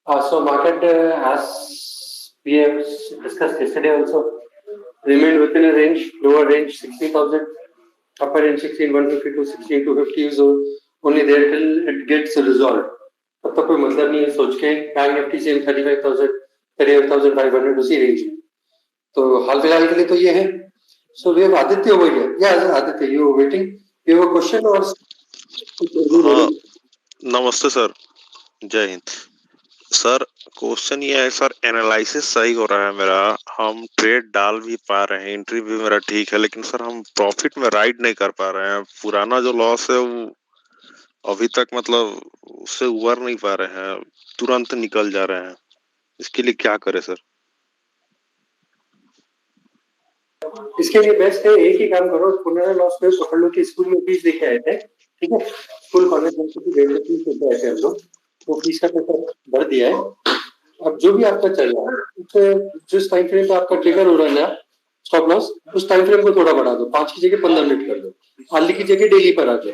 So market, as we have discussed yesterday also, remained within a range, lower range 16,000, upper range 16,150 to 16,250 is only there till it gets resolved. तब तक कोई मतलब नहीं है सोच के बैंक निफ्टी से 35,000, 35,500 उसी रेंज में. तो हाल फिलहाल के लिए तो ये है. So we have Aditya over here. Yeah, Aditya, you were waiting. You have a question or? हाँ, नमस्ते सर, जय हिंद सर. क्वेश्चन ये है सर, एनालिसिस सही हो रहा है मेरा, हम ट्रेड डाल भी पा रहे हैं, एंट्री भी मेरा ठीक है, लेकिन सर हम प्रॉफिट में राइड नहीं कर पा रहे हैं. पुराना जो लॉस है वो अभी तक मतलब उससे उबर नहीं पा रहे हैं, तुरंत निकल जा रहे हैं. इसके लिए क्या करे सर? इसके लिए बेस्ट है, एक ही काम करो, पुराना लॉस में पकड़ लो कि स्कूल में फीस देके आए थे, ठीक है, स्कूल कॉलेज में की 1.5 फीस देके आए थे हम लोग, तो फीस का पैसा भर दिया है. अब जो भी आपका चल रहा है उससे जिस टाइम फ्रेम पे आपका ट्रिगर हो रहा है स्टॉप लॉस, उस टाइम फ्रेम को थोड़ा बढ़ा दो, 5 की जगह 15 मिनट कर दो, हार्डली की जगह डेली पर आ जाए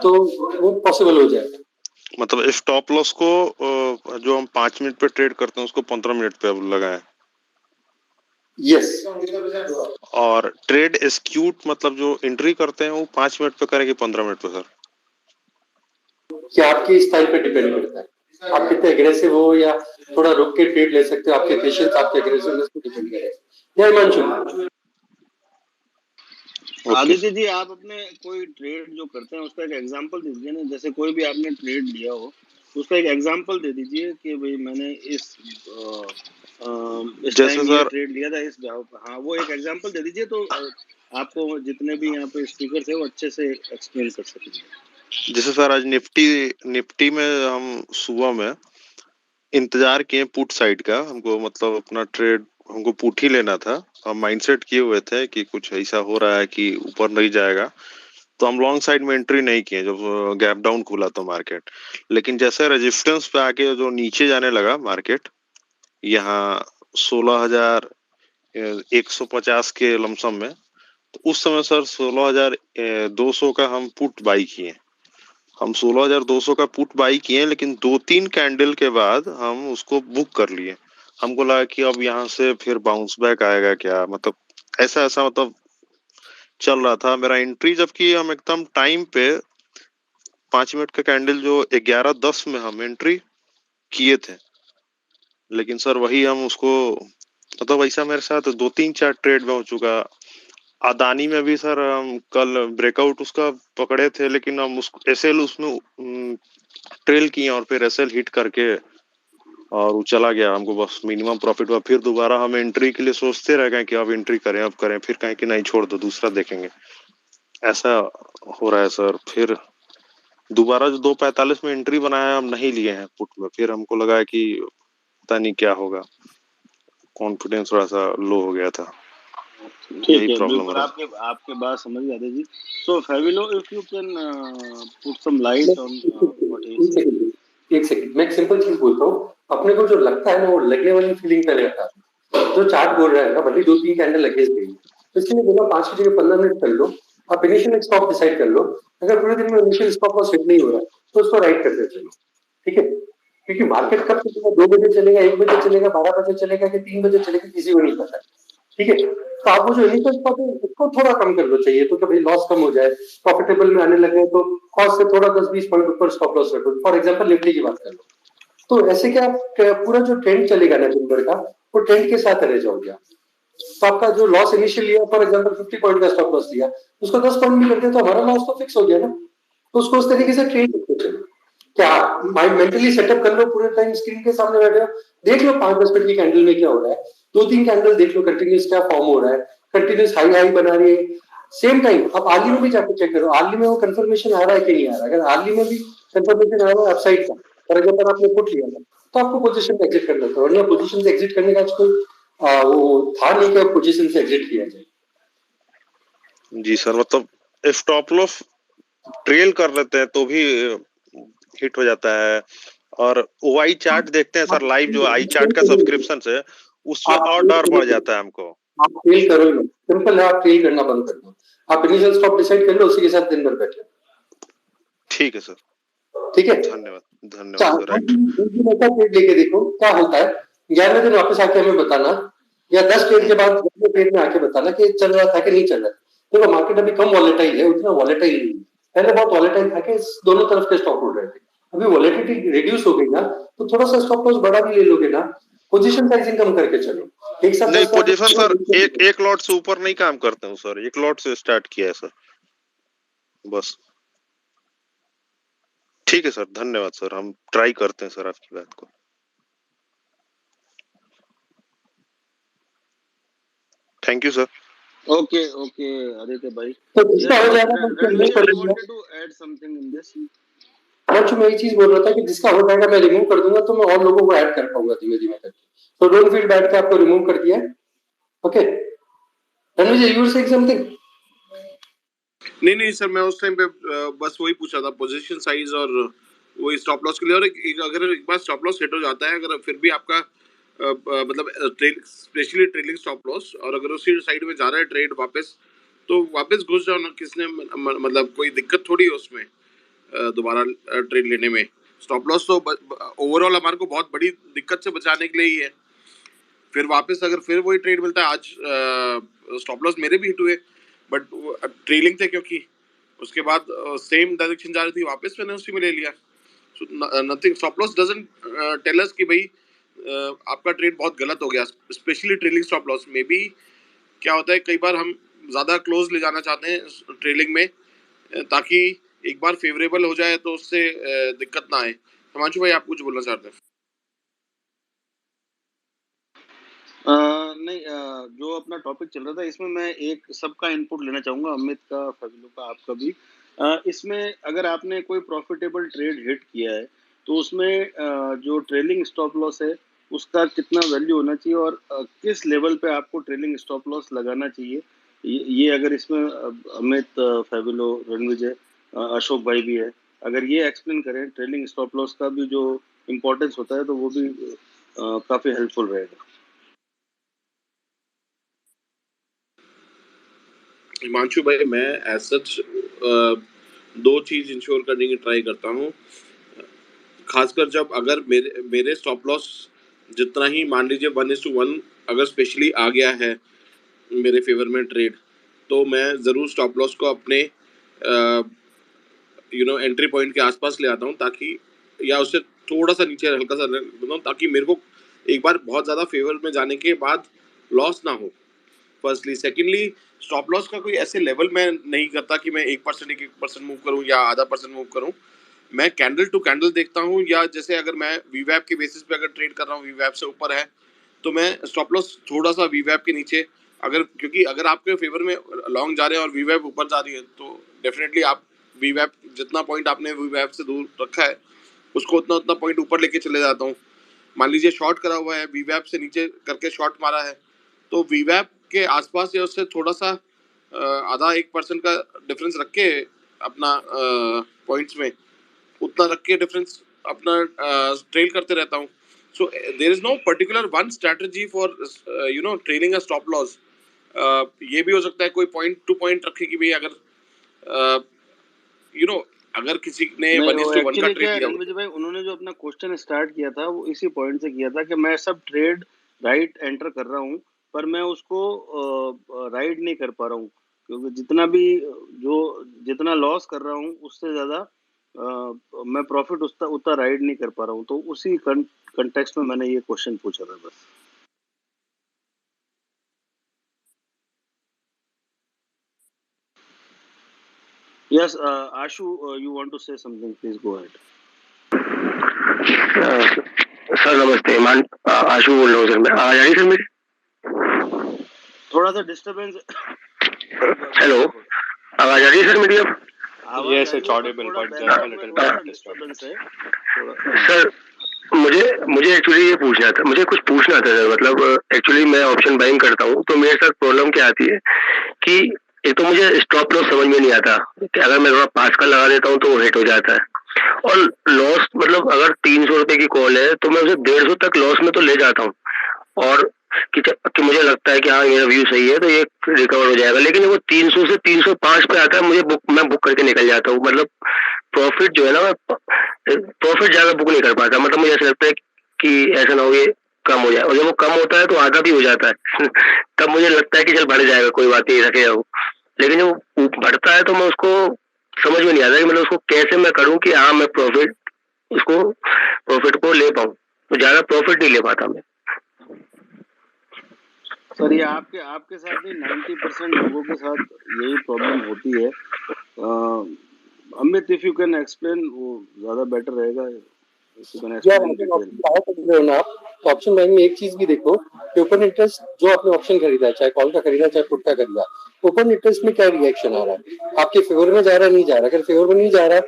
तो वो पॉसिबल हो जाएगा. मतलब स्टॉप लॉस को जो हम 5 मिनट पे ट्रेड करते हैं उसको 15 मिनट पे अब लगाएं. यस. और ट्रेड एक्यूट मतलब जो एंट्री करते हैं वो 5 मिनट पे करें कि 15 मिनट पे सर? क्या आपके स्टाइल पे डिपेंड करता है, आप कितने एग्रेसिव हो या थोड़ा रुक के ट्रेड ले सकते हो, आपके पेशेंस आपके एग्रेसिवनेस पे डिपेंड करेगा. जय मंशु. आदित्य जी, आप अपने कोई ट्रेड जो करते हैं उसका एक एग्जांपल दीजिए ना. जैसे कोई भी आपने ट्रेड लिया हो उसका एक एग्जांपल दे दीजिए कि भाई मैंने इस टाइम ये ट्रेड लिया था इस भाव पर. हाँ, वो एक एग्जांपल दे दीजिए तो आपको जितने भी यहाँ पे स्पीकर थे वो अच्छे से एक्सप्लेन कर सकेंगे. जैसे सर आज निफ्टी में हम सुबह में इंतजार किए पुट साइड का, हमको मतलब अपना ट्रेड हमको पुट ही लेना था. हम माइंडसेट किए हुए थे कि कुछ ऐसा हो रहा है कि ऊपर नहीं जाएगा, तो हम लॉन्ग साइड में एंट्री नहीं किए जब गैप डाउन खुला तो मार्केट. लेकिन जैसे रेजिस्टेंस पे आके जो नीचे जाने लगा मार्केट, यहाँ 16,150 के लमसम में, तो उस समय सर 16,200 का हम पुट बाई किए. हम 16,200 का पुट बाई किए, लेकिन 2-3 कैंडल के बाद हम उसको बुक कर लिए. हमको लगा कि अब यहाँ से फिर बाउंस बैक आएगा क्या, मतलब ऐसा मतलब चल रहा था मेरा एंट्री, जबकि हम एकदम टाइम पे 5 मिनट का कैंडल जो 11:10 में हम एंट्री किए थे. लेकिन सर वही हम उसको मतलब ऐसा मेरे साथ 2-3-4 ट्रेड में हो चुका. अदानी में भी सर हम कल ब्रेकआउट उसका पकड़े थे, लेकिन हम उस एसएल उसमें ट्रेल किए और फिर एसएल हिट करके और वो चला गया. हमको बस मिनिमम प्रॉफिट हुआ. फिर दोबारा हम एंट्री के लिए सोचते रह गए कि अब एंट्री करें, अब करें, फिर कहें कि नहीं छोड़ दो, दूसरा देखेंगे. ऐसा हो रहा है सर. फिर दोबारा जो 2:45 में एंट्री बनाया है हम नहीं लिए हैं पुट में. फिर हमको लगा है कि पता नहीं क्या होगा, कॉन्फिडेंस थोड़ा सा लो हो गया था. ठीक है, बिल्कुल आपके बात समझ गए जी. सो फेविलो, if you can put some light on what he said. एक सेकंड, मैं एक सिंपल चीज बोलता हूँ. अपने को जो लगता है ना वो लगने वाली फीलिंग पहले आता है. जो चार्ट बोल रहा है ना, भले 2-3 कैंडल लगे थे, तो इसलिए बोला 5 की जगह 15 मिनट कर लो. आप इनिशियल स्टॉप डिसाइड कर लो. अगर पूरे दिन में इनिशियल स्टॉप लॉस हिट नहीं हो रहा तो उसको राइट करते चलो, ठीक है. क्योंकि मार्केट कब चलेगा, 2 बजे चलेगा, 1 बजे चलेगा, 12 बजे चलेगा कि 3 बजे चलेगा, किसी को नहीं पता, ठीक है. तो आप वो जो इनिशियल स्टॉप है उसको थोड़ा कम कर लो चाहिए तो कि भाई लॉस कम हो जाए, प्रॉफिटेबल में आने लगे तो कॉस्ट से थोड़ा 10-20 पॉइंट ऊपर स्टॉप लॉस रखो. फॉर एग्जांपल निफ्टी की बात कर लो, तो ऐसे क्या आप पूरा जो ट्रेंड चलेगा ना दिन भर का, वो ट्रेंड के साथ रह जाओगे आप. तो आपका जो लॉस इनिशियल लिया, फॉर एग्जांपल 50 पॉइंट का स्टॉप लॉस लिया, उसको 10 पॉइंट भी कर दिया तो हमारा लॉस तो फिक्स हो गया ना. तो उसको उस तरीके से ट्रेड करते चलो. क्या माइंड मेंटली सेटअप कर लो, पूरे टाइम स्क्रीन के सामने बैठे हो, देख लो 5-10 मिनट की कैंडल में क्या हो रहा है, 2-3 कैंडल देख लो कंटिन्यूस क्या फॉर्म हो रहा है, कंटिन्यूस हाई बना रही है. सेम टाइम आप आर्ली में भी जाकर चेक करो, आर्ली में वो कंफर्मेशन आ रहा है कि नहीं आ रहा है. अगर आर्ली में भी कंफर्मेशन आ रहा है अपसाइड का, फॉर एग्जांपल आपने पुट लिया था, तो आपको पोजीशन से एग्जिट करना था. वरना पोजीशन से एग्जिट करने का कोई वो था नहीं कि पोजीशन से एग्जिट किया जाए. जी सर, मतलब स्टॉप लॉस ट्रेल कर लेते हैं तो भी हिट हो जाता है. और वाई चार्ट देखते हैं सर लाइव, जो आई चार्ट का सब्सक्रिप्शन है उसमें और डर बढ़ जाता है हमको. आप ट्रेल करो ही, सिंपल है, आप ट्रेल करना बंद कर दो. आप इनिशियल स्टॉप डिसाइड कर लो, उसी के साथ दिन भर बैठे. ठीक है सर. ठीक है, धन्यवाद सर। राइट, एक दिन ऐसा ट्रेड लेके देखो क्या होता है, 11वें दिन वापस आके हमें बताना, या 10 ट्रेड के बाद 10वें ट्रेड में आके बताना कि चल रहा था कि नहीं चल रहा। देखो मार्केट अभी कम वॉलेटाइल है, उतना वॉलेटाइल नहीं है, पहले बहुत वॉलेटाइल था कि दोनों तरफ के स्टॉक उड़ रहे थे। अभी वॉलेटिलिटी रिड्यूस हो गई ना, तो थोड़ा सा स्टॉप लॉस बढ़ा भी ले लोगे ना, पोजीशन साइजिंग कम करके चलो। एक साथ नहीं पोजीशन सर एक लॉट से ऊपर नहीं काम करते हूँ सर, एक लॉट से स्टार्ट किया है सर बस। ठीक है सर, धन्यवाद सर, हम ट्राई करते हैं सर आपकी बात को। Thank you sir. Okay okay Aditya भाई, तो जिसका हो जाएगा wanted to add something in this. मैं ये चीज बोल रहा था कि जिसका हो जाएगा मैं रिमूव कर दूंगा, तो मैं और लोगों को ऐड कर पाऊंगा धीमे धीमे करके। तो डोंट फील बैड कि आपको रिमूव कर दिया है। ओके रणवीर, यू से समथिंग? नहीं सर, मैं उस टाइम पे बस वही पूछा था, पोजीशन साइज और वही स्टॉप लॉस के लिए। और अगर एक बार स्टॉप लॉस हिट हो जाता है, अगर फिर भी आपका मतलब स्पेशली ट्रेलिंग स्टॉप लॉस, और अगर उसी साइड में जा रहा है ट्रेड वापस, तो वापस घुस जाओ ना, किसने मतलब कोई दिक्कत थोड़ी है उसमें दोबारा ट्रेड लेने में। स्टॉप लॉस तो ओवरऑल हमारे को बहुत बड़ी दिक्कत से बचाने के लिए ही है। फिर वापस अगर फिर वही ट्रेड मिलता है, आज स्टॉप लॉस मेरे भी हिट हुए, बट ट्रेलिंग थे क्योंकि उसके बाद सेम डायरेक्शन जा रही थी, वापस मैंने उसी में ले लिया। Nothing, stop loss doesn't tell us कि भाई आपका ट्रेड बहुत गलत हो गया। स्पेशली ट्रेलिंग स्टॉप लॉस में भी क्या होता है, कई बार हम ज़्यादा क्लोज ले जाना चाहते हैं ट्रेलिंग में, ताकि एक बार फेवरेबल हो जाए तो उससे दिक्कत ना आए। हिमांशु भाई, आप कुछ बोलना चाहते हैं? नहीं, जो अपना टॉपिक चल रहा था इसमें मैं एक सबका इनपुट लेना चाहूँगा, अमित का, फजलू का, आपका भी। इसमें अगर आपने कोई प्रॉफिटेबल ट्रेड हिट किया है, तो उसमें जो ट्रेलिंग स्टॉप लॉस है उसका कितना वैल्यू होना चाहिए, और किस लेवल पे आपको ट्रेलिंग स्टॉप लॉस लगाना चाहिए, ये अगर इसमें अमित, फैबिलो, रणविजय, अशोक भाई भी है, अगर ये एक्सप्लेन करें ट्रेलिंग स्टॉप लॉस का भी जो इम्पोर्टेंस होता है, तो वो भी काफ़ी हेल्पफुल रहेगा। हिमांशु भाई, मैं एज सच दो चीज इंश्योर करने की ट्राई करता हूँ, खासकर जब अगर मेरे स्टॉप लॉस जितना ही, मान लीजिए 1:1 अगर स्पेशली आ गया है मेरे फेवर में ट्रेड, तो मैं ज़रूर स्टॉप लॉस को अपने एंट्री पॉइंट के आसपास ले आता हूँ, ताकि या उससे थोड़ा सा नीचे हल्का सा बताऊँ, ताकि मेरे को एक बार बहुत ज़्यादा फेवर में जाने के बाद लॉस ना हो, फर्स्टली। सेकेंडली, स्टॉप लॉस का कोई ऐसे लेवल मैं नहीं करता कि मैं 1% मूव करूँ या आधा % मूव करूँ। मैं कैंडल टू कैंडल देखता हूँ, या जैसे अगर मैं वीवैप के बेसिस पे अगर ट्रेड कर रहा हूँ, वीवैप से ऊपर है तो मैं स्टॉप लॉस थोड़ा सा वीवैप के नीचे, अगर क्योंकि अगर आपके फेवर में लॉन्ग जा रहे हैं और वीवैप ऊपर जा रही है, तो डेफिनेटली आप वीवैप जितना पॉइंट आपने वीवैप से दूर रखा है उसको उतना पॉइंट ऊपर लेके चले जाता हूँ। मान लीजिए शॉर्ट करा हुआ है, वीवैप से नीचे करके शॉर्ट मारा है, तो वीवैप के आसपास या उससे थोड़ा सा आधा 1% का डिफरेंस रख के अपना पॉइंट्स में उतना रख के डिफरेंस अपना ट्रेल करते रहता हूँ। So there is no particular one strategy for trailing a stop loss. ये भी हो सकता है कोई पॉइंट टू पॉइंट रखे कि भाई अगर अगर किसी ने 1:1 का ट्रेड लिया, रणविजय भाई, उन्होंने जो अपना क्वेश्चन स्टार्ट किया था वो इसी पॉइंट से किया था कि मैं सब ट्रेड राइट एंटर कर रहा हूँ, पर मैं उसको राइट नहीं कर पा रहा हूँ, क्योंकि जितना लॉस कर रहा हूँ उससे ज्यादा मैं प्रॉफिट उतना राइड नहीं कर पा रहा हूँ। तो उसी कंटेक्स्ट में मैंने ये क्वेश्चन पूछा था बस। Yes, Ashu, you want to say something? Please go ahead. Sir नमस्ते, आशु बोल रहा हूँ सर। मैं आवाज आ रही सर मेरी? थोड़ा सा डिस्टरबेंस। हेलो, आवाज आ रही है सर मेरी अब? Yes, it's audible, but there's a little disturbance है। सर मुझे एक्चुअली ये पूछना था, मुझे कुछ पूछना था सर। मतलब एक्चुअली मैं ऑप्शन बाइंग करता हूँ, तो मेरे साथ प्रॉब्लम क्या आती है कि एक तो मुझे स्टॉप लॉस समझ में नहीं आता कि अगर मैं थोड़ा पास का लगा देता हूँ तो वो हिट हो जाता है, और लॉस मतलब अगर 300 रुपए की कॉल है तो मैं उसे 150 तक लॉस में तो ले जाता हूँ, और कि मुझे लगता है कि हाँ मेरा व्यू सही है तो ये रिकवर हो जाएगा। लेकिन वो 300 से 305 पे आता है, मैं बुक करके निकल जाता हूँ। मतलब प्रॉफिट जो है ना, मैं प्रॉफिट ज्यादा बुक नहीं कर पाता। मतलब मुझे ऐसा लगता है कि ऐसा ना हो ये कम हो जाए, और जब वो कम होता है तो आधा भी हो जाता है तब मुझे लगता है कि चल बढ़ जाएगा, कोई बात नहीं, रखे जाओ। लेकिन जब वो बढ़ता है तो मैं उसको समझ में नहीं आता कि मतलब उसको कैसे मैं करूं कि हाँ मैं प्रॉफिट को ले पाऊं। तो ज्यादा प्रॉफिट नहीं ले पाता मैं। सर ये आपके आपके साथ नहीं, 90% लोगों के साथ यही प्रॉब्लम होती है। Amit, if you can explain, वो ज्यादा बेटर रहेगा। इफ यू कैन यार एक्सप्लेन डिटेल। तो ऑप्शन बाइंग में एक चीज भी देखो कि ओपन इंटरेस्ट जो आपने ऑप्शन खरीदा है, चाहे कॉल का खरीदा चाहे पुट का खरीदा, ओपन इंटरेस्ट में क्या रिएक्शन आ रहा है, आपके फेवर में जा रहा है नहीं जा रहा। अगर फेवर में नहीं जा रहा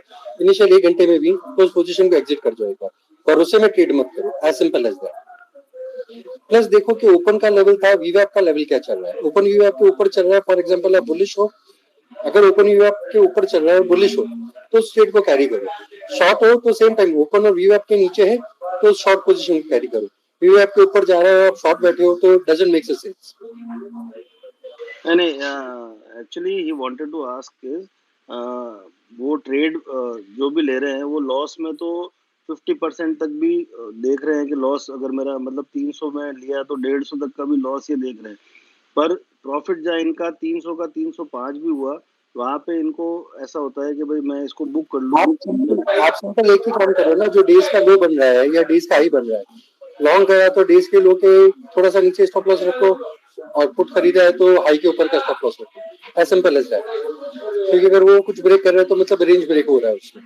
इनिशियल 1 घंटे में भी तो उस पोजीशन को एग्जिट कर जाओ एक बार, भरोसे में ट्रेड मत करो, as simple as that. Plus देखो कि ओपन का लेवल था, वीवैप का लेवल क्या चल रहा है। ओपन वीवैप के ऊपर चल रहा है, फॉर एग्जांपल आप बुलिश हो, अगर ओपन वीवैप के ऊपर चल रहा है बुलिश हो तो स्ट्रेट को कैरी करो। शॉर्ट हो तो सेम टाइम ओपन और वीवैप के नीचे है तो शॉर्ट पोजीशन को कैरी करो। वीवैप के ऊपर जा रहा है आप शॉर्ट बैठे हो तो डजंट मेक सेंस। नहीं, actually he wanted to ask is, वो ट्रेड जो भी ले रहे हैं वो लॉस में तो 50% तक भी देख रहे हैं कि लॉस, अगर मेरा मतलब 300 में लिया तो 150 तक का भी लॉस ये देख रहे हैं। पर प्रॉफिट जहाँ इनका 300 का 305 भी हुआ, वहां पे इनको ऐसा होता है कि भाई मैं इसको बुक कर लूं। आप सिंपल एक ही काम करो ना, जो डेज का लो बन रहा है या डेज का हाई बन रहा है, लॉन्ग गया तो डेज के लो के थोड़ा सा नीचे स्टॉप लॉस रखो, और पुट खरीदा है तो हाई के ऊपर का स्टॉप लॉस रखो, एज सिंपल एज दैट। क्योंकि अगर वो कुछ ब्रेक कर रहा है तो मतलब रेंज ब्रेक हो रहा है उसमें।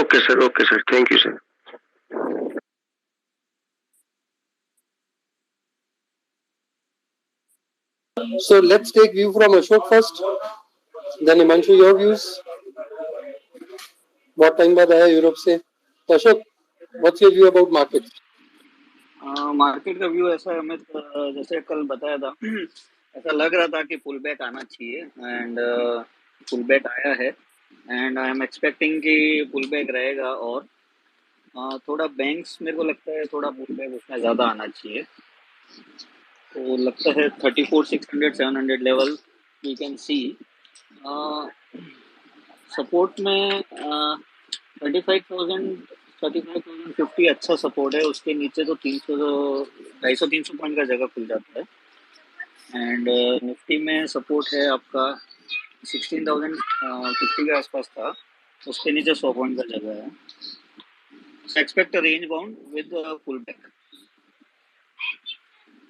Okay sir, thank you sir. So let's take view from Ashok first, then Himanshu your views. बहुत टाइम बाद आया यूरोप से, तो Ashok what's your view about market? Market का व्यू ऐसा है, अमित, जैसे कल बताया था ऐसा लग रहा था कि पुल बैक आना चाहिए, एंड पुल बैक आया है, एंड आई एम एक्सपेक्टिंग कि पुल बैक रहेगा। और थोड़ा बैंक्स मेरे को लगता है थोड़ा पुल बैक उसमें ज़्यादा आना चाहिए। तो लगता है 34,600 700 level we can see. Support में 35,050 अच्छा सपोर्ट है, उसके नीचे तो 250-300 पॉइंट का जगह खुल जाता है। एंड निफ्टी में सपोर्ट है आपका 16,050 के आसपास था, उसके नीचे 100 पॉइंट का जगह है। Expect a range bound with pull back,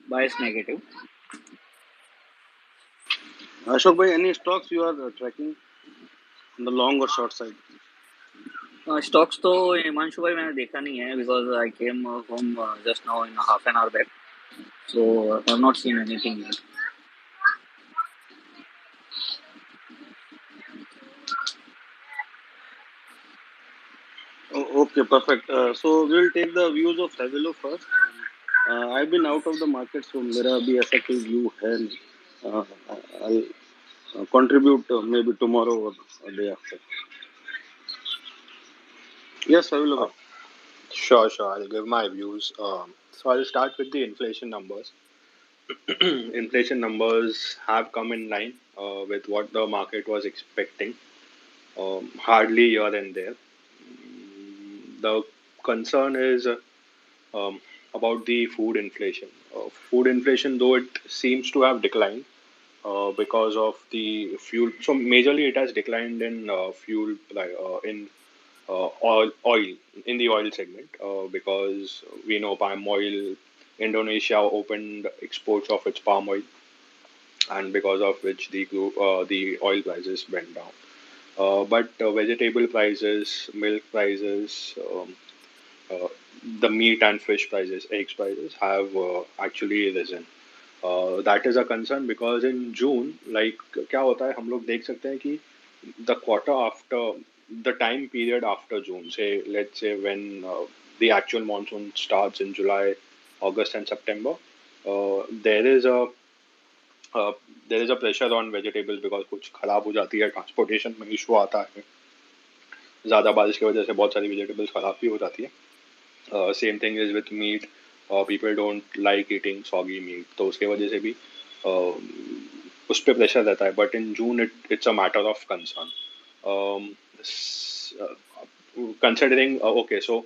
bias negative. Ashok भाई, any stocks you are tracking on the long और शॉर्ट साइड? स्टॉक्स तो हिमांशु भाई मैंने देखा नहीं है, because I came home just now in half an hour back, so I have not seen anything yet. Okay, perfect. So we'll take the views of Revelo first. I've been out of the market, so मेरा अभी ऐसा कोई view है नहीं. I'll contribute maybe tomorrow or a day after. Yes, Revelo. Sure. I'll give my views. So I'll start with the inflation numbers. Inflation numbers have come in line with what the market was expecting. Hardly here and there. The concern is about the food inflation. Food inflation, though it seems to have declined because of the fuel. So majorly, it has declined in fuel in oil in the oil segment because we know palm oil. Indonesia opened exports of its palm oil, and because of which the oil prices went down. But vegetable prices, milk prices, the meat and fish prices, eggs prices have actually risen. That is a concern because in June, like क्या होता है, हम लोग देख सकते हैं कि the quarter after, the time period after June, say let's say when the actual monsoon starts in July, August and September, there is a pressure on vegetables because कुछ खराब हो जाती है, ट्रांसपोर्टेशन में इशू आता है, ज़्यादा बारिश की वजह से बहुत सारी वेजिटेबल्स खराब भी हो जाती है. Same thing is with meat. People don't like eating soggy meat, तो उसके वजह से भी उस पर प्रेशर रहता है. But in June it's a matter of concern. Considering okay, so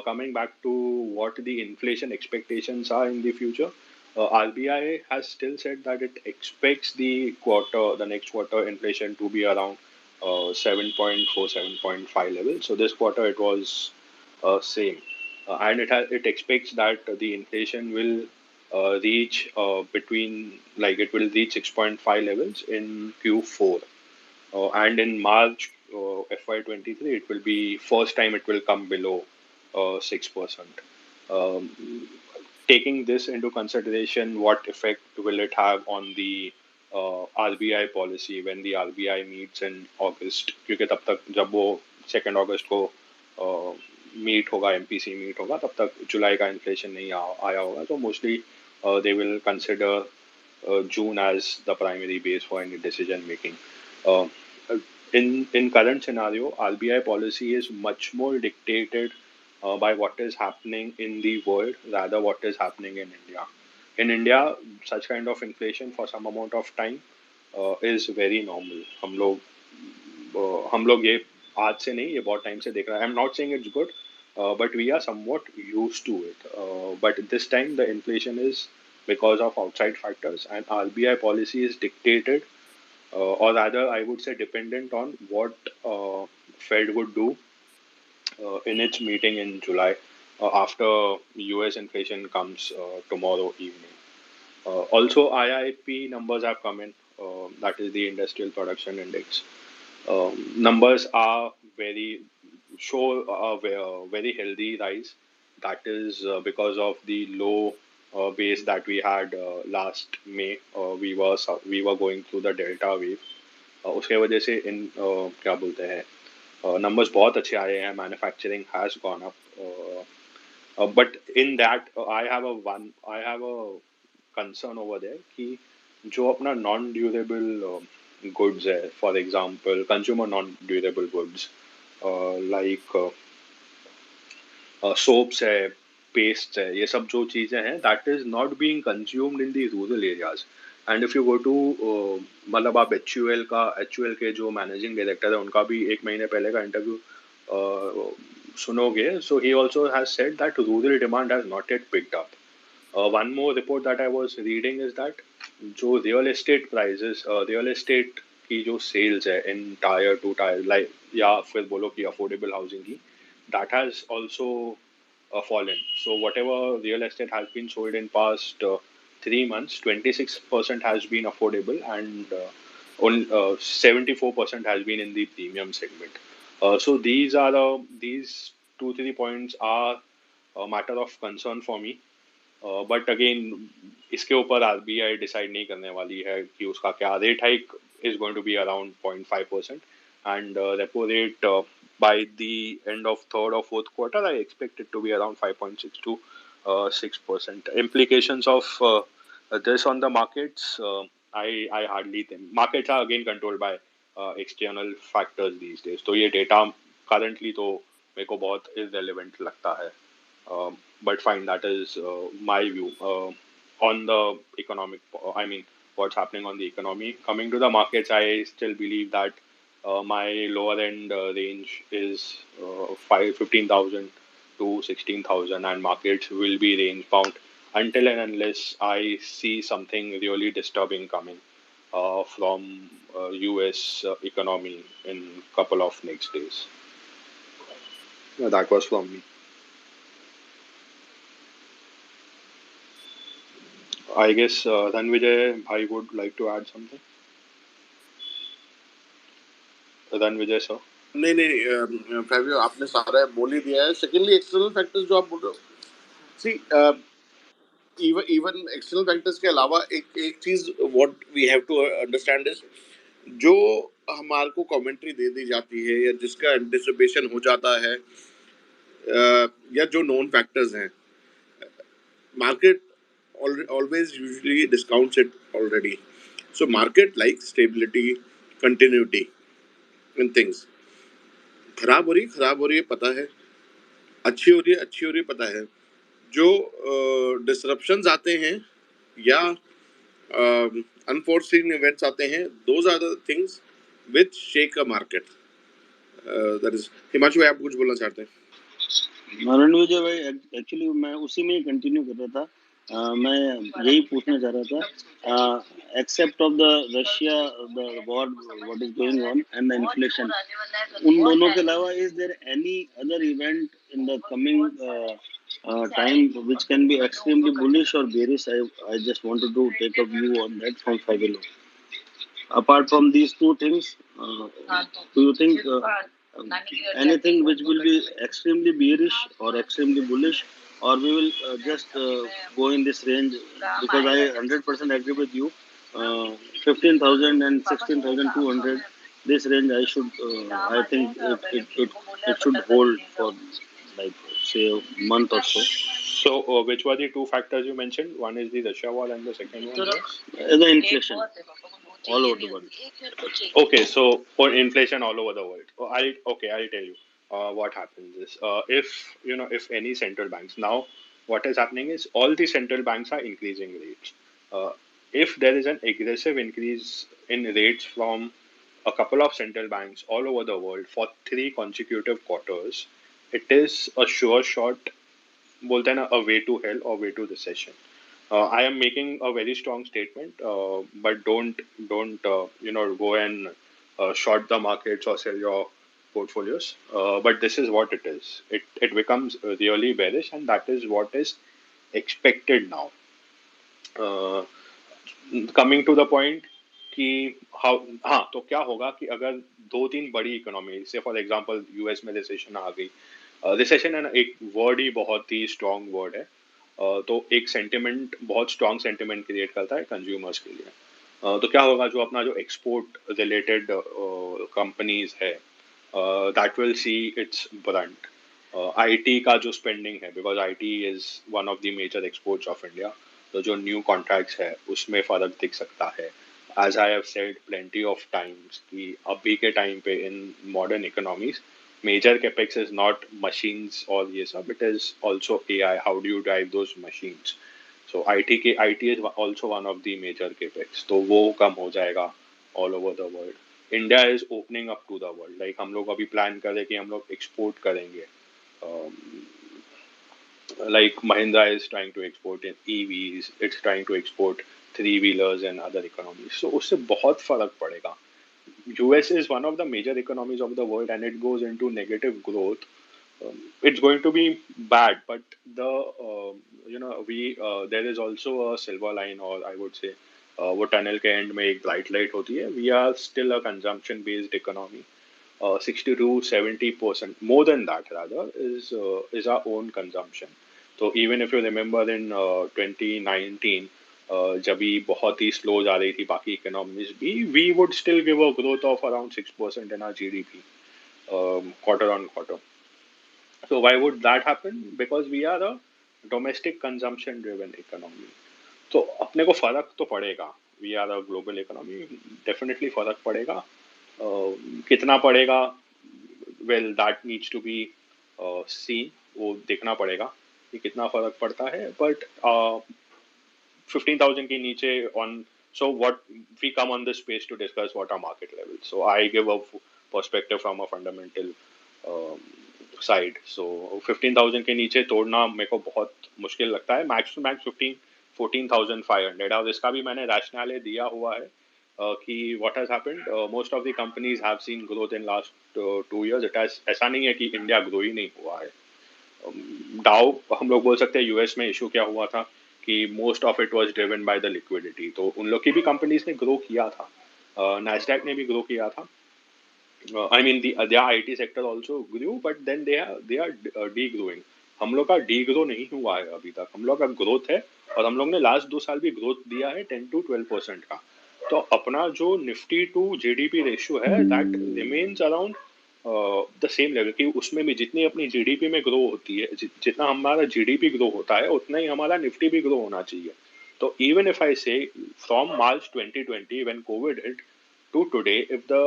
coming back to what the inflation expectations are in the future, RBI has still said that it expects the next quarter inflation to be around 7.4, 7.5 level. So this quarter it was same, and it expects that the inflation will reach between, like, it will reach 6.5 levels in Q4. And in March FY23, it will be first time it will come below 6%. Um, Taking this into consideration, what effect will it have on the RBI policy when the RBI meets in August? क्योंकि तब तक जब वो 2 अगस्त को meet होगा, MPC meet होगा, तब तक जुलाई का इन्फ्लेशन नहीं आया होगा, तो mostly they will consider June as the primary base for any decision making. Uh, in current scenario, RBI policy is much more dictated by what is happening in the world rather what is happening in India. In India, such kind of inflation for some amount of time is very normal. हम लोग ये आज से नहीं, ये बहुत time से देख रहे हैं. I'm not saying it's good, but we are somewhat used to it. But this time the inflation is because of outside factors, and RBI policy is dictated, or rather I would say dependent on what Fed would do in its meeting in July after US inflation comes tomorrow evening. Also, IIP numbers have come in, that is the Industrial Production Index. Numbers are show a very healthy rise. That is because of the low base that we had last May. We were going through the Delta wave. उसके वजह से इन क्या बोलते हैं, numbers बहुत अच्छे आए हैं. Manufacturing has gone up, but in that I have a concern over there कि जो अपना non durable goods है, for example consumer non durable goods like soaps है, pastes है, ये सब जो चीजें हैं, that is not being consumed in the rural areas. And if you go to मतलब आप HUL के जो मैनेजिंग डायरेक्टर है, उनका भी 1 महीने पहले का इंटरव्यू सुनोगे, so he also has said that rural demand has not yet picked up. One more report that I was reading is that जो real estate prices, real estate की जो सेल्स है in tier two tier, like, या फिर बोलो कि affordable housing की, that has also fallen. So whatever real estate has been sold in past 3 months, 26% has been affordable, and 74% has been in the premium segment. So these 2-3 points are a matter of concern for me. But again इसके ऊपर RBI decide नहीं करने वाली है कि उसका क्या rate hike is going to be around 0.5%, and repo rate by the end of third or fourth quarter I expect it to be around 5.6 to 6%. Implications of this on the markets, I hardly think. Markets are again controlled by external factors these days, तो ये data currently तो मेरे को बहुत irrelevant लगता है. But fine, that is my view on the economic. I mean, what's happening on the economy. Coming to the markets, I still believe that my lower end range is 15,000 to 16,000, and markets will be range bound until and unless I see something really disturbing coming from US economy in couple of next days. That was from me. I guess Ranvijay bhai would like to add something. Ranvijay sir. नहीं Fabio, आपने सारा बोल ही दिया है. Secondly, external factors जो आप बोल रहे हो, सी इवन एक्सटर्नल फैक्टर्स के अलावा एक चीज what we have to understand is, जो हमारे को कमेंट्री दे दी जाती है या जिसका एंटिसिपेशन हो जाता है, या जो नोन फैक्टर्स हैं, market always usually discounts it already. So market likes stability, continuity in things. खराब हो रही है पता है, अच्छी हो रही है पता है. जो disruptions आते हैं या unforeseen events आते हैं, those are the things which shake a market. That is Himanshu भाई, आप कुछ बोलना चाहते हैं? रणविजय भाई, एक्चुअली मैं उसी में ही कंटिन्यू कर रहा था। मैं यही पूछना चाह रहा था, except of the Russia the war what is going on and the inflation, उन दोनों के अलावा is there any other event in the coming time which can be extremely bullish और bearish? I just wanted to take a view on that from Fabio. Apart from these two things, do you think anything which will be extremely bearish or extremely bullish, or we will just go in this range? Because I 100% agree with you. 15,000 and 16,200, this range I think it should hold for like say a month or so. So, which were the two factors you mentioned? One is the Russia war, and the second one was The inflation all over the world. okay. So, for inflation all over the world, I'll tell you what happens is if any central banks now, what is happening is all the central banks are increasing rates. Uh, if there is an aggressive increase in rates from a couple of central banks all over the world for 3 consecutive quarters, it is a sure shot, बोलते हैं ना, a way to hell or way to recession. I am making a very strong statement, but don't go and short the markets or sell your portfolios. But this is what it is. It becomes really bearish, and that is what is expected now. Uh, Coming to the point कि हाँ, तो क्या होगा कि अगर 2-3 बड़ी economy से for example US में रिसेशन आ गई, रिसेशन है ना, एक वर्ड ही बहुत ही स्ट्रॉन्ग वर्ड है, तो एक सेंटिमेंट, बहुत स्ट्रॉन्ग सेंटिमेंट क्रिएट करता है कंज्यूमर्स के लिए। तो क्या होगा, जो अपना जो एक्सपोर्ट रिलेटेड कंपनीज है, that will see its brunt. IT का जो स्पेंडिंग है, because IT is one of the major exports of India, तो जो न्यू कॉन्ट्रैक्ट्स है उसमें फर्क दिख सकता है। As I have said plenty of times कि अभी के टाइम पे in modern economies major capex is not machines or ये सब, it is also AI. How do you drive those machines? So IT is also one of the major capex. तो वो कम हो जाएगा all over the world. India is opening up to the world. Like हम लोग अभी plan कर रहे कि हम लोग एक्सपोर्ट करेंगे. Like Mahindra is trying to export in EVs. It's trying to export 3-wheelers and other economies. So उससे बहुत फर्क पड़ेगा. US is one of the major economies of the world, and it goes into negative growth, it's going to be bad. But there is also a silver line, or I would say वो tunnel के end में एक bright light होती है. We are still a consumption based economy. 60 to 70%, more than that rather, is our own consumption. So even if you remember in 2019, जब भी बहुत ही slow जा रही थी बाकी इकोनॉमीज भी, we would still give a growth of around 6% in our GDP quarter on quarter. So why would that happen? Because we are a domestic consumption driven economy. तो अपने को फर्क तो पड़ेगा. We are a global economy, definitely फर्क पड़ेगा. कितना पड़ेगा, well that needs to be seen. वो देखना पड़ेगा कि कितना फर्क पड़ता है. But 15,000 के नीचे on, so what we come on this space to discuss what are market levels. So I give a perspective from a fundamental side. So 15,000 के नीचे तोड़ना मेरे को बहुत मुश्किल लगता है. Max to max 14,500. और इसका भी मैंने रैशनल दिया हुआ है कि what has happened, most of the companies have seen growth in last 2 years. ऐसा नहीं है कि इंडिया ग्रो ही नहीं हुआ है. डाउ हम लोग बोल सकते हैं यूएस में इशू क्या हुआ था कि most of it was driven by the liquidity. तो उन लोग की भी कंपनीज ने ग्रो किया था, नैस्डैक ने भी ग्रो किया था. I mean their IT sector also grew, but then they are degrowing. हम लोग का degrow नहीं हुआ है अभी तक. हम लोग का ग्रोथ है, और हम लोग ने लास्ट 2 साल भी ग्रोथ दिया है 10 to 12% का. तो अपना जो निफ्टी टू जीडीपी रेशियो है, that remains around the same level. कि उसमें भी जितनी अपनी जीडीपी में ग्रो होती है, जितना हमारा जीडीपी ग्रो होता है, उतना ही हमारा निफ्टी भी ग्रो होना चाहिए. तो इवन इफ आई से from March 2020 when COVID hit to today, if the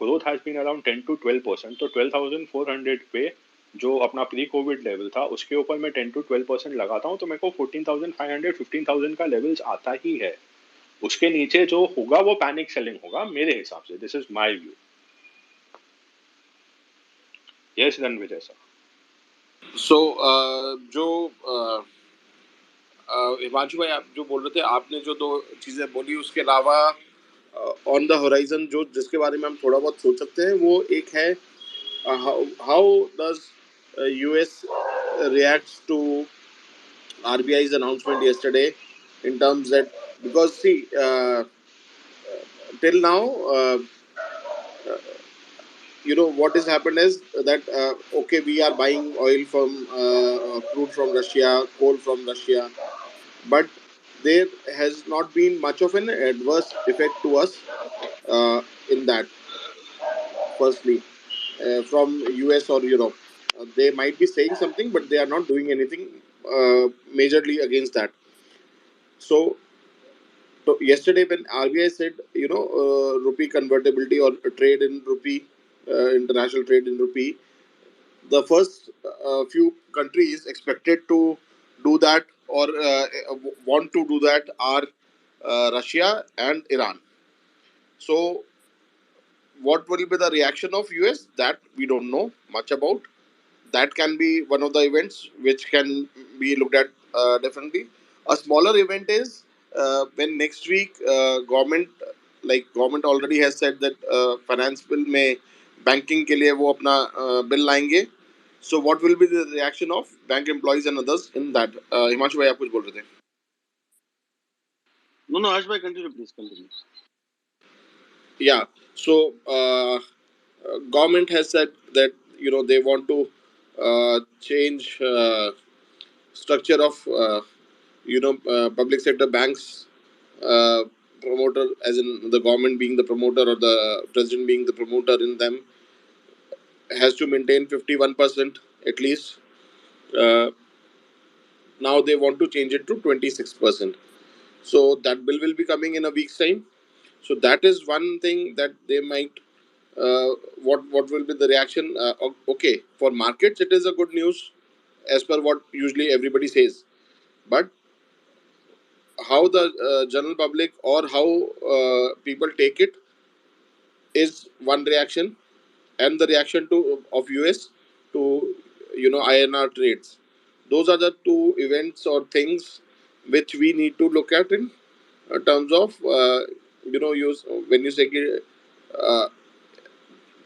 growth has been around 10 to 12%, तो 12,400 पे जो अपना प्री कोविड लेवल था उसके ऊपर मैं 10 to 12% लगाता हूँ, तो मेरे को 14,500 15,000 का लेवल्स आता ही है. उसके नीचे जो होगा वो पैनिक सेलिंग होगा मेरे हिसाब से. This is my view. Yes, Ranvijay sir. So जो हिमांशु भाई आप जो बोल रहे थे, आपने जो दो चीजें बोली उसके अलावा ऑन द होराइजन जो जिसके बारे में हम थोड़ा बहुत सोच सकते हैं वो एक है how does US reacts to RBI's announcement yesterday in terms that because see till now you know what has happened is that okay, we are buying oil from crude from Russia, coal from Russia, but there has not been much of an adverse effect to us in that. Firstly, from US or Europe, they might be saying something, but they are not doing anything majorly against that. So yesterday when RBI said, you know, rupee convertibility or trade in rupee, international trade in rupee, the first few countries expected to do that or want to do that are Russia and Iran. So what will be the reaction of US? That we don't know much about. That can be one of the events which can be looked at differently. A smaller event is when next week government already has said that finance bill में banking के लिए वो अपना bill लाएंगे. So what will be the reaction of bank employees and others in that? Himanshu भाई आप कुछ बोल रहे थे? No, Ash bhai, continue, please continue. Yeah. So government has said that you know they want to change structure of public sector banks, promoter as in the government being the promoter or the president being the promoter in them has to maintain 51% at least. Now they want to change it to 26%. So that bill will be coming in a week's time. So that is one thing that they might. What will be the reaction? Okay, for markets it is a good news, as per what usually everybody says. But how the general public or how people take it is one reaction, and the reaction to of US to INR trades. Those are the two events or things which we need to look at in terms of use when you say uh,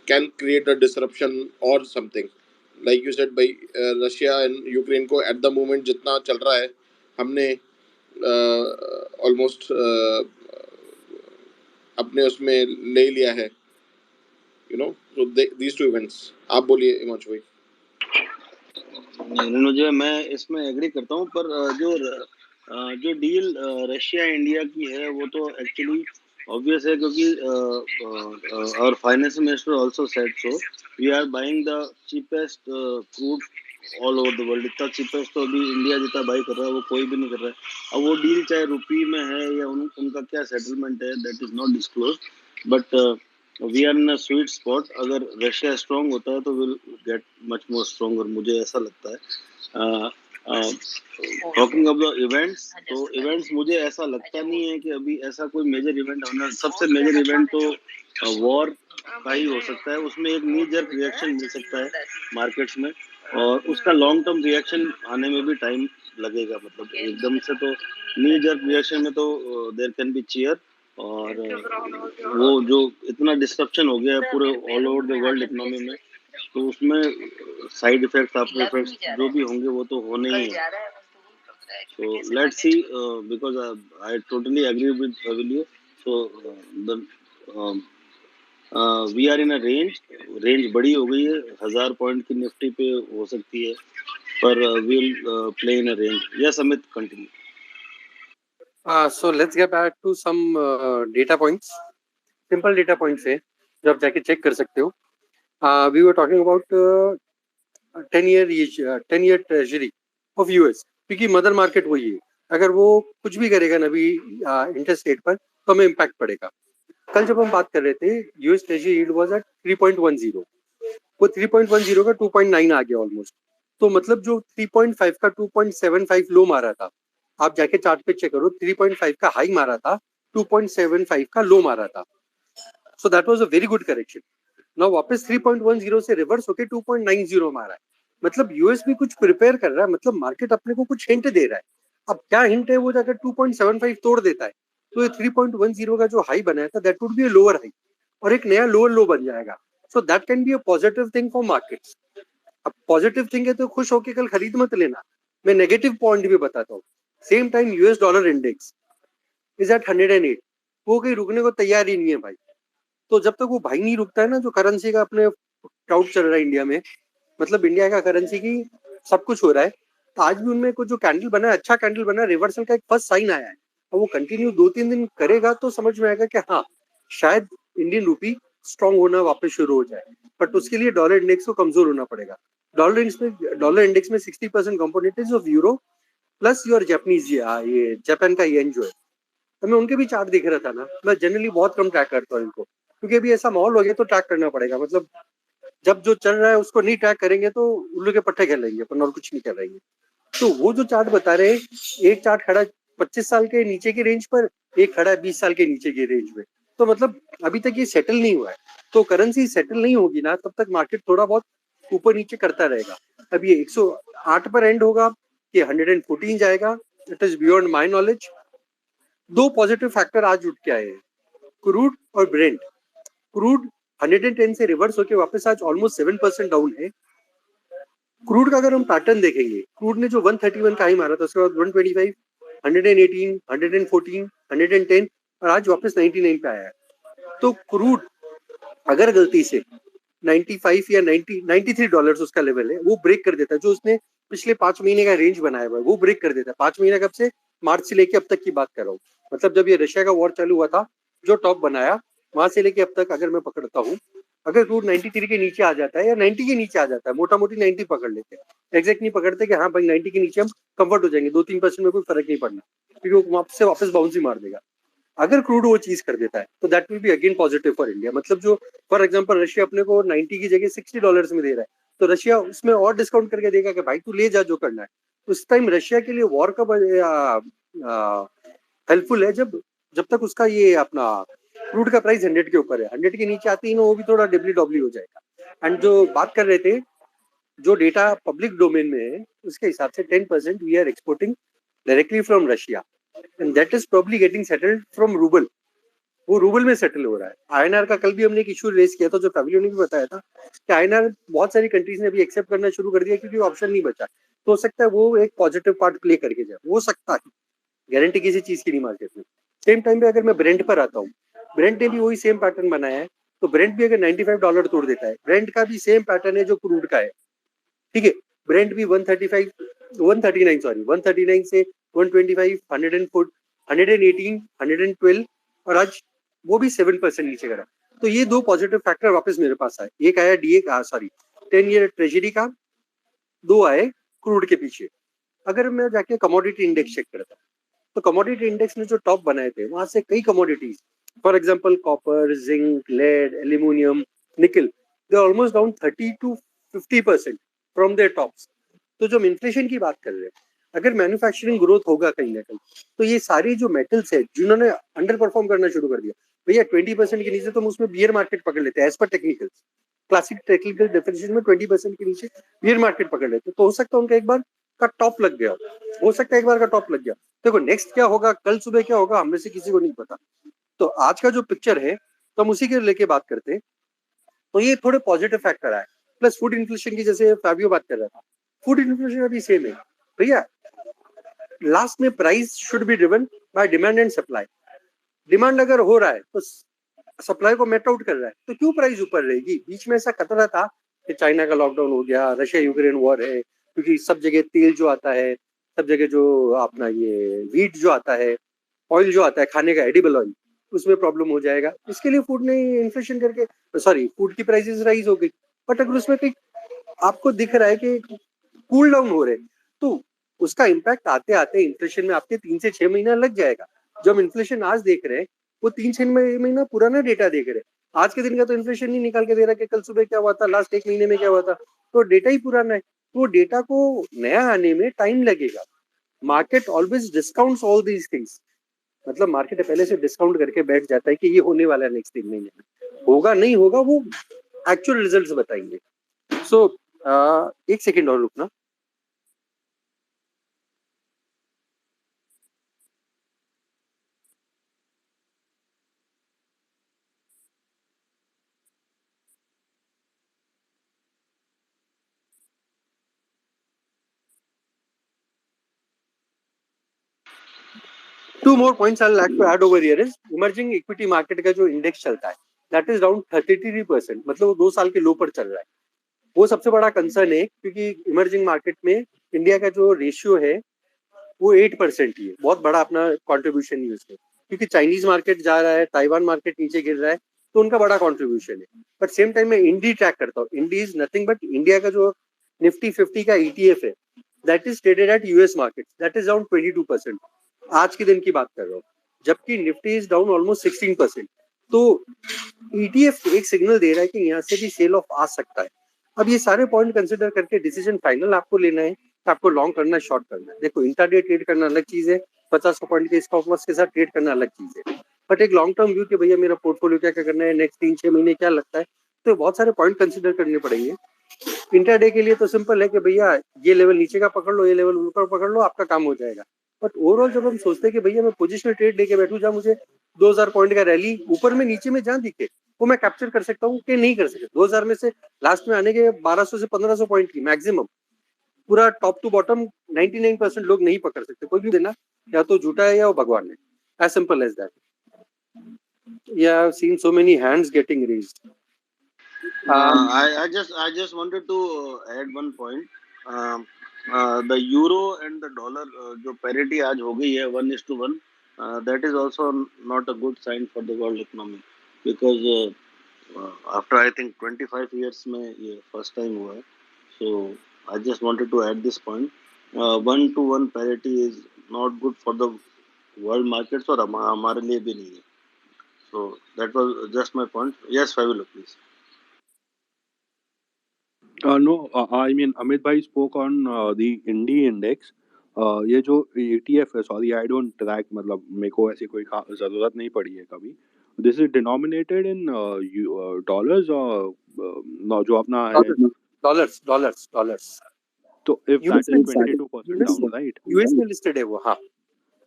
can create a disruption or something. Like you said, by Russia and Ukraine को at the moment जितना चल रहा है, हमने almost अपने उसमें ले लिया है, so these two events. आप बोलिए हिमांशु भाई. मुझे मैं इसमें एग्री करता हूँ, पर जो डील रशिया इंडिया की है वो तो एक्चुअली ऑब्वियस है, क्योंकि और finance minister also said so, we are buying the cheapest crude all over the world. इतना चीपेस्ट तो अभी इंडिया जितना बाई कर रहा है वो कोई भी नहीं कर रहा है. अब वो डील चाहे रुपी में है या उनका क्या सेटलमेंट है, that is not disclose, but we are in a sweet spot. अगर रशिया स्ट्रांग होता है तो will get much more stronger, मुझे ऐसा लगता है. टॉकिंग ऑफ द इवेंट्स, तो इवेंट्स मुझे ऐसा लगता नहीं है कि अभी ऐसा कोई मेजर इवेंट होना. सबसे मेजर इवेंट तो वॉर का ही हो सकता है. उसमें एक नी जर्क रिएक्शन मिल सकता है मार्केट्स में, और उसका लॉन्ग टर्म रिएक्शन आने में भी टाइम लगेगा. मतलब एकदम से तो नी जर्क रिएक्शन में तो देयर कैन बी चीयर, और वो जो इतना डिस्ट्रप्शन हो गया है पूरे all over the world economy में, तो उसमें साइड इफेक्ट्स आफ्टर इफेक्ट्स जो भी होंगे वो तो होने ही हैं. So let's see, because I totally agree with Avilio. So we are in a range बड़ी हो गई है, 1000 पॉइंट की निफ्टी पे हो सकती है, पर we'll play in a range. Yes, Amit, continue. So let's get back to some data points. Simple data points है जो आप जाके चेक कर सकते हो. We were talking about 10-year treasury of US, क्योंकि मदर मार्केट वही है. अगर वो कुछ भी करेगा ना भी इंटरेस्ट रेट पर, तो हमें इम्पैक्ट पड़ेगा. कल जब हम बात कर रहे थे, US treasury yield was at 3.10, वो 3.10 का 2.9 आ गया ऑलमोस्ट. तो मतलब जो 3.5 का 2.75 लो मारा था, आप जाके चार्ट पे चेक करो, 3.5 का हाई मारा था, 2.75 का लो मारा था. So that was a very good correction. ना वापस 3.10 से रिवर्स होके 2.90 मारा है। मतलब यूएस भी कुछ प्रिपेयर कर रहा है, मतलब मार्केट अपने को कुछ हिंट दे रहा है। अब क्या हिंट है, वो अगर 2.75 तोड़ देता है तो ये 3.10 का जो हाई बनाया था that would be a lower high और एक नया लोअर लो बन जाएगा। So that can be a positive thing for markets. अब पॉजिटिव थिंग है तो खुश होके कल खरीद मत लेना। मैं नेगेटिव पॉइंट भी बताता हूँ। Same time US dollar index is at 108, वो कहीं रुकने को तैयार ही नहीं है भाई। तो जब तक वो भाई नहीं रुकता है ना, जो करेंसी का अपने टाउट चल रहा है इंडिया में, मतलब इंडिया का करेंसी की सब कुछ हो रहा है, तो आज भी उनमें कुछ जो कैंडल बना है, अच्छा कैंडल बना है, रिवर्सल का एक फर्स्ट साइन आया है और वो कंटिन्यू 2-3 दिन करेगा तो समझ में आएगा कि हाँ शायद इंडियन रूपी स्ट्रांग होना वापस शुरू हो जाए। बट उसके लिए डॉलर इंडेक्स को कमजोर होना पड़ेगा। डॉलर इंडेक्स में 60% component is of euro plus your Japanese, ये जापान का येन जो है। तो मैं उनके भी चार्ट देख रहा था ना, मैं जनरली बहुत कम ट्रैक करता हूँ इनको, क्योंकि अभी ऐसा माहौल हो गया तो ट्रैक करना पड़ेगा। मतलब जब जो चल रहा है उसको नहीं ट्रैक करेंगे तो उल्लू के पट्टे खेलेंगे अपन और कुछ नहीं कर रहेंगे। तो वो जो चार्ट बता रहे हैं, एक चार्ट खड़ा 25 साल के नीचे की रेंज पर, एक खड़ा है 20 साल के नीचे की रेंज में। तो मतलब अभी तक ये सेटल नहीं हुआ है। तो करेंसी सेटल नहीं होगी ना तब तक मार्केट थोड़ा बहुत ऊपर नीचे करता रहेगा। अब ये 108 पर एंड होगा, ये 114 जाएगा, it is beyond my knowledge. दो पॉजिटिव फैक्टर आज उठ के आए हैं, क्रूड और ब्रेंट। क्रूड 110 से रिवर्स होके वापस आज ऑलमोस्ट 7% डाउन है। क्रूड का अगर हम पैटर्न देखेंगे, क्रूड ने जो 131 का हाई मारा था उसके बाद 125, 118, 114, 110 और आज वापस 99 पे आया है। तो क्रूड अगर गलती से 95 या 93 डॉलर्स उसका लेवल है, वो ब्रेक कर देता है, जो उसने पिछले 5 महीने का रेंज बनाया हुआ है वो ब्रेक कर देता है। 5 महीना कब से, मार्च से लेके अब तक की बात कर रहा हूँ। मतलब जब ये रशिया का वॉर चालू हुआ था, जो टॉप बनाया वहां से लेके अब तक अगर मैं पकड़ता हूँ, अगर क्रूड 93 के नीचे आ जाता है या 90 के नीचे आ जाता है, मोटा मोटी 90 पकड़ लेते हैं, एग्जैक्ट नहीं पकड़ते कि हाँ भाई 90 के नीचे हम कंफर्ट हो जाएंगे, 2-3% में कोई फर्क नहीं पड़ना, क्योंकि वो वापस बाउंस ही मार देगा। अगर क्रूड वो चीज कर देता है तो that will be again positive for India. मतलब जो फॉर एग्जांपल रशिया अपने को 90 की जगह $60 में दे रहा है, तो रशिया उसमें और डिस्काउंट करके देगा कि भाई तू ले जा जो करना है। उस टाइम रशिया के लिए वॉर कब हेल्पफुल है, जब जब तक उसका ये अपना क्रूड का प्राइस 100 के ऊपर है। 100 के नीचे आते ही ना वो भी थोड़ा डब्ल्यू हो जाएगा। एंड जो बात कर रहे थे, जो डेटा पब्लिक डोमेन में है उसके हिसाब से 10% we are exporting directly from Russia and that is probably getting settled from ruble. वो रूबल में सेटल हो रहा है। आईएनआर का कल भी हमने एक इशू रेस किया था, जो फैमिली ने भी बताया था कि आईएनआर बहुत सारी कंट्रीज ने भी एक्सेप्ट करना शुरू कर दिया क्योंकि ऑप्शन नहीं बचा। तो हो सकता है वो एक पॉजिटिव पार्ट प्ले करके जाए, हो सकता है, गारंटी किसी चीज की नहीं मार्केट में। सेम टाइम पे अगर मैं ब्रेंट पर आता हूँ, ब्रेंट ने भी वही सेम पैटर्न बनाया है। तो ब्रेंट भी अगर $95 तोड़ देता है, ब्रेंट का भी सेम पैटर्न है जो क्रूड का है, ठीक है। ब्रेंट भी 139 से 125, 104, 118, 112 और आज वो भी 7% नीचे करा। तो ये दो पॉजिटिव फैक्टर वापस मेरे पास आए। एक आया डीए का, सॉरी 10 ईयर ट्रेजरी का, दो आए क्रूड के पीछे। अगर मैं जाके कमोडिटी इंडेक्स चेक करता तो कमोडिटी इंडेक्स ने जो टॉप बनाए थे वहां से कई commodities, for example copper, zinc, lead, aluminium, nickel, they are almost down 30 to 50% from their tops. तो जो हम इन्फ्लेशन की बात कर रहे हैं, अगर मैन्युफैक्चरिंग ग्रोथ होगा कहीं ना कहीं, तो ये सारी जो मेटल्स है जिन्होंने अंडर परफॉर्म करना शुरू कर दिया, भैया 20% के नीचे तो हम उसमें बियर मार्केट पकड़ लेते हैं as per technical, classic technical definition में 20% के नीचे बियर मार्केट पकड़ लेते। तो हो सकता है उनका एक बार का टॉप लग गया, हो सकता है एक बार का टॉप लग गया। देखो नेक्स्ट क्या होगा, कल सुबह क्या होगा, हम में से किसी को नहीं पता। तो आज का जो पिक्चर है तो हम उसी के लेके बात करते हैं। तो ये थोड़े पॉजिटिव फैक्टर आए, प्लस फूड इन्फ्लेशन की, जैसे फैबियो बात कर रहा था, फूड इन्फ्लेशन अभी सेम है भैया। लास्ट में price should be driven by demand and supply. Demand अगर हो रहा है तो सप्लाई को मेट आउट कर रहा है, तो क्यों प्राइस ऊपर रहेगी। बीच में ऐसा खतरा था कि चाइना का लॉकडाउन हो गया, रशिया यूक्रेन वॉर है, क्योंकि सब जगह तेल जो आता है, सब जगह जो अपना ये वीट जो आता है, ऑयल जो आता है खाने का, एडिबल ऑयल, उसमें प्रॉब्लम हो जाएगा। इसके लिए फूड ने इन्फ्लेशन करके, सॉरी फूड की प्राइसेस राइज हो गई। बट अगर उसमें कहीं आपको दिख रहा है कि कूल डाउन हो रहे, तो उसका इम्पैक्ट आते आते इन्फ्लेशन में आपके 3 से 6 महीना लग जाएगा। जो हम इन्फ्लेशन आज देख रहे हैं वो 3-6 महीना पुराना डेटा देख रहे हैं। आज के दिन का तो इन्फ्लेशन नहीं निकाल के दे रहा कि कल सुबह क्या हुआ था, लास्ट 1 महीने में क्या हुआ था, तो डेटा ही पुराना है। तो डेटा को नया आने में टाइम लगेगा। Market always discounts all these things. मतलब मार्केट पहले से डिस्काउंट करके बैठ जाता है कि ये होने वाला है नेक्स्ट 3 महीने में, होगा नहीं होगा वो एक्चुअल रिजल्ट्स बताएंगे। सो एक सेकेंड और रुकना। Two more points I'll like to add over here is emerging equity market का जो इंडेक्स चलता है that is down 33%, मतलब वो 2 साल के लो पर चल रहा है। वो सबसे बड़ा कंसर्न है क्योंकि इमर्जिंग मार्केट में इंडिया का जो रेशियो है वो 8% ही है, बहुत बड़ा अपना कॉन्ट्रीब्यूशन नहीं है उसमें, क्योंकि चाइनीज मार्केट जा रहा है, ताइवान मार्केट नीचे गिर रहा है, तो उनका बड़ा कॉन्ट्रीब्यूशन है। बट सेम टाइम में इंडी ट्रैक करता हूँ। INDY is nothing but India का जो निफ्टी 50 का ETF है that is traded at US market, that is down 22%। आज के दिन की बात कर रहा हूँ, जबकि निफ्टी इज डाउन ऑलमोस्ट 16%। तो ETF एक सिग्नल दे रहा है कि यहाँ से भी सेल ऑफ आ सकता है। अब ये सारे पॉइंट कंसिडर करके डिसीजन फाइनल आपको लेना है कि आपको लॉन्ग करना है, शॉर्ट करना है। देखो इंट्राडे ट्रेड करना अलग चीज है, 50 पॉइंट के स्टॉप लॉस के साथ ट्रेड करना अलग चीज है, बट एक लॉन्ग टर्म व्यू कि भैया मेरा पोर्टफोलियो क्या क्या करना है, नेक्स्ट 3-6 महीने क्या लगता है, तो बहुत सारे पॉइंट कंसिडर करने पड़ेंगे। इंट्राडे के लिए तो सिंपल है कि भैया ये लेवल नीचे का पकड़ लो, ये लेवल ऊपर पकड़ लो, आपका काम हो जाएगा। बट ओवरऑल जब हम सोचते हैं कि भैया मैं पोजिशनल ट्रेड लेके बैठू, जहाँ मुझे 2000 पॉइंट का रैली ऊपर में नीचे में जहाँ दिखे वो मैं कैप्चर कर सकता हूँ कि नहीं कर सकता। 2000 में से लास्ट में आने के 1200 से 1500 पॉइंट की मैक्सिमम, पूरा टॉप टू बॉटम 99% लोग नहीं पकड़ सकते। कोई भी देना या तो झूठा है या वो भगवान है, as simple as that. Yeah, I've seen so many hands getting raised. I just wanted to add one point. The euro and the dollar जो parity आज हो गई है 1:1, that is also not a good sign for the world economy, because after I think 25 years में ये first time हुआ है. So I just wanted to add this point. 1-to-1 parity is not good for the world markets और हमारे लिए भी नहीं है. So that was just my point. Yes, Fabio, please. No, I mean Amit bhai spoke on the Indie index. ये जो ETF है, sorry I don't track, मतलब मेरे को ऐसी कोई ज़रूरत नहीं पड़ी है कभी। This is denominated in dollars और जो अपना है dollars. तो if that is 22% down, right? US में listed है वो, हाँ।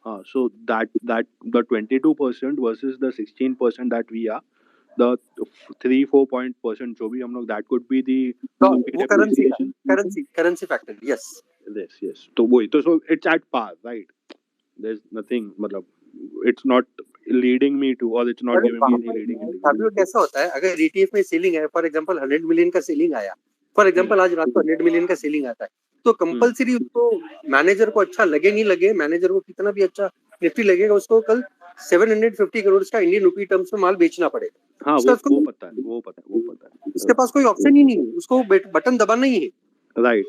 हाँ, so that the 22% versus the 16% that we are, the 3-4 % जो भी हम लोग, that could be the वो currency factor, yes. तो वही तो, so it's at par, right? There's nothing, मतलब it's not leading me to, or it's not giving me any leading indication. अभी कैसा होता है, अगर ETF में सेलिंग है, फॉर एग्जांपल 100 मिलियन का सेलिंग आया, फॉर एग्जांपल आज रात को 100 मिलियन का सेलिंग आता है, तो कंपलसरी उसको मैनेजर को अच्छा लगे नहीं लगे, मैनेजर को कितना भी अच्छा निफ्टी लगेगा, उसको कल 750 करोड़ का इंडियन रुपी टर्म्स में माल बेचना पड़ेगा। हाँ, वो पता है। उसके पास कोई ऑप्शन ही नहीं है, उसको बटन दबाना ही है। Right.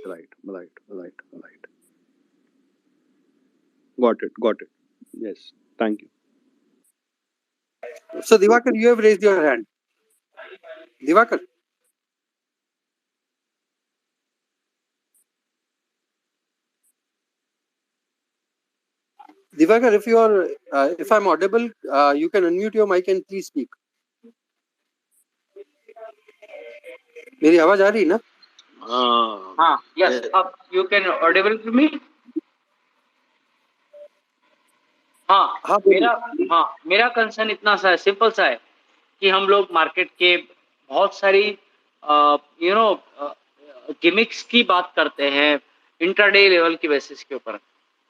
Got it. Yes, thank you. So Divakar, you have raised your hand. Divakar. Divakar, if I'm audible, you can unmute your mic and please speak. मेरी आवाज आ रही है ना? हाँ, yes. अब you can audible to me? हाँ, मेरा concern इतना सा है, सिंपल सा है कि हम लोग मार्केट के बहुत सारी गिमिक्स की बात करते हैं इंट्राडे लेवल की बेसिस के ऊपर।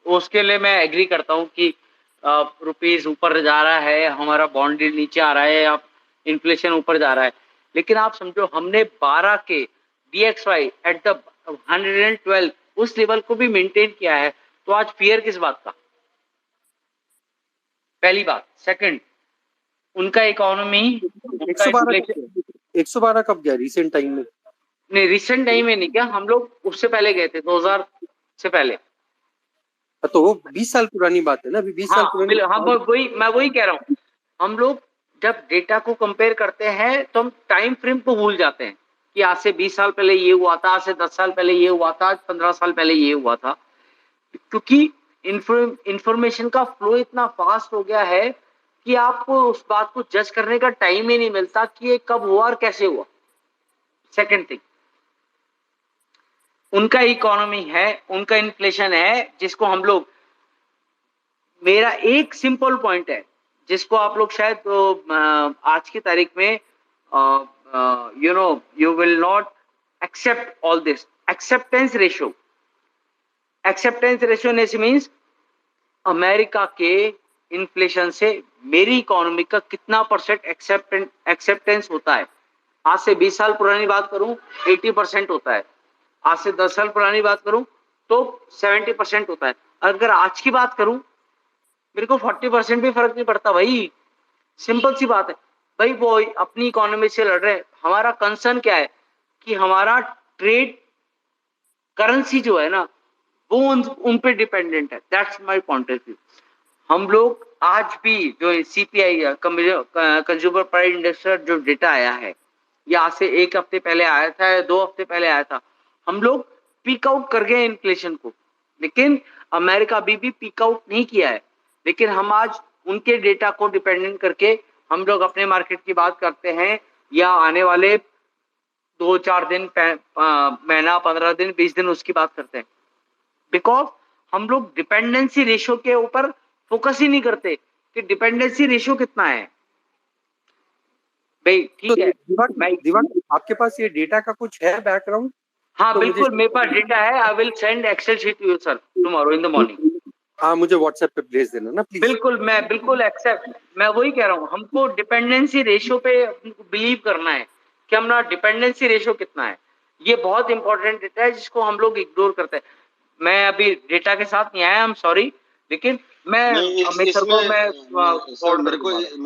उसके लिए मैं एग्री करता हूँ कि रुपीस ऊपर जा रहा है, हमारा बॉन्ड नीचे आ रहा है, आप इन्फ्लेशन ऊपर जा रहा है, लेकिन आप समझो हमने 12 के DXY एट द 112 उस लेवल को भी मेंटेन किया है, तो आज फियर किस बात का? पहली बात। सेकंड, उनका इकोनॉमी 112 कब गया? रिसेंट टाइम में नहीं, रिसेंट टाइम में नहीं क्या, हम लोग उससे पहले गए थे 2000 से पहले। तो वो 20 साल पुरानी बात है ना, अभी 20 साल पुरानी। हाँ, मैं वही कह रहा हूँ, हम लोग जब डेटा को कंपेयर करते हैं तो हम टाइम फ्रेम को भूल जाते हैं कि आज से 20 साल पहले ये हुआ था, आज से 10 साल पहले ये हुआ था, आज 15 साल पहले ये हुआ था, क्योंकि इंफॉर्मेशन का फ्लो इतना फास्ट हो गया है कि आपको उस बात को जज करने का टाइम ही नहीं मिलता कि ये कब हुआ और कैसे हुआ। सेकंड थिंग, उनका इकोनॉमी है, उनका इन्फ्लेशन है, जिसको हम लोग, मेरा एक सिंपल पॉइंट है जिसको आप लोग शायद आज की तारीख में you will not accept all this. Acceptance ratio means America के इन्फ्लेशन से मेरी इकोनॉमी का कितना परसेंट एक्सेप्टेंस होता है। आज से 20 साल पुरानी बात करूं 80% होता है, आज से 10 साल पुरानी बात करूं तो 70% होता है। अगर आज की बात करूं मेरे को 40% भी फर्क नहीं पड़ता भाई, सिंपल सी बात है भाई। वो अपनी इकोनॉमी से लड़ रहे हैं, हमारा कंसर्न क्या है कि हमारा ट्रेड करेंसी जो है ना वो उन पे डिपेंडेंट है। That's my point of view. हम लोग आज भी जो CPI कंज्यूमर प्राइस इंडेक्स जो डेटा आया है, या आज से 1 हफ्ते पहले आया था या 2 हफ्ते पहले आया था, हम लोग पीक आउट कर गए इन्फ्लेशन को, लेकिन अमेरिका अभी भी पीक आउट नहीं किया है। लेकिन हम आज उनके डेटा को डिपेंडेंट करके हम लोग अपने मार्केट की बात करते हैं, या आने वाले 2-4 दिन, महीना, 15 दिन, 20 दिन उसकी बात करते हैं, बिकॉज हम लोग डिपेंडेंसी रेशियो के ऊपर फोकस ही नहीं करते कि डिपेंडेंसी रेशियो कितना है भाई। ठीक है दिवाकर, आपके पास ये डेटा का कुछ है बैकग्राउंड? हाँ तो बिल्कुल मेरे पास डेटा है। I will send Excel sheet to you sir tomorrow in the morning. हाँ मुझे व्हाट्सएप पे भेज देना ना प्लीज। बिल्कुल, मैं बिल्कुल एक्सेप्ट, मैं वही कह रहा हूँ, हमको डिपेंडेंसी रेशियो पे बिलीव करना है कि हमारा डिपेंडेंसी रेशियो कितना है। ये बहुत इंपॉर्टेंट डेटा है जिसको हम लोग इग्नोर करते हैं। मैं अभी डेटा के साथ नहीं आया, आई एम सॉरी, लेकिन मैं मेरे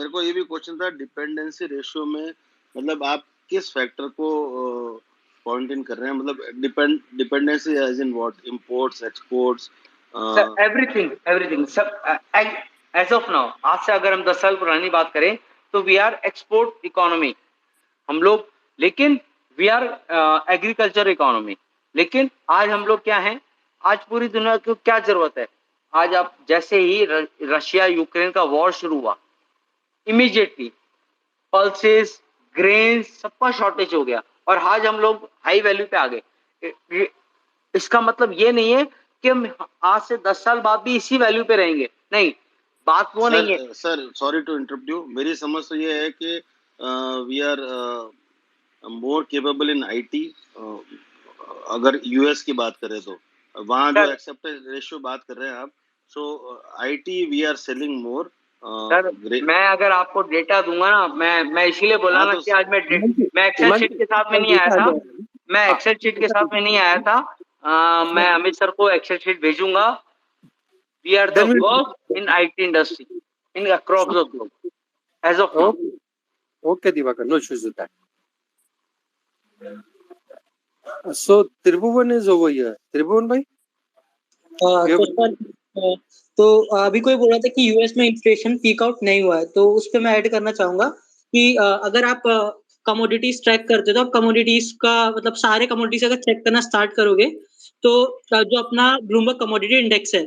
को ये भी क्वेश्चन था डिपेंडेंसी रेशियो में, मतलब आप किस फैक्टर को पॉइंट इन कर रहे हैं, मतलब dependency as in what, imports, exports, everything सब एज ऑफ नाउ। आज से अगर हम 10 साल पुरानी बात करें तो वी आर एक्सपोर्ट इकोनॉमी हम लोग, लेकिन वी आर एग्रीकल्चर इकोनॉमी। लेकिन आज हम लोग क्या हैं, आज पूरी दुनिया को क्या जरूरत है, आज आप जैसे ही रशिया यूक्रेन का वॉर शुरू हुआ, इमीडिएटली पल्सेस, ग्रेन्स, सबका शॉर्टेज हो गया और आज हम लोग हाई वैल्यू पे आ गए। इसका मतलब ये नहीं है कि हम आज से 10 साल बाद भी इसी वैल्यू पे रहेंगे, नहीं, बात वो नहीं है। Sir sorry to interrupt you, मेरी समझ तो ये है कि we are more capable in IT। अगर US की बात करें तो वहाँ जो एक्सेप्टेंस रेशियो बात कर रहे हैं आप, so IT we are selling more. मैं अगर आपको डेटा दूंगा ना, मैं इसीलिए बोला ना कि आज मैं एक्सेल शीट के साथ में नहीं आया था, मैं एक्सेल शीट के साथ में नहीं आया था। मैं अमित सर को एक्सेल शीट भेजूंगा। We are the worst in IT industry in across the globe as of now. Okay Diwakar, no issues with that. So Tribhuvan is over here. Tribhuvan भाई, तो अभी कोई बोल रहा था कि US में इन्फ्लेशन पीक आउट नहीं हुआ है, तो उस पे मैं ऐड करना चाहूंगा कि अगर आप कमोडिटीज ट्रैक करते हो तो आप कमोडिटीज का मतलब सारे कमोडिटीज अगर चेक करना स्टार्ट करोगे तो जो अपना ब्लूमबर्ग कमोडिटी इंडेक्स है,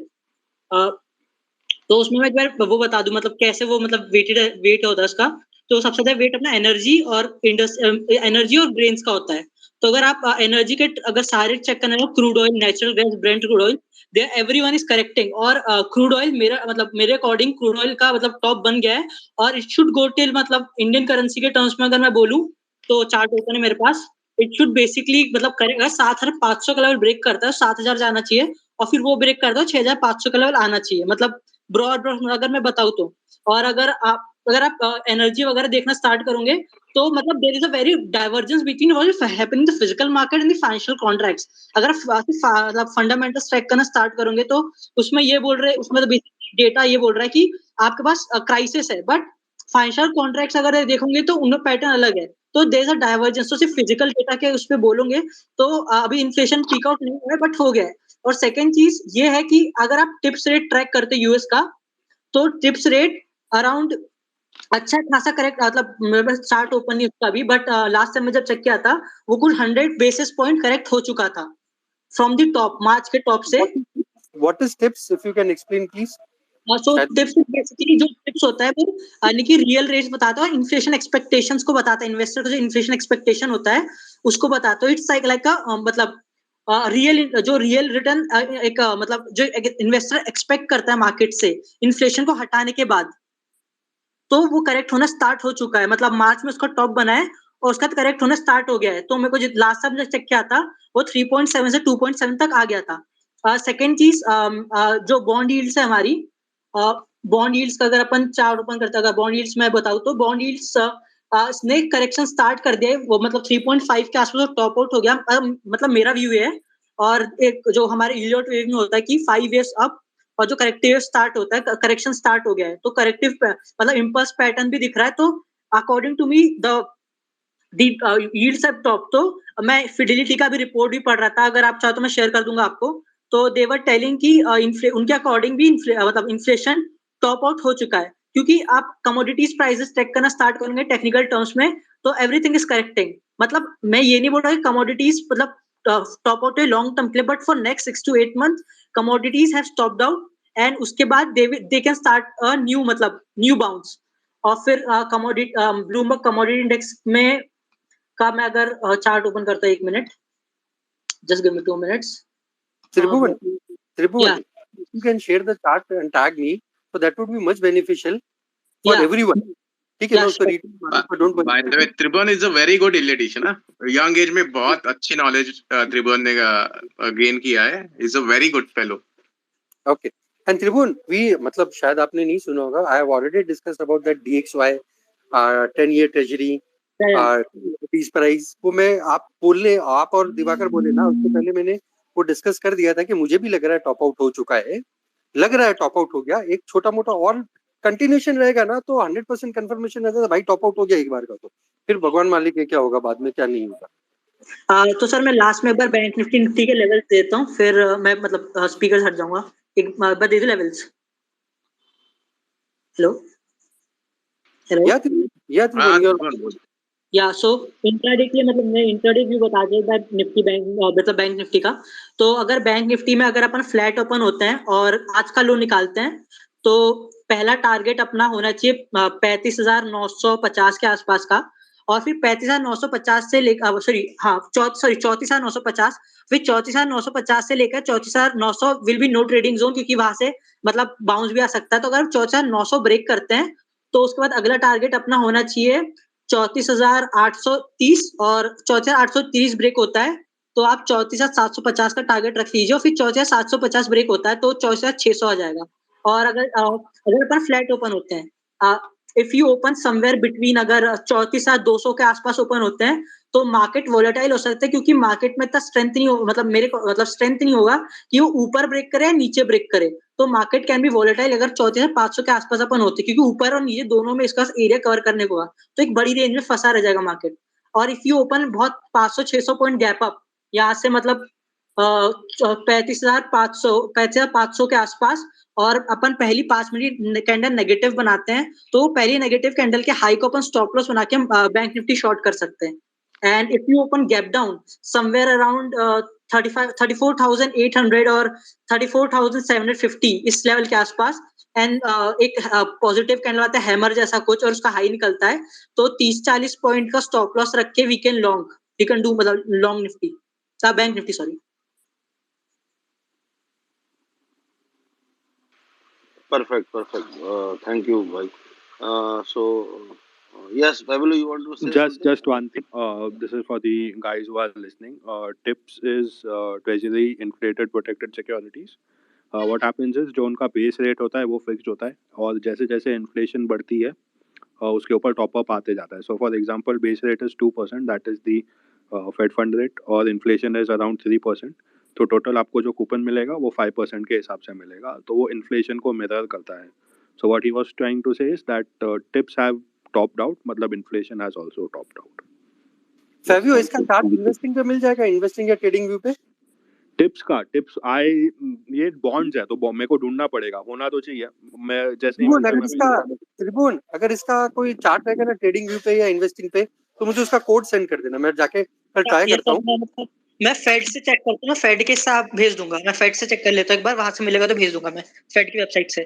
तो उसमें मैं एक बार वो बता दूं मतलब कैसे वो मतलब वेट होता है उसका। तो सबसे ज्यादा वेट अपना एनर्जी और ग्रेन्स का होता है। तो अगर आप एनर्जी के अगर सारे चेक करना है, crude oil, natural gas, Brent crude oil, there everyone is correcting. और क्रूड ऑयल मेरे अकॉर्डिंग क्रूड ऑयल का मतलब टॉप बन गया है और इट शुड गो टिल, मतलब इंडियन करेंसी के टर्म्स में अगर मैं बोलूं तो चार्ट ओपन है मेरे पास, इट शुड बेसिकली मतलब करेगा 7500 का लेवल ब्रेक करता है, 7000 जाना चाहिए और फिर वो ब्रेक करता है 6500 का लेवल आना चाहिए, मतलब ब्रॉड अगर मैं बताऊं तो। और अगर आप एनर्जी वगैरह देखना स्टार्ट करोगे तो मतलब there is a very divergence between what is happening in the physical market and the financial contracts. अगर मतलब फंडामेंटल्स ट्रैक करना स्टार्ट करोगे तो उसमें ये बोल रहे, उसमें तो बेसिकली डेटा ये बोल रहा है कि आपके पास क्राइसिस है, बट फाइनेंशियल कॉन्ट्रैक्ट्स अगर देखोगे तो उनका पैटर्न अलग है। तो देयर इज अ डाइवर्जेंस। तो सिर्फ फिजिकल डेटा के उस पे बोलोगे तो अभी इन्फ्लेशन पीक आउट नहीं हुआ है बट हो गया है। और सेकंड चीज ये है कि अगर आप टिप्स रेट ट्रैक करते यूएस का, तो टिप्स रेट अराउंड अच्छा खासा करेक्ट, मतलब मेरे पास चार्ट ओपन नहीं उसका भी, बट लास्ट टाइम मैं जब चेक किया था वो कुल 100 बेसिस पॉइंट करेक्ट हो चुका था फ्रॉम द टॉप, मार्च के टॉप से। What is tips, if you can explain please? So tips basically जो टिप्स होता है वो यानी कि रियल रेट्स बताता है और इन्फ्लेशन एक्सपेक्टेशंस को बताता है। इन्वेस्टर का जो इन्फ्लेशन एक्सपेक्टेशन होता है उसको बताता हूँ। इट्स लाइक मतलब रियल रिटर्न एक मतलब जो इन्वेस्टर एक्सपेक्ट करता है मार्केट से इन्फ्लेशन को हटाने के बाद, तो वो करेक्ट होना स्टार्ट हो चुका है। मतलब मार्च में उसका टॉप बना है और उसका करेक्ट होना स्टार्ट हो गया है। तो मेरे को लास्ट टाइम जो चेक किया था वो 3.7 से 2.7 तक आ गया था। सेकंड चीज जो बॉन्ड यील्ड्स है हमारी, बॉन्ड यील्ड्स का अगर अपन चार्ट ओपन करते हैं, अगर बॉन्ड यील्ड्स मैं बताऊं तो बॉन्ड यील्ड्स इसने करेक्शन स्टार्ट कर दिया है। वो मतलब 3.5 के आसपास टॉप आउट हो गया। मतलब मेरा व्यू है। और एक जो हमारे इलियट वेव में होता है कि 5 इयर्स अप और जो करेक्टिव स्टार्ट होता है, करेक्शन स्टार्ट हो गया है, तो करेक्टिव मतलब इम्पल्स पैटर्न भी दिख रहा है। तो according to me the yields have top. तो मैं फिडेलिटी का भी रिपोर्ट भी पढ़ रहा था, अगर आप चाहो तो मैं शेयर कर दूंगा आपको। तो दे वर टेलिंग कि उनके अकॉर्डिंग भी मतलब इन्फ्लेशन टॉप आउट हो चुका है, क्योंकि आप कमोडिटीज प्राइसेस ट्रैक करना स्टार्ट करेंगे टेक्निकल टर्म्स में तो एवरीथिंग इज करेक्टिंग। मतलब मैं ये नहीं बोल रहा कि कमोडिटीज मतलब टॉप आउट है लॉन्ग टर्म के लिए, but for next 6 to 8 months commodities have stopped out and उसके बाद they can start a new मतलब न्यू बाउंस। और फिर कमोडिटी ब्लूमबर्ग कमोडिटी इंडेक्स में का मैं अगर चार्ट ओपन करता हूं, 1 minute, just give me 2 minutes. Tribhuvan, Yeah. Tribhuvan, if you can share the chart and tag me, so that would be much beneficial for Yeah. everyone. ठीक है ना, Yeah, उसको sure. retail market पर don't By the way, Tribhuvan is a very good electrician. Young age में बहुत अच्छी knowledge Tribhuvan ने gain किया है. Is a very good fellow. Okay. And Tribhuvan, we मतलब शायद आपने नहीं सुना होगा, I have already discussed about that DXY 10-year treasury rupees price. वो मैं आप और दिवाकर बोले ना, उससे पहले मैंने वो डिस्कस कर दिया था कि मुझे भी लग रहा है टॉप आउट हो चुका है, लग रहा है टॉप आउट हो गया। एक छोटा मोटा और कंटिन्यूएशन रहेगा ना तो 100% कंफर्मेशन रहता है भाई टॉप आउट हो गया एक बार का, तो फिर भगवान मालिक है क्या होगा बाद में क्या नहीं होगा। तो सर मैं लास्ट में एक बार बैंक निफ्टी के लेवल्स देता हूँ, फिर मैं मतलब स्पीकर से हट जाऊंगा। एक बार दे दो लेवल्स। हेलो हेलो या या सो इंट्राडे के लिए मतलब मैं इंट्राडे व्यू बता दिया दैट निफ्टी बैंक मतलब बैंक निफ्टी का। तो अगर बैंक निफ्टी में अगर अपन फ्लैट ओपन होते हैं और आज का लो निकालते हैं तो पहला टारगेट अपना होना चाहिए 35,950 के आसपास का, और फिर 35,950 से लेकर 34,950, फिर 34,950 से लेकर 34,900 will be no trading zone, क्योंकि वहां से मतलब बाउंस भी आ सकता है। तो अगर 34,900 ब्रेक करते हैं तो उसके बाद अगला टारगेट अपना होना चाहिए 34,830, और 34,830 ब्रेक होता है तो आप 34,750 का टारगेट रख लीजिए, और फिर 34,750 ब्रेक होता है तो 34,600 आ जाएगा। और अगर अपन फ्लैट ओपन होते हैं, if you open somewhere between, अगर 34,200 के आसपास ओपन होते हैं तो मार्केट वोलेटाइल हो सकता है, क्योंकि मार्केट में इतना स्ट्रेंथ नहीं होगा, मतलब मेरे को मतलब स्ट्रेंथ नहीं होगा कि वो ऊपर ब्रेक करे या नीचे ब्रेक करे। तो मार्केट कैन बी वोलेटाइल अगर 34,500 के आसपास अपन होते, क्योंकि ऊपर और नीचे दोनों में इसका एरिया कवर करने को होगा, तो एक बड़ी रेंज में फंसा रह जाएगा मार्केट। और इफ यू ओपन बहुत 500-600 पॉइंट गैप अप यहाँ से, मतलब 35,500 के आसपास, और अपन पहली 5 मिनट कैंडल नेगेटिव बनाते हैं तो पहली नेगेटिव कैंडल के हाई को अपन स्टॉप लॉस बना के बैंक निफ्टी शॉर्ट कर सकते हैं। And if you open gap down somewhere around 34,800 और 34,750 इस लेवल के आसपास, एंड एक पॉजिटिव कैंडल आता है हैमर जैसा कुछ और उसका हाई निकलता है, तो 30-40 पॉइंट का स्टॉप लॉस रख के वी कैन डू मतलब long Nifty bank Nifty sorry. Perfect. Thank you, bhai. Yes, Pablo, you want to say something? Just one thing. This is for the guys who are listening. TIPS is Treasury Inflated Protected Securities. What happens is जो उनका base rate होता है वो fixed होता है, और जैसे जैसे इन्फ्लेशन बढ़ती है उसके ऊपर टॉप अप आते जाता है. So for example base rate is 2%, that is the fed fund rate, और इन्फ्लेशन इज अराउंड 3%. तो टोटल आपको जो कूपन मिलेगा वो 5% के हिसाब से मिलेगा, तो वो इन्फ्लेशन को मिरर करता है. So what he was trying to say is that tips have topped out, मतलब inflation has also topped out. Fabio इसका चार्ट इन्वेस्टिंग पे मिल जाएगा, इन्वेस्टिंग या ट्रेडिंग व्यू पे? टिप्स ये बॉन्ड्स है तो मेरे को ढूंढना पड़ेगा, होना तो चाहिए. मैं जैसे त्रिभुवन अगर इसका कोई चार्ट रहेगा ना ट्रेडिंग व्यू पे या इन्वेस्टिंग पे तो मुझे उसका कोड सेंड कर देना, मैं जाके कल ट्राई करता हूँ. मैं फेड से चेक करता हूँ, फेड के हिसाब भेज दूंगा, मैं फेड से चेक कर लेता हूँ एक बार, वहां से मिलेगा तो भेज दूंगा मैं फेड की वेबसाइट से.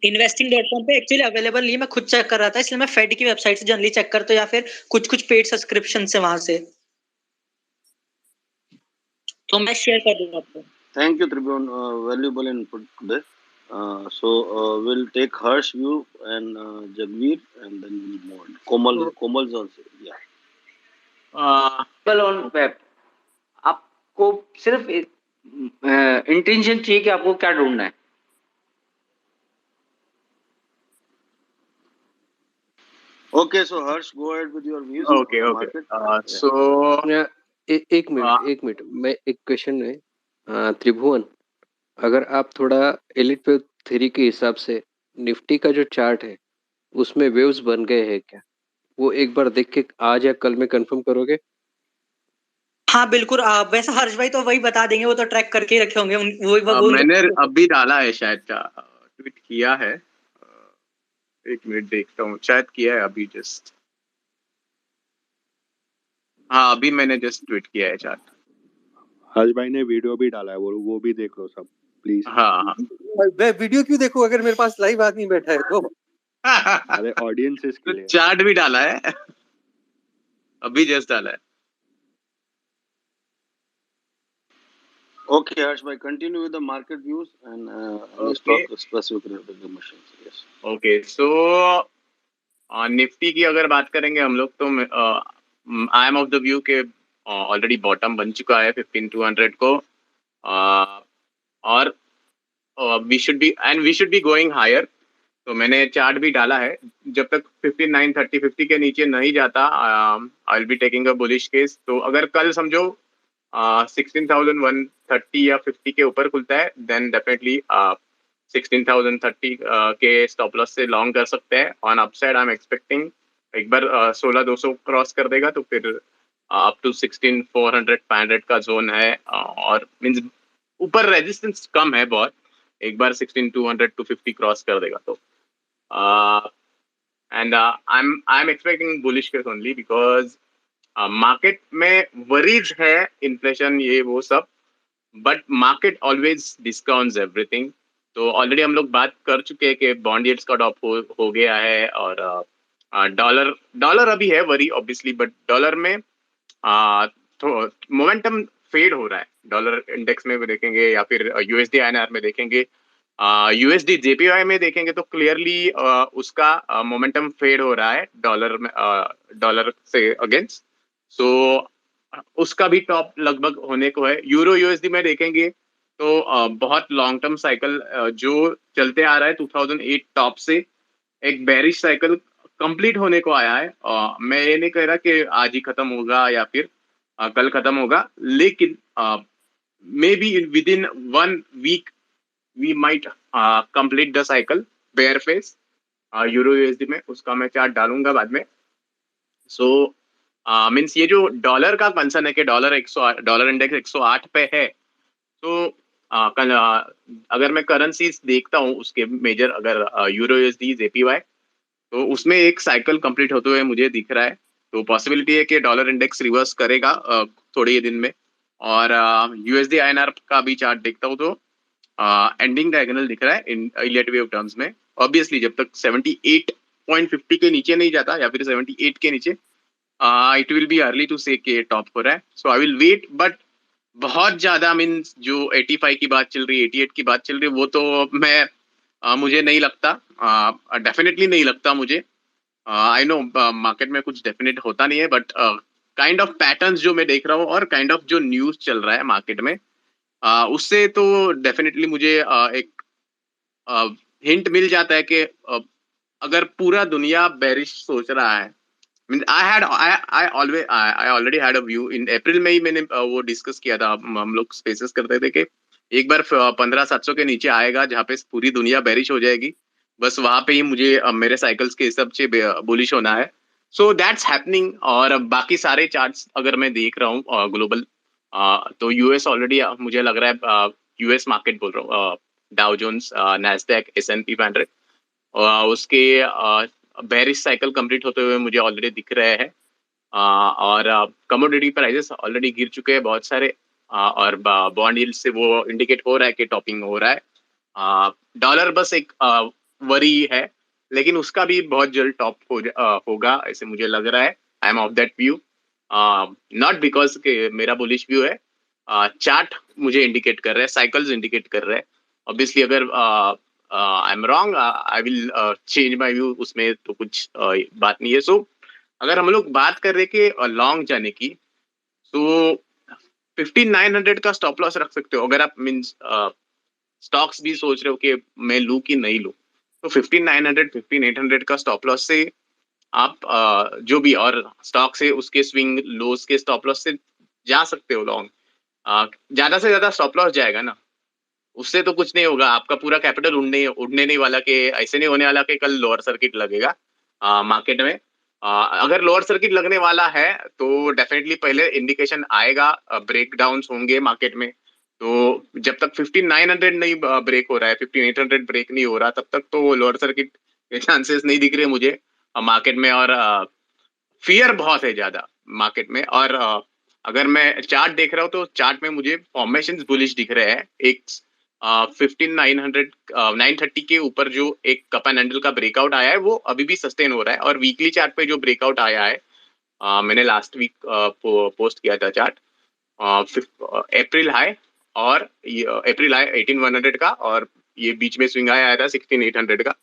investing.com पे एक्चुअली अवेलेबल नहीं है, मैं खुद चेक कर रहा था, इसलिए मैं फेड की वेबसाइट से जनरली चेक करता हूँ या फिर कुछ पेड सब्सक्रिप्शन से वहां से, तो मैं शेयर कर दूंगा आपको। Thank you, Tribune. Valuable input today. So we'll take Harsh view and Jagveer, and then we'll move on. Komal's also. Yeah. On web आपको सिर्फ इंटेंशन चाहिए कि आपको क्या ढूंढना है। Okay, so Harsh, go ahead with your views. Okay, on the okay. market. So एक minute मैं एक क्वेश्चन है त्रिभुवन, अगर आप थोड़ा एलिट वेव थ्योरी के हिसाब से निफ्टी का जो चार्ट है उसमें वेव्स बन गए हैं क्या, वो एक बार देख के आज या कल में कंफर्म करोगे? हाँ बिल्कुल, वैसे हर्ष भाई तो वही बता देंगे, वो तो ट्रैक करके ही रखे होंगे वो मैंने अभी डाला है, शायद ट्वीट किया है, एक मिनट देखता हूँ, शायद किया है अभी जस्ट, हाँ अभी मैंने जस्ट ट्वीट किया है चार्ट। हर्ष भाई ने वीडियो भी डाला है, वो भी देख लो सब प्लीज। हाँ मैं वीडियो क्यों देखूं अगर मेरे पास लाइव आदमी बैठा है तो? अरे ऑडियंसेस के लिए चार्ट भी डाला है, अभी जस्ट डाला है। Okay, Harsh bhai, continue with the market views and Okay. stock specific recommendations. Yes. Okay, so Nifty की अगर बात करेंगे हम लोग तो I am of the view के ऑलरेडी बॉटम बन चुका है 15200 को, और we should be going higher. तो मैंने चार्ट भी डाला है, जब तक 5930 50 के नीचे नहीं जाता आई will be taking a bullish case. तो अगर कल समझो 16,130 या 50 के ऊपर खुलता है, देन डेफिनेटली 16,030 के स्टॉप लॉस से लॉन्ग कर सकते हैं। On upside I am expecting एक बार 16,200 क्रॉस कर देगा तो फिर अप टू 16,400 500 का जोन है, और मींस ऊपर रेजिस्टेंस कम है बहुत, एक बार 16,200 to 50 क्रॉस कर देगा तो and I am expecting bullish case only because market में वरीज है, इन्फ्लेशन ये वो सब, but market always discounts everything. तो ऑलरेडी हम लोग बात कर चुके हैं कि बॉन्ड यील्ड्स का ड्रॉप हो गया है, और डॉलर अभी है वरी ऑब्वियसली, बट डॉलर में मोमेंटम फेड हो रहा है। डॉलर इंडेक्स में भी देखेंगे या फिर यूएसडी आईएनआर में देखेंगे, यूएसडी जेपीवाई में देखेंगे तो क्लियरली उसका मोमेंटम फेड हो रहा है डॉलर में, डॉलर से अगेंस्ट। सो उसका भी टॉप लगभग होने को है। यूरो यूएसडी में देखेंगे तो बहुत लॉन्ग टर्म साइकिल जो चलते आ रहा है 2008 टॉप से, एक बेरिश साइकिल कंप्लीट होने को आया है। मैं ये नहीं कह रहा कि आज ही खत्म होगा या फिर कल खत्म होगा, लेकिन maybe within 1 week we might complete the cycle bear phase euro USD में। उसका मैं चार्ट डालूंगा बाद में। सो मीन्स ये जो डॉलर का कंसर्न है कि डॉलर इंडेक्स 108 पे है, तो अगर मैं करेंसीज देखता हूँ उसके मेजर, अगर यूरो यूएसडी जेपीवाई, तो उसमें एक साइकिल कंप्लीट होते हुए मुझे दिख रहा है। तो पॉसिबिलिटी है कि डॉलर इंडेक्स रिवर्स करेगा थोड़े ही दिन में। और यूएसडी आईएनआर का भी चार्ट देखता हूँ तो एंडिंग डायगोनल दिख रहा है इन इलियट वेव टर्म्स में। ऑब्वियसली जब तक 78.50 के नीचे नहीं जाता या फिर 78 के नीचे, it will be early to say के टॉप हो रहा है। So I will wait, but बहुत ज्यादा मीन्स जो 85 की बात चल रही है, 88 की बात चल रही है, वो तो मैं मुझे नहीं लगता, डेफिनेटली नहीं लगता मुझे। आई नो मार्केट में कुछ डेफिनेट होता नहीं है, बट काइंड ऑफ पैटर्न्स जो मैं देख रहा हूँ और काइंड ऑफ जो न्यूज चल रहा है मार्केट में, उससे तो डेफिनेटली मुझे एक हिंट मिल जाता है कि अगर पूरा दुनिया बेरिश सोच रहा है, I already had a view in अप्रैल में ही मैंने वो डिस्कस किया था, हम लोग स्पेसेस करते थे कि एक बार 15,700 के नीचे आएगा जहाँ पे पूरी दुनिया बेरिश हो जाएगी, बस वहां पे ही मुझे मेरे साइकिल्स के हिसाब से बुलिश होना है। So that's happening. और बाकी सारे चार्ट्स अगर मैं देख रहा हूँ ग्लोबल, तो यूएस ऑलरेडी मुझे लग रहा है, यूएस मार्केट बोल रहा हूँ, डाउ जोन्स, नैस्डैक, S&P 500, उसके बेरिश साइकिल कंप्लीट होते हुए मुझे ऑलरेडी दिख रहे हैं। और कमोडिटी प्राइसेस ऑलरेडी गिर चुके हैं बहुत सारे, और बॉन्ड यील्ड से वो इंडिकेट हो रहा है कि टॉपिंग हो रहा है। डॉलर बस एक वरी है, लेकिन उसका भी बहुत जल्द टॉप होगा ऐसे मुझे लग रहा है। आई am of that view, not because के मेरा बुलिश व्यू है, चार्ट मुझे इंडिकेट कर रहा है, साइकिल्स इंडिकेट कर रहा है। ऑब्वियसली अगर I am wrong, I will change my view, उसमें तो कुछ बात नहीं है। सो अगर हम लोग बात कर रहे कि लॉन्ग जाने की, तो 15900 का स्टॉप लॉस रख सकते हो। अगर आप मीन्स स्टॉक्स भी सोच रहे हो कि मैं लूं कि नहीं लूं, तो 15900 15800 का स्टॉप लॉस से आप जो भी और स्टॉक से उसके स्विंग लोस के स्टॉप लॉस से जा सकते हो लॉन्ग। ज्यादा से ज्यादा स्टॉप लॉस जाएगा ना, उससे तो कुछ नहीं होगा, आपका पूरा कैपिटल उड़ने नहीं वाला, कि ऐसे नहीं होने वाला कि कल लोअर सर्किट लगेगा मार्केट में। अगर लोअर सर्किट लगने वाला है तो डेफिनेटली पहले इंडिकेशन आएगा, ब्रेकडाउन्स होंगे मार्केट में। तो जब तक 15900 नहीं ब्रेक हो रहा है, 15800 ब्रेक नहीं हो रहा, तब तक तो लोअर सर्किट के चांसेस नहीं दिख रहे मुझे मार्केट में। और फियर बहुत है ज्यादा मार्केट में। और अगर मैं चार्ट देख रहा हूँ तो चार्ट में मुझे फॉर्मेशंस बुलिश दिख रहे हैं। एक 930 के ऊपर जो एक कप एंड हैंडल का ब्रेकआउट आया है वो अभी भी सस्टेन हो रहा है। और वीकली चार्ट पे जो ब्रेकआउट आया है, मैंने लास्ट वीक पोस्ट किया था चार्ट, अप्रैल हाई और अप्रैल हाई 18100 का, और ये बीच में स्विंग आया था 16800 का,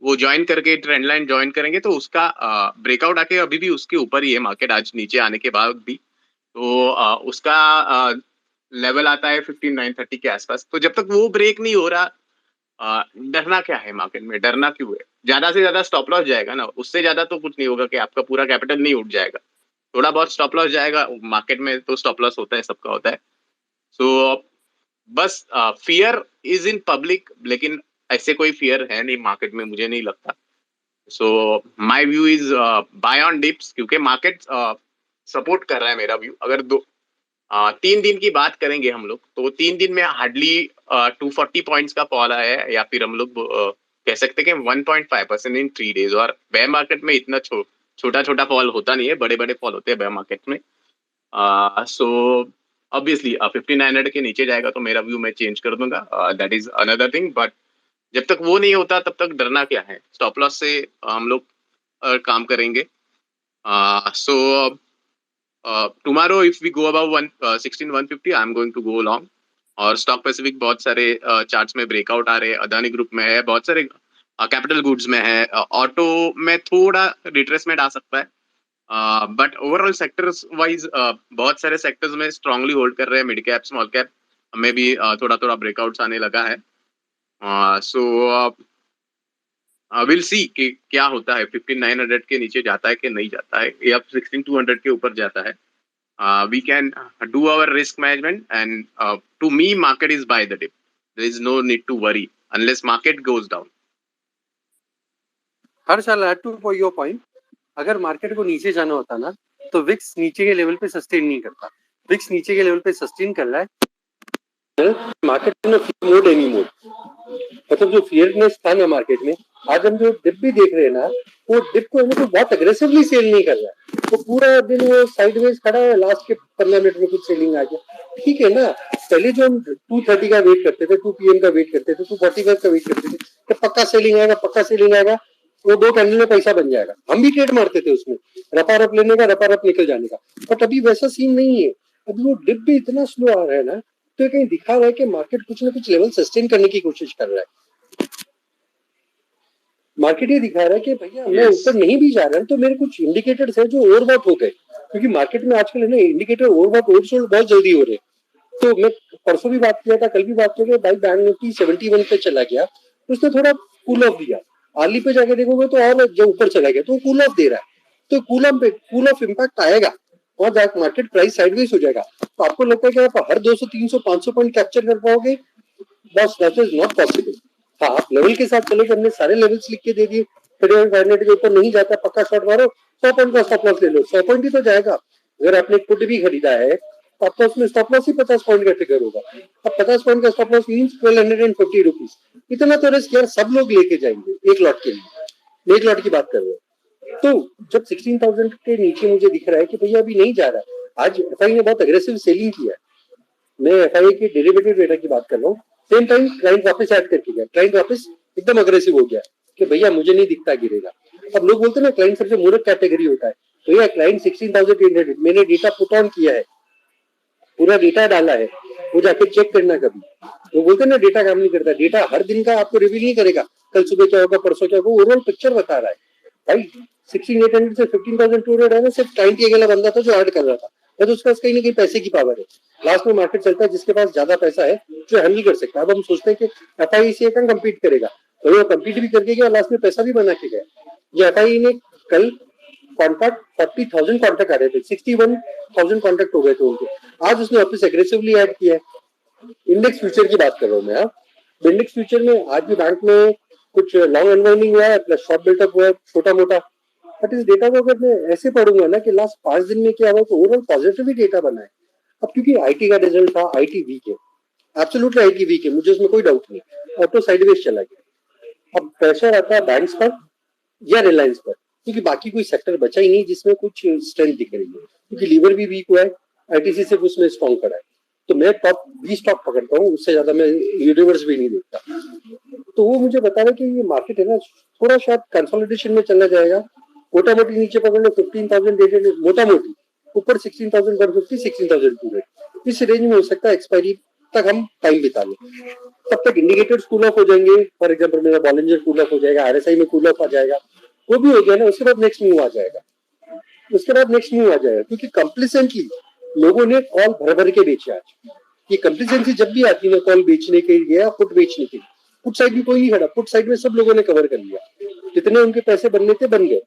वो ज्वाइन करके ट्रेंड लाइन ज्वाइन करेंगे तो उसका ब्रेकआउट आके अभी भी उसके ऊपर ही है मार्केट आज नीचे आने के बाद भी। तो उसका लेवल आता है 15930 के आसपास। तो जब तक वो ब्रेक नहीं हो रहा, डरना क्या है मार्केट में, डरना क्यों है? ज्यादा से ज्यादा स्टॉप लॉस जाएगा ना, उससे ज्यादा तो कुछ नहीं होगा कि आपका पूरा कैपिटल नहीं उठ जाएगा, थोड़ा बहुत स्टॉप लॉस जाएगा मार्केट में। तो स्टॉप लॉस होता है, सबका होता है। सो बस फियर इज इन पब्लिक, लेकिन ऐसे कोई फियर है नहीं मार्केट में, मुझे नहीं लगता। So my view is by on dips, क्योंकि मार्केट सपोर्ट कर रहा है मेरा व्यू। अगर 3 दिन की बात करेंगे हम लोग, तो 3 दिन में हार्डली 240 पॉइंट्स का फॉल आया है, या फिर हम लोग कह सकते हैं कि 1.5% इन 3 डेज। और बेयर मार्केट में इतना छोटा छोटा फॉल होता नहीं है, बड़े बड़े फॉल होते हैं बेयर मार्केट में। सो ऑब्वियसली 5900 के नीचे जाएगा तो मेरा व्यू मैं चेंज कर दूंगा, that is another thing. But जब तक वो नहीं होता तब तक डरना क्या है, स्टॉप लॉस से हम लोग काम करेंगे। सो tomorrow if we go above 16150 I am going to go long। और स्टॉक पैसिफिक बहुत सारे चार्ट्स में ब्रेकआउट आ रहे हैं, अदानी ग्रुप में है, बहुत सारे कैपिटल गुड्स में है, ऑटो में थोड़ा रिट्रेसमेंट आ सकता है, बट ओवरऑल सेक्टर्स वाइज बहुत सारे सेक्टर्स में स्ट्रांगली होल्ड कर रहे हैं। मिड कैप स्मॉल कैप में भी थोड़ा थोड़ा ब्रेकआउट्स आने लगा है। सो विल सी कि क्या होता है, 15900 के नीचे जाता है कि नहीं जाता है, या 16200 के ऊपर जाता है। We can do our risk management, and to me market is buy the dip, there is no need to worry unless market goes down। हर साल एड टू योर पॉइंट, अगर मार्केट को नीचे जाना होता ना तो विक्स नीचे के लेवल पे सस्टेन नहीं करता। विक्स नीचे के लेवल पे सस्टेन कर रहा है, मार्केट में मोड एनी मोड, मतलब जो फियरनेस था ना मार्केट में, आज हम जो डिप भी देख रहे हैं ना, वो डिप को तो बहुत अग्रेसिवली सेल नहीं कर रहा है, तो पूरा दिन वो साइडवेज खड़ा है, लास्ट के 15 मिनट में कुछ सेलिंग आ गया। ठीक है ना, पहले जो हम 230 का वेट करते थे, 2 PM का वेट करते थे, 245 का वेट करते थे कि पक्का सेलिंग आएगा, पक्का सेलिंग आएगा, वो 2 कैंडल में पैसा बन जाएगा। हम भी ट्रेड मारते थे उसमें, रपा रप लेने का, रपा रप निकल जाने का। बट अभी वैसा सीन नहीं है, अभी वो डिप भी इतना स्लो आ रहा है ना, तो कहीं दिखा रहा है कि मार्केट कुछ ना कुछ लेवल सस्टेन करने की कोशिश कर रहा है। मार्केट ये दिखा रहा है कि भैया मैं ऊपर नहीं भी जा रहा हूं, तो मेरे कुछ इंडिकेटर्स है जो ओवरबॉट हो गए, क्योंकि मार्केट में आजकल है ना इंडिकेटर ओवरबॉट ओवरसोल्ड बहुत जल्दी हो रहे हैं। तो मैं परसों भी बात किया था, कल भी बात किया, भाई बैंक निफ्टी 71 पे चला गया, उसने थोड़ा कूल ऑफ दिया। अर्ली पे जाके देखोगे तो और जो ऊपर चला गया, तो कूल ऑफ दे रहा है, तो कूल ऑफ इम्पैक्ट आएगा और मार्केट प्राइस साइडवेज हो जाएगा। तो आपको लगता है कि आप हर 200 300 500 पॉइंट कैप्चर कर पाओगे? बस दैट इज नॉट पॉसिबल। हाँ, आप लेवल के साथ चले, हमने सारे लेवल्स लिख के दे दिए, 500 के ऊपर नहीं जाता, पक्का शॉर्ट मारो, 100 पॉइंट का स्टॉप लॉस ले लो, 100 पॉइंट ही तो जाएगा। अगर आपने पुट भी खरीदा है तो आपका उसमें स्टॉप लॉस ही 50 पॉइंट का ट्रिगर होगा। अब 50 पॉइंट का स्टॉप लॉस मीन्स 1250 रुपीज, इतना तो रिस्क यार सब लोग लेके जाएंगे एक लॉट के लिए। एक लॉट की बात कर रहे हो, तो जब 16,000 के नीचे मुझे दिख रहा है कि भैया अभी नहीं जा रहा, आज एफआई ने बहुत अग्रेसिव सेलिंग किया है, मैं एफआई के डेरिवेटिव डेटा की बात कर रहा हूँ, सेम टाइम क्लाइंट वापस ऐड करके गया, क्लाइंट वापस एकदम अग्रेसिव हो गया, कि भैया मुझे नहीं दिखता गिरेगा। अब लोग बोलते हैं ना क्लाइंट सबसे मूर्ख कैटेगरी होता है। भैया क्लाइंट 16,800 मैंने डेटा पुट ऑन किया है, पूरा डेटा डाला है, वो जाके चेक करना कभी। वो बोलते हैं ना डेटा काम नहीं करता, डेटा हर दिन का आपको रिवील नहीं करेगा, कल सुबह क्या होगा परसों क्या होगा, ओवरऑल पिक्चर बता रहा है भाई। 16,800 से 15,200 है ना, सिर्फ क्लाइंट ही अकेला बंदा था जो ऐड कर रहा था, तो उसके पास कहीं ना कहीं पैसे की पावर है। लास्ट में मार्केट चलता है जिसके पास ज्यादा पैसा है, जो हैंडल कर सकता है। अब हम सोचते हैं कि एफआई से कम्पीट करेगा, तो वो कम्पीट भी करके गया, लास्ट में पैसा भी बना के गया। जो एफआई ने कल कॉन्ट्रैक्ट 40,000 कॉन्ट्रैक्ट आ रहे थे, 61,000 कॉन्ट्रैक्ट हो गए थे उनके, आज उसने वापस एग्रेसिवली ऐड किया है। इंडेक्स फ्यूचर की बात कर रहा हूँ मैं। इंडेक्स फ्यूचर में आज भी बैंक में कुछ लॉन्ग अनवाइंडिंग हुआ है, प्लस शॉर्ट बिल्टअप हुआ है छोटा मोटा, बट इस डेटा को अगर मैं ऐसे पढ़ूंगा ना कि लास्ट 5 दिन में क्या हुआ, तो ओवरऑल पॉजिटिव ही डेटा बना है। अब क्योंकि आईटी का रिजल्ट था, आईटी वीक है, एब्सोल्युटली आईटी वीक है, मुझे उसमें कोई डाउट नहीं, ऑटो साइडवेज चला गया। अब प्रेशर आता है बैंक्स पर या रिलायंस पर, क्योंकि बाकी कोई सेक्टर बचा ही नहीं जिसमें कुछ स्ट्रेंथ दिख रही है, क्योंकि लीवर भी वीक हुआ है, आईटीसी सिर्फ उसमें स्ट्रॉन्ग खड़ा है। तो मैं टॉप 20 स्टॉक पकड़ता हूँ, उससे ज्यादा मैं यूनिवर्स भी नहीं देखता। तो वो मुझे बता रहा है कि ये मार्केट है ना थोड़ा शायद कंसोलिडेशन में चला जाएगा। मोटा मोटी नीचे पकड़ लो 15,000 मोटा मोटी, ऊपर 16,150 16,200, इस रेंज में हो सकता है एक्सपायरी तक हम टाइम बिता लें। तब तक इंडिकेटर्स कूल ऑफ हो जाएंगे, फॉर एग्जाम्पल मेरा बॉलिंजर कूल ऑफ हो जाएगा, आरएसआई में कूल ऑफ आ जाएगा, वो भी हो गया ना, उसके बाद नेक्स्ट मूव आ जाएगा, क्योंकि कंप्लीसेंटली लोगों ने कॉल भर भर के बेचे आज। ये कंप्लीसेंसी जब भी आती है कॉल बेचने के लिए या पुट बेचने के लिए, पुट साइड में कोई नहीं खड़ा, पुट साइड में सब लोगों ने कवर कर लिया, जितने उनके पैसे बनने थे बन गए।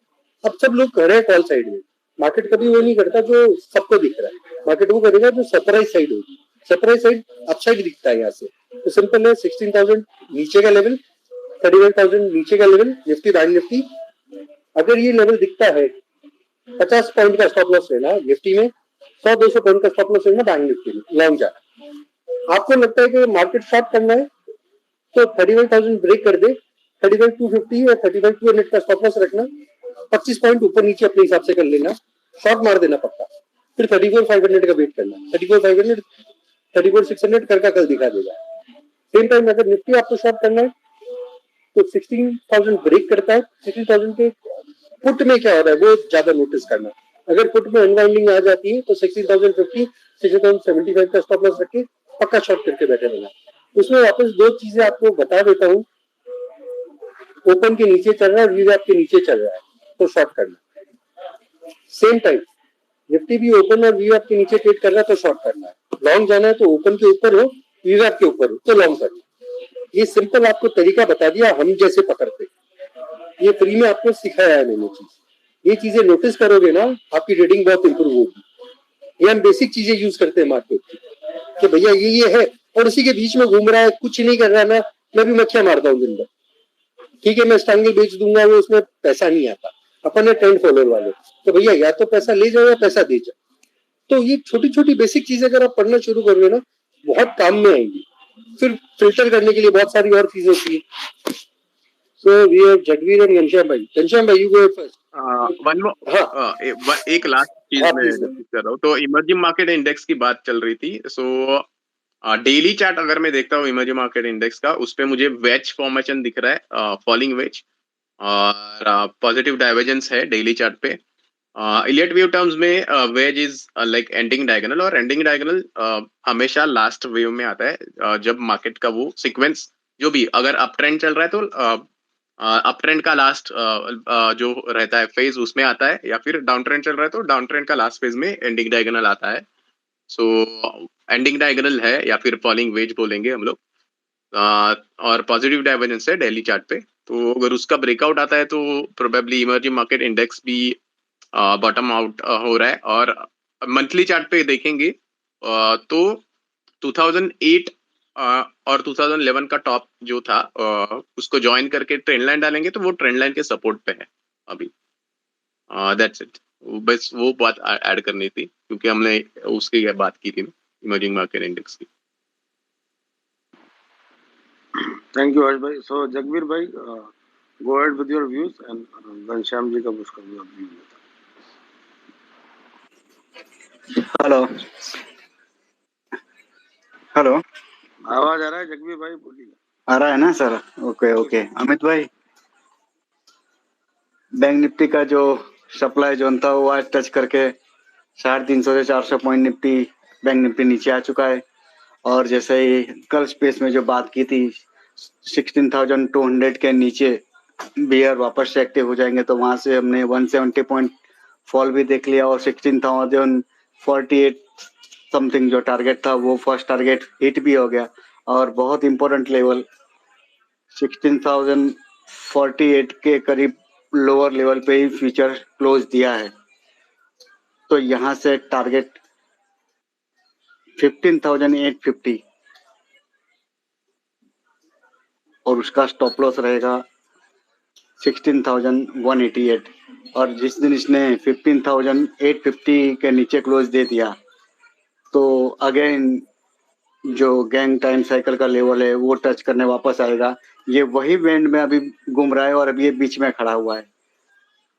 अब सब लोग खड़े हैं कॉल साइड में। मार्केट कभी वो नहीं करता जो सबको दिख रहा है, मार्केट वो करेगा जो सरप्राइज साइड होगी। सरप्राइज साइड अपसाइड दिखता है यहाँ से, तो सिंपल है 16,000 नीचे का लेवल, 31,000 नीचे का लेवल, निफ्टी बैंक निफ्टी, अगर ये लेवल दिखता है 50 पॉइंट का स्टॉप लॉस लेना निफ्टी में, 100-200 पॉइंट का स्टॉप लॉस लेना बैंक निफ्टी में, लॉन्ग जाना। आपको लगता है कि मार्केट शॉर्ट करना है तो 31,000 ब्रेक कर दे, 35,250 या 35,200 का स्टॉप लॉस रखना, 25 पॉइंट ऊपर नीचे अपने हिसाब से कर लेना, शॉर्ट मार देना पक्का, फिर 34,500 का वेट करना, 34,500 34,600 कर कल दिखा देगा। सेम टाइम अगर निफ्टी आपको शॉर्ट करना है तो 16,000 ब्रेक करता है, 16,000 के पुट में क्या हो रहा है वो ज्यादा नोटिस करना। अगर पुट में अनवाइंडिंग आ जाती है तो 16,050 16,075 का स्टॉप लॉस रख के पक्का शॉर्ट करके बैठे रहना। उसमें वापस दो चीजें आपको बता देता हूँ, ओपन के नीचे चल रहा है, वीवैप के नीचे चल रहा है तो शॉर्ट करना। सेम टाइम निफ्टी भी ओपन और वीवैप के नीचे ट्रेड कर रहा है तो शॉर्ट करना है। लॉन्ग जाना है तो ओपन के ऊपर हो, वीवैप के ऊपर हो तो लॉन्ग करना। ये सिंपल आपको तरीका बता दिया, हम जैसे पकड़ते, ये फ्री में आपको सिखाया है मैंने चीज। ये चीजें नोटिस करोगे ना, आपकी ट्रेडिंग बहुत इंप्रूव होगी। ये हम बेसिक चीजें यूज करते हैं मार्केट की कि भैया ये है, और उसी के बीच में घूम रहा है, कुछ नहीं कर रहा है, मैं भी मक्खियां मारता हूँ दिन भर, ठीक है, मैं स्ट्रैंगल बेच दूंगा, वो उसमें पैसा नहीं आता। अपन है ट्रेंड फॉलोअर वाले, तो भैया या तो पैसा ले जाओ या पैसा दे जाओ। तो ये छोटी छोटी बेसिक चीजें अगर आप पढ़ना शुरू करोगे ना, बहुत काम में आएंगी। फिर फिल्टर करने के लिए बहुत सारी और चीजें होती है। So we have Jagveer and Ghanshyam भाई। घनश्याम भाई you go first. One more, एक लास्ट चीज मैं डिस्कस कर रहा हूँ। तो इमर्जिंग मार्केट इंडेक्स की बात चल रही थी। सो डेली चार्ट अगर मैं देखता हूँ इमर्जिंग मार्केट इंडेक्स का, उस पे मुझे वेज फॉर्मेशन दिख रहा है, फॉलिंग वेज, और पॉजिटिव डाइवर्जेंस है डेली चार्ट पे। इलियट वेव टर्म्स में wedge is like ending diagonal, और एंडिंग डायगोनल हमेशा लास्ट वेव में आता है, जब मार्केट का वो सीक्वेंस जो भी, अगर अप ट्रेंड चल रहा है तो अप ट्रेंड का लास्ट जो रहता है फेज उसमें आता है, या फिर डाउन ट्रेंड चल रहा है तो डाउन ट्रेंड का लास्ट फेज में एंडिंग डायगोनल आता है। सो एंडिंग डायगोनल है या फिर फॉलिंग वेज बोलेंगे हम लोग, और पॉजिटिव डाइवर्जेंस है डेली चार्ट पे। तो अगर उसका ब्रेकआउट आता है तो प्रोबेबली इमर्जिंग मार्केट इंडेक्स भी बॉटम आउट हो रहा है। और मंथली चार्ट पे देखेंगे तो 2008 और 2011 का टॉप जो था, उसको ज्वाइन करके ट्रेंड लाइन डालेंगे तो वो ट्रेंड लाइन के सपोर्ट पे है अभी। दैट्स इट, बस वो बात ऐड करनी थी क्योंकि हमने उसकी बात की थी इमर्जिंग मार्केट इंडेक्स की। थैंक यू हर्ष भाई। सो जगवीर भाई, go ahead with your views, and Ghanshyam ji का उसका भी व्यू है। हेलो हेलो, आवाज आ रहा है जगवीर भाई, बोलिए। आ रहा है ना सर? ओके ओके, अमित भाई बैंक निफ्टी का जो सप्लाई जोन था वो आज टच करके 350 से 400 पॉइंट निफ्टी बैंक निफ्टी नीचे आ चुका है। और जैसे ही कल स्पेस में जो बात की थी 16,200 के नीचे बियर वापस से एक्टिव हो जाएंगे, तो वहां से हमने 170 पॉइंट फॉल भी देख लिया और 16,048 समथिंग जो टारगेट था वो फर्स्ट टारगेट हिट भी हो गया। और बहुत इंपॉर्टेंट लेवल 16,048 के करीब लोअर लेवल पे ही फ्यूचर क्लोज दिया है। तो यहाँ से टारगेट 15,850 और उसका स्टॉप लॉस रहेगा 16,188। और जिस दिन इसने 15,850 के नीचे क्लोज दे दिया तो अगेन जो गैंग टाइम साइकिल का लेवल है वो टच करने वापस आएगा। ये वही बैंड में अभी घूम रहा है और अभी ये बीच में खड़ा हुआ है।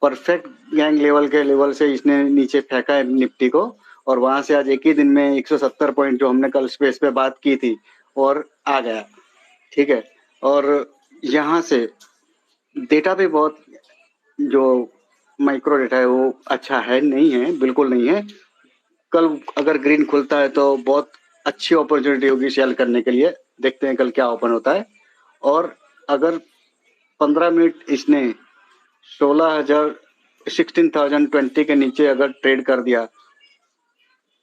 परफेक्ट गैंग लेवल के लेवल से इसने नीचे फेंका है निफ्टी को और वहां से आज एक ही दिन में 170 पॉइंट जो हमने कल स्पेस पे बात की थी और आ गया। ठीक है। और यहाँ से डेटा भी बहुत जो माइक्रो डेटा है वो अच्छा है नहीं है, बिल्कुल नहीं है। कल अगर ग्रीन खुलता है तो बहुत अच्छी अपॉर्चुनिटी होगी सेल करने के लिए। देखते हैं कल क्या ओपन होता है। और अगर 15 मिनट इसने 16,020 के नीचे अगर ट्रेड कर दिया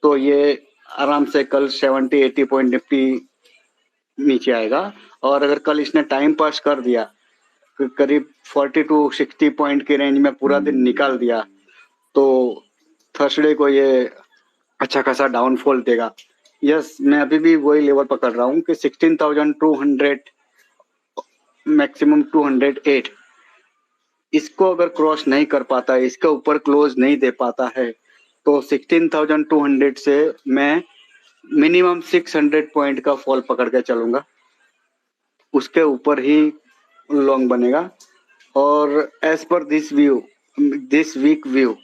तो ये आराम से कल 70-80 पॉइंट निफ्टी नीचे आएगा। और अगर कल इसने टाइम पास कर दिया करीब 40 to 60 पॉइंट के रेंज में पूरा दिन निकाल दिया तो थर्सडे को ये अच्छा खासा डाउनफॉल देगा। यस, मैं अभी भी वही लेवल पकड़ रहा हूँ कि 16,200 मैक्सिमम 208 इसको अगर क्रॉस नहीं कर पाता है, इसके ऊपर क्लोज नहीं दे पाता है तो 16,200 से मैं मिनिमम 600 पॉइंट का फॉल पकड़ के चलूंगा, उसके ऊपर ही लॉन्ग बनेगा। और as per this week view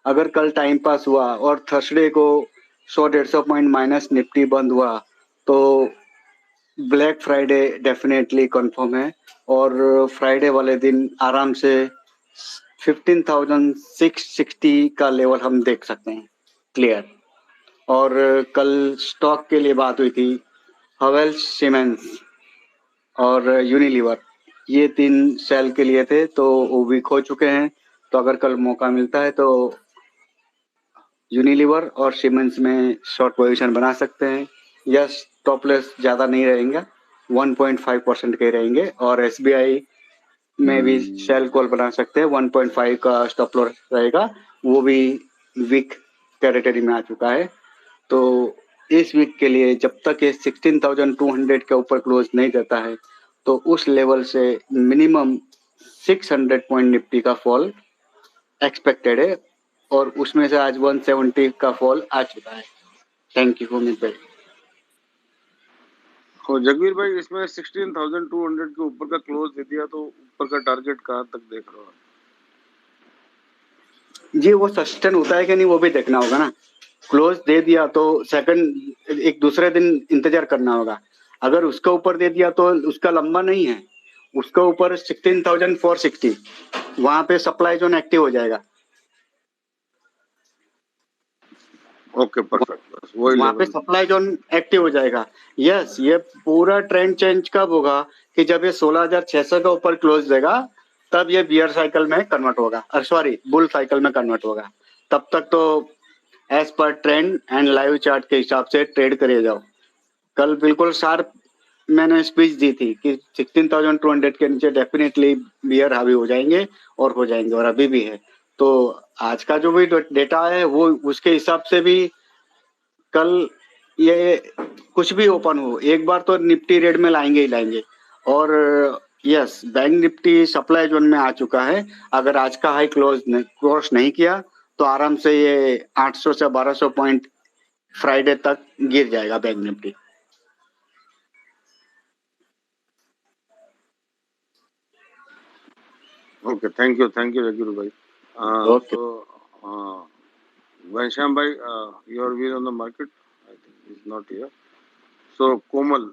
अगर कल टाइम पास हुआ और थर्सडे को 100-150 पॉइंट माइनस निफ्टी बंद हुआ तो ब्लैक फ्राइडे डेफिनेटली कंफर्म है। और फ्राइडे वाले दिन आराम से 15,660 का लेवल हम देख सकते हैं क्लियर। और कल स्टॉक के लिए बात हुई थी, हवेल्स, सीमेंस और यूनिलीवर, ये 3 सेल के लिए थे तो वो वीक हो चुके हैं। तो अगर कल मौका मिलता है तो यूनिलीवर और सीमेंस में शॉर्ट पोजीशन बना सकते हैं। यस, टॉप लेस ज़्यादा नहीं रहेंगे, 1.5% के रहेंगे। और एसबीआई में भी सेल कॉल बना सकते हैं, 1.5 का स्टॉप लॉस रहेगा, वो भी वीक टेरिटरी में आ चुका है। तो इस वीक के लिए जब तक ये 16,200 के ऊपर क्लोज नहीं देता है तो उस लेवल से मिनिमम 600 पॉइंट निफ्टी का फॉल एक्सपेक्टेड है और उसमें से आज 170 का फॉल आ चुका है। थैंक यू अमित भाई। और जगवीर भाई, इसमें 16,200 के ऊपर का क्लोज दे दिया तो ऊपर का टारगेट कहाँ तक देख रहे हो? जी, वो सस्टेन होता है कि नहीं वो भी देखना होगा ना। क्लोज दे दिया तो सेकंड एक दूसरे दिन इंतजार करना होगा। अगर उसका ऊपर दे दिया तो उसका लंबा नहीं है, उसका ऊपर 16,460 वहां पे सप्लाई जोन एक्टिव हो जाएगा। ओके, परफेक्ट, बस वही वहां पे लेवल। सप्लाई जोन एक्टिव हो जाएगा। यस, ये पूरा ट्रेंड चेंज कब होगा कि जब ये 16,600 का ऊपर क्लोज देगा तब ये बियर साइकिल में कन्वर्ट होगा, सॉरी बुल साइकिल में कन्वर्ट होगा। तब तक तो as per trend and live chart के हिसाब से ट्रेड करे जाओ। कल बिल्कुल शार्प मैंने स्पीच दी थी कि 16,200 के नीचे डेफिनेटली बियर हावी हो जाएंगे और हो जाएंगे और अभी भी है। तो आज का जो भी डेटा है वो उसके हिसाब से भी कल ये कुछ भी ओपन हो एक बार तो निफ्टी रेड में लाएंगे ही लाएंगे। और yes, bank Nifty supply zone में आ चुका है। अगर आज का हाई क्रॉस नहीं किया तो आराम से ये 800 से 1200 पॉइंट फ्राइडे तक गिर जाएगा bank Nifty. Okay, thank you Jagveer भाई। Okay, So Ghanshyam bhai, your view on the market? I think he's not here. So Komal,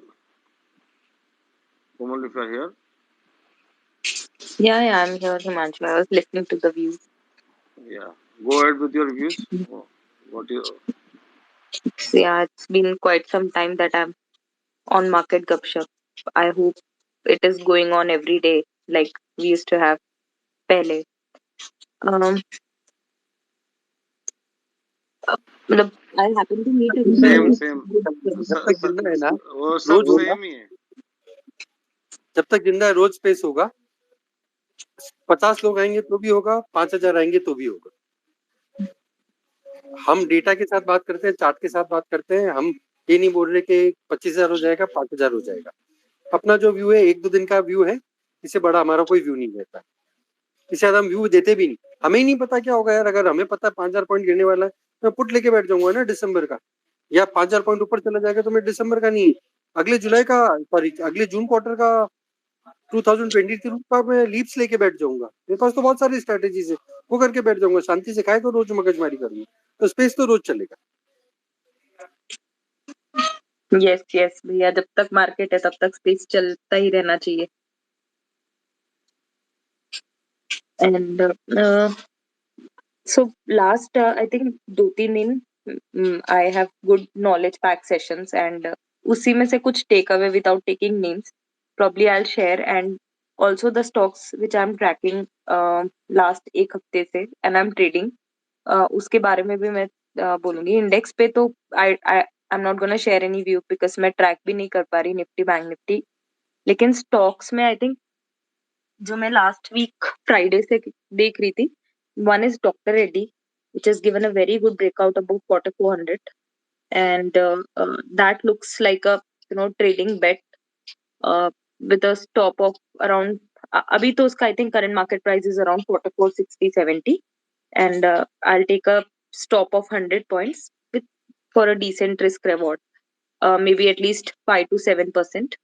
if you are here. Yeah, I'm here, Himanshu. I was listening to the views. Yeah, go ahead with your views. What you? So, yeah, it's been quite some time that I'm on Market Gupshup. I hope it is going on every day like we used to have pehle. Um, मतलब I happen to meet a same really same good जब तक जिंदा है ना वो सब रोज होगा, same ही है. जब तक जिंदा है रोज स्पेस होगा। 50 लोग आएंगे तो भी होगा, 5000 आएंगे तो भी होगा। हम डेटा के साथ बात करते हैं, चार्ट के साथ बात करते हैं। हम ये नहीं बोल रहे कि 25,000 हो जाएगा, 5000 हो जाएगा। अपना जो व्यू है 1-2 दिन का व्यू है, इससे बड़ा हमारा कोई व्यू नहीं रहता। इससे ज्यादा हम व्यू देते भी नहीं। हमें ही नहीं पता क्या होगा यार। अगर हमें पता है 5000 पॉइंट गिरने वाला है, मैं पुट लेके बैठ जाऊंगा ना दिसंबर का, या 5000 पॉइंट ऊपर चला जाएगा तो मैं दिसंबर का नहीं, अगले जुलाई का, सॉरी अगले जून क्वार्टर का 2023 का मैं लीप्स लेके बैठ जाऊंगा। मेरे पास तो बहुत सारी स्ट्रेटेजीज है, वो करके बैठ जाऊंगा। शांति से खाए तो रोज मगजमारी करूंगा, तो स्पेस तो रोज चलेगा। यस यस भैया, जब तक मार्केट है तब तक स्पेस चलता ही रहना चाहिए। And so last I think 2-3 दिन I have good knowledge pack sessions and उसी में से कुछ take away without taking names probably I'll share, and also the stocks which I'm tracking last एक हफ्ते से and I'm trading, उसके बारे में भी मैं बोलूंगी। इंडेक्स पे तो I'm not gonna share any view because मैं ट्रैक भी नहीं कर पा रही निफ्टी बैंक निफ्टी, लेकिन स्टॉक्स में आई थिंक जो मैं लास्ट वीक फ्राइडे से देख रही थी, one is Dr. Reddy, which has given a very good breakout above 4400, and that looks like a trading bet with a stop of around अभी तो उसका I think current market price is around 4460-70, and I'll take a stop of 100 points with for a decent risk reward, maybe at least 5-7%.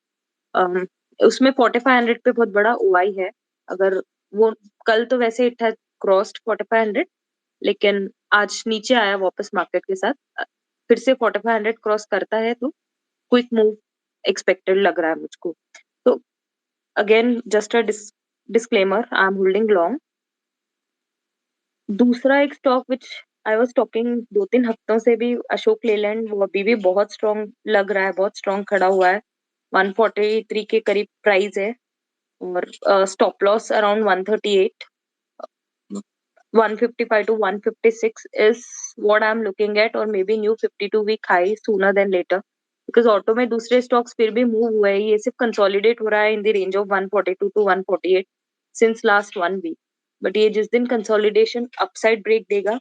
उसमें 4500 पे बहुत बड़ा OI है। अगर वो कल तो वैसे इट हैज क्रॉस्ड 4500, लेकिन आज नीचे आया वापस मार्केट के साथ, फिर से 4500 क्रॉस करता है तो क्विक मूव एक्सपेक्टेड लग रहा है मुझको। तो again just a disclaimer, I am holding long. दूसरा एक stock which I was talking 2-3 हफ्तों से भी, अशोक लेलैंड, वो अभी भी बहुत स्ट्रॉन्ग लग रहा है, बहुत स्ट्रॉन्ग खड़ा हुआ है। 143 के करीब प्राइस है और stop loss around 138, 155 to 156 is what I'm looking at, or maybe new 52-week high sooner than later, because auto में दूसरे स्टॉक्स फिर भी मूव हुए हैं, ये सिर्फ कंसोलिडेट हो रहा है in the range of 142 to 148 since last 1 week. But ये जिस दिन कंसोलिडेशन अपसाइड ब्रेक देगा,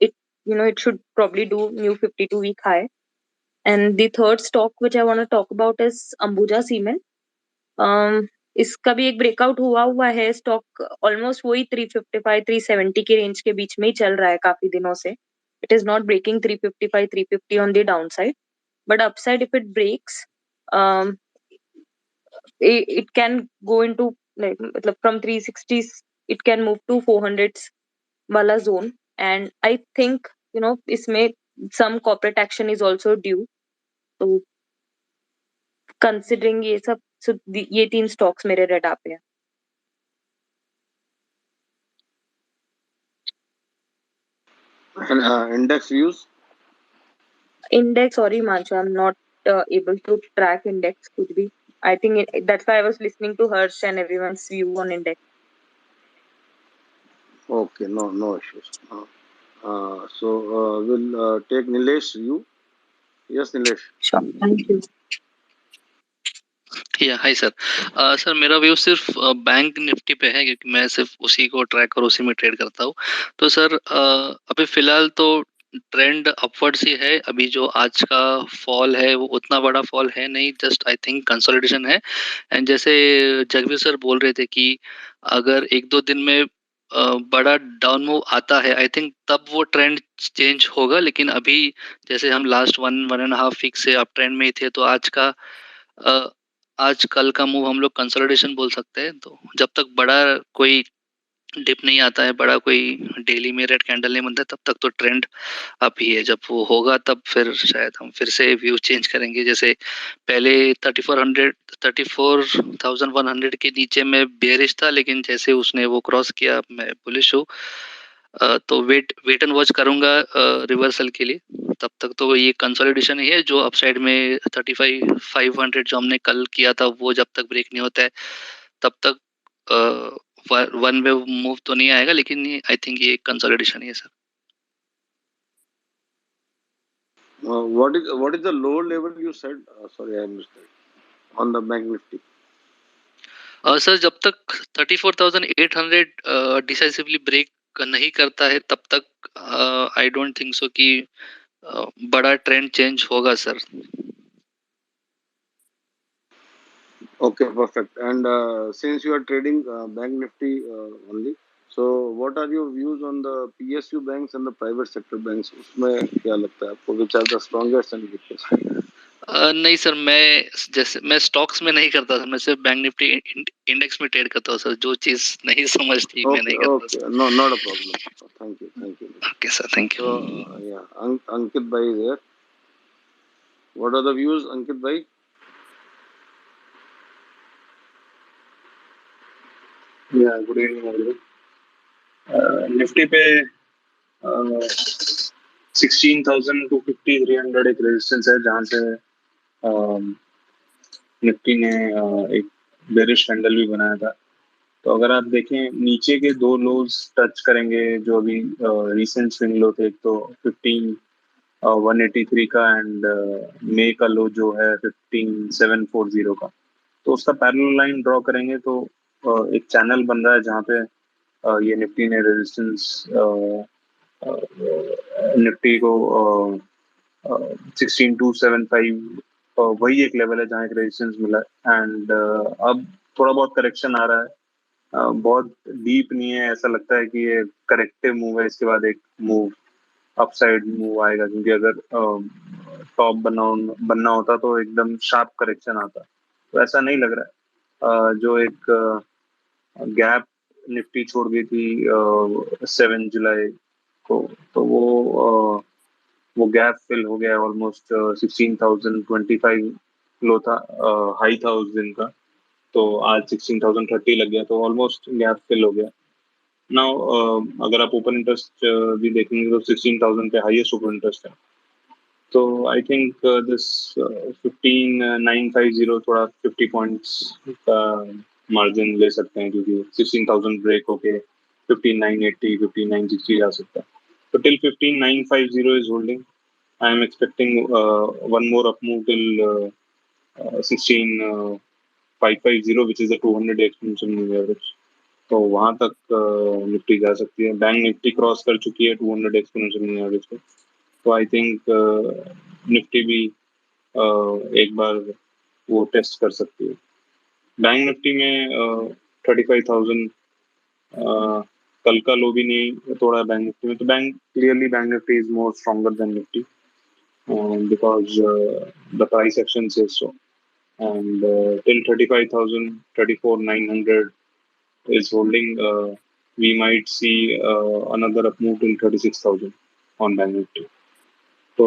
it it should probably do new 52-week high. And the third stock which I want to talk about is Ambuja Cement. इसका भी एक breakout हुआ है। Stock almost वही 355-370 के रेंज के बीच में ही चल रहा है काफी दिनों से। It is not breaking 355-350 on the down side, but upside if it breaks it can go into मतलब from 360s it can move to 400s वाला zone, and I think इसमें some corporate action is also due, तो considering ये सब, ये 3 stocks मेरे radar पे है। Index views. Index, sorry Manchu, I'm not able to track index कुछ भी। I think that's why I was listening to Harsh and everyone's view on index. Okay, no issues. So we'll take Nilesh view. Yes, Nilesh. Sure, thank you. या hi sir. Sir मेरा view सिर्फ bank Nifty पे है, क्योंकि मैं सिर्फ उसी को ट्रैक और उसी में ट्रेड करता हूँ। तो सर अभी फिलहाल तो ट्रेंड अपवर्ड्स ही है। अभी जो आज का फॉल है वो उतना बड़ा फॉल है नहीं, जस्ट आई थिंक कंसोलिडेशन है। एंड जैसे जगवीर सर बोल रहे थे कि अगर 1-2 दिन में बड़ा डाउन मूव आता है, आई थिंक तब वो ट्रेंड चेंज होगा। लेकिन अभी जैसे हम लास्ट 1.5 वीक से अप ट्रेंड में ही थे, तो आज कल का मूव हम लोग कंसोलिडेशन बोल सकते हैं। तो जब तक बड़ा कोई डिप नहीं आता है, बड़ा कोई डेली में रेड कैंडल नहीं बनता, तब तक तो ट्रेंड अप ही है। जब वो होगा तब फिर शायद हम फिर से व्यू चेंज करेंगे। जैसे पहले 34,100 के नीचे मैं बेयरिश था, लेकिन जैसे उसने वो क्रॉस किया मैं बुलिश हूँ। तो वेट एंड वॉच करूंगा रिवर्सल के लिए। तब तक तो ये कंसोलिडेशन ही है। जो अपसाइड में 35,500 जो हमने कल किया था, वो जब तक ब्रेक नहीं होता है तब तक वन वे मूव तो नहीं आएगा, लेकिन आई थिंक ये कंसोलिडेशन ही है sir. What is the lower level you said? Sorry, I missed that. On the Bank Nifty. Sir जब तक 34,800 डिसाइसिवली ब्रेक नहीं करता है तब तक आई डोंट थिंक सो कि बड़ा ट्रेंड चेंज होगा sir. Okay, perfect. And since you are trading Bank Nifty only, so what are your views on the PSU banks and the private sector banks? उसमें क्या लगता है आपको? Which are the strongest and weakest? नहीं sir, मैं stocks में नहीं करता था, मैं सिर्फ बैंक निफ्टी इंडेक्स में ट्रेड करता हूँ सर। जो चीज नहीं समझती मैं नहीं करता। Okay, no, not a problem. Thank you. Okay sir, thank you. So yeah, Ankit bhai is here. What are the views, Ankit bhai? Yeah, good evening everyone. Nifty पे 16,250-300 एक रेजिस्टेंस है जहाँ से निफ्टी ने एक बेरिश कैंडल भी बनाया था। तो अगर आप देखें नीचे के दो लोज टच करेंगे जो अभी रीसेंट स्विंग लो थे, एक तो 15,183 का एंड मई का लो जो है 15,740 का। तो उसका पैरेलल लाइन ड्रॉ करेंगे तो एक चैनल बन रहा है जहाँ पे ये निफ्टी ने रेजिस्टेंस निफ्टी को 16,275 वही एक लेवल है जहाँ एक रेजिस्टेंस मिला एंड अब थोड़ा बहुत करेक्शन आ रहा है। बहुत डीप नहीं है, ऐसा लगता है कि ये करेक्टिव मूव है, इसके बाद एक मूव अपसाइड मूव आएगा, क्योंकि अगर टॉप बनना होता तो एकदम शार्प करेक्शन आता, तो ऐसा नहीं लग रहा है। जो एक गैप निफ्टी छोड़ गई थी 7 जुलाई को, तो वो गैप फिल हो गया ऑलमोस्ट। 16,025 लो था, हाई था उस दिन का, तो आज 16,030 लग गया, तो ऑलमोस्ट गैप फिल हो गया। नाउ अगर आप ओपन इंटरेस्ट भी देखेंगे तो 16,000 पे हाईएस्ट ओपन इंटरेस्ट है। तो आई थिंक दिस 15,950 थोड़ा 50 पॉइंट्स का मार्जिन ले सकते हैं, क्योंकि 16,000 ब्रेक होके 15,980 15,960 जा सकता है। तो till 15,950 is holding. I am expecting one more up move till 16,550 which is the 200 exponential moving average। तो वहां तक निफ्टी जा सकती है। बैंक निफ्टी क्रॉस कर चुकी है 200 एक्सपोनेंशियल मूविंग एवरेज को, तो आई थिंक निफ्टी भी एक बार वो टेस्ट कर सकती है। बैंक निफ्टी में 35,000 कल का लो भी नहीं तोड़ा बैंक निफ्टी में, तो bank Nifty is more stronger than Nifty because the price action says so and till 35,000 34,900 is holding, we might see another up move till 36,000 on Bank Nifty। तो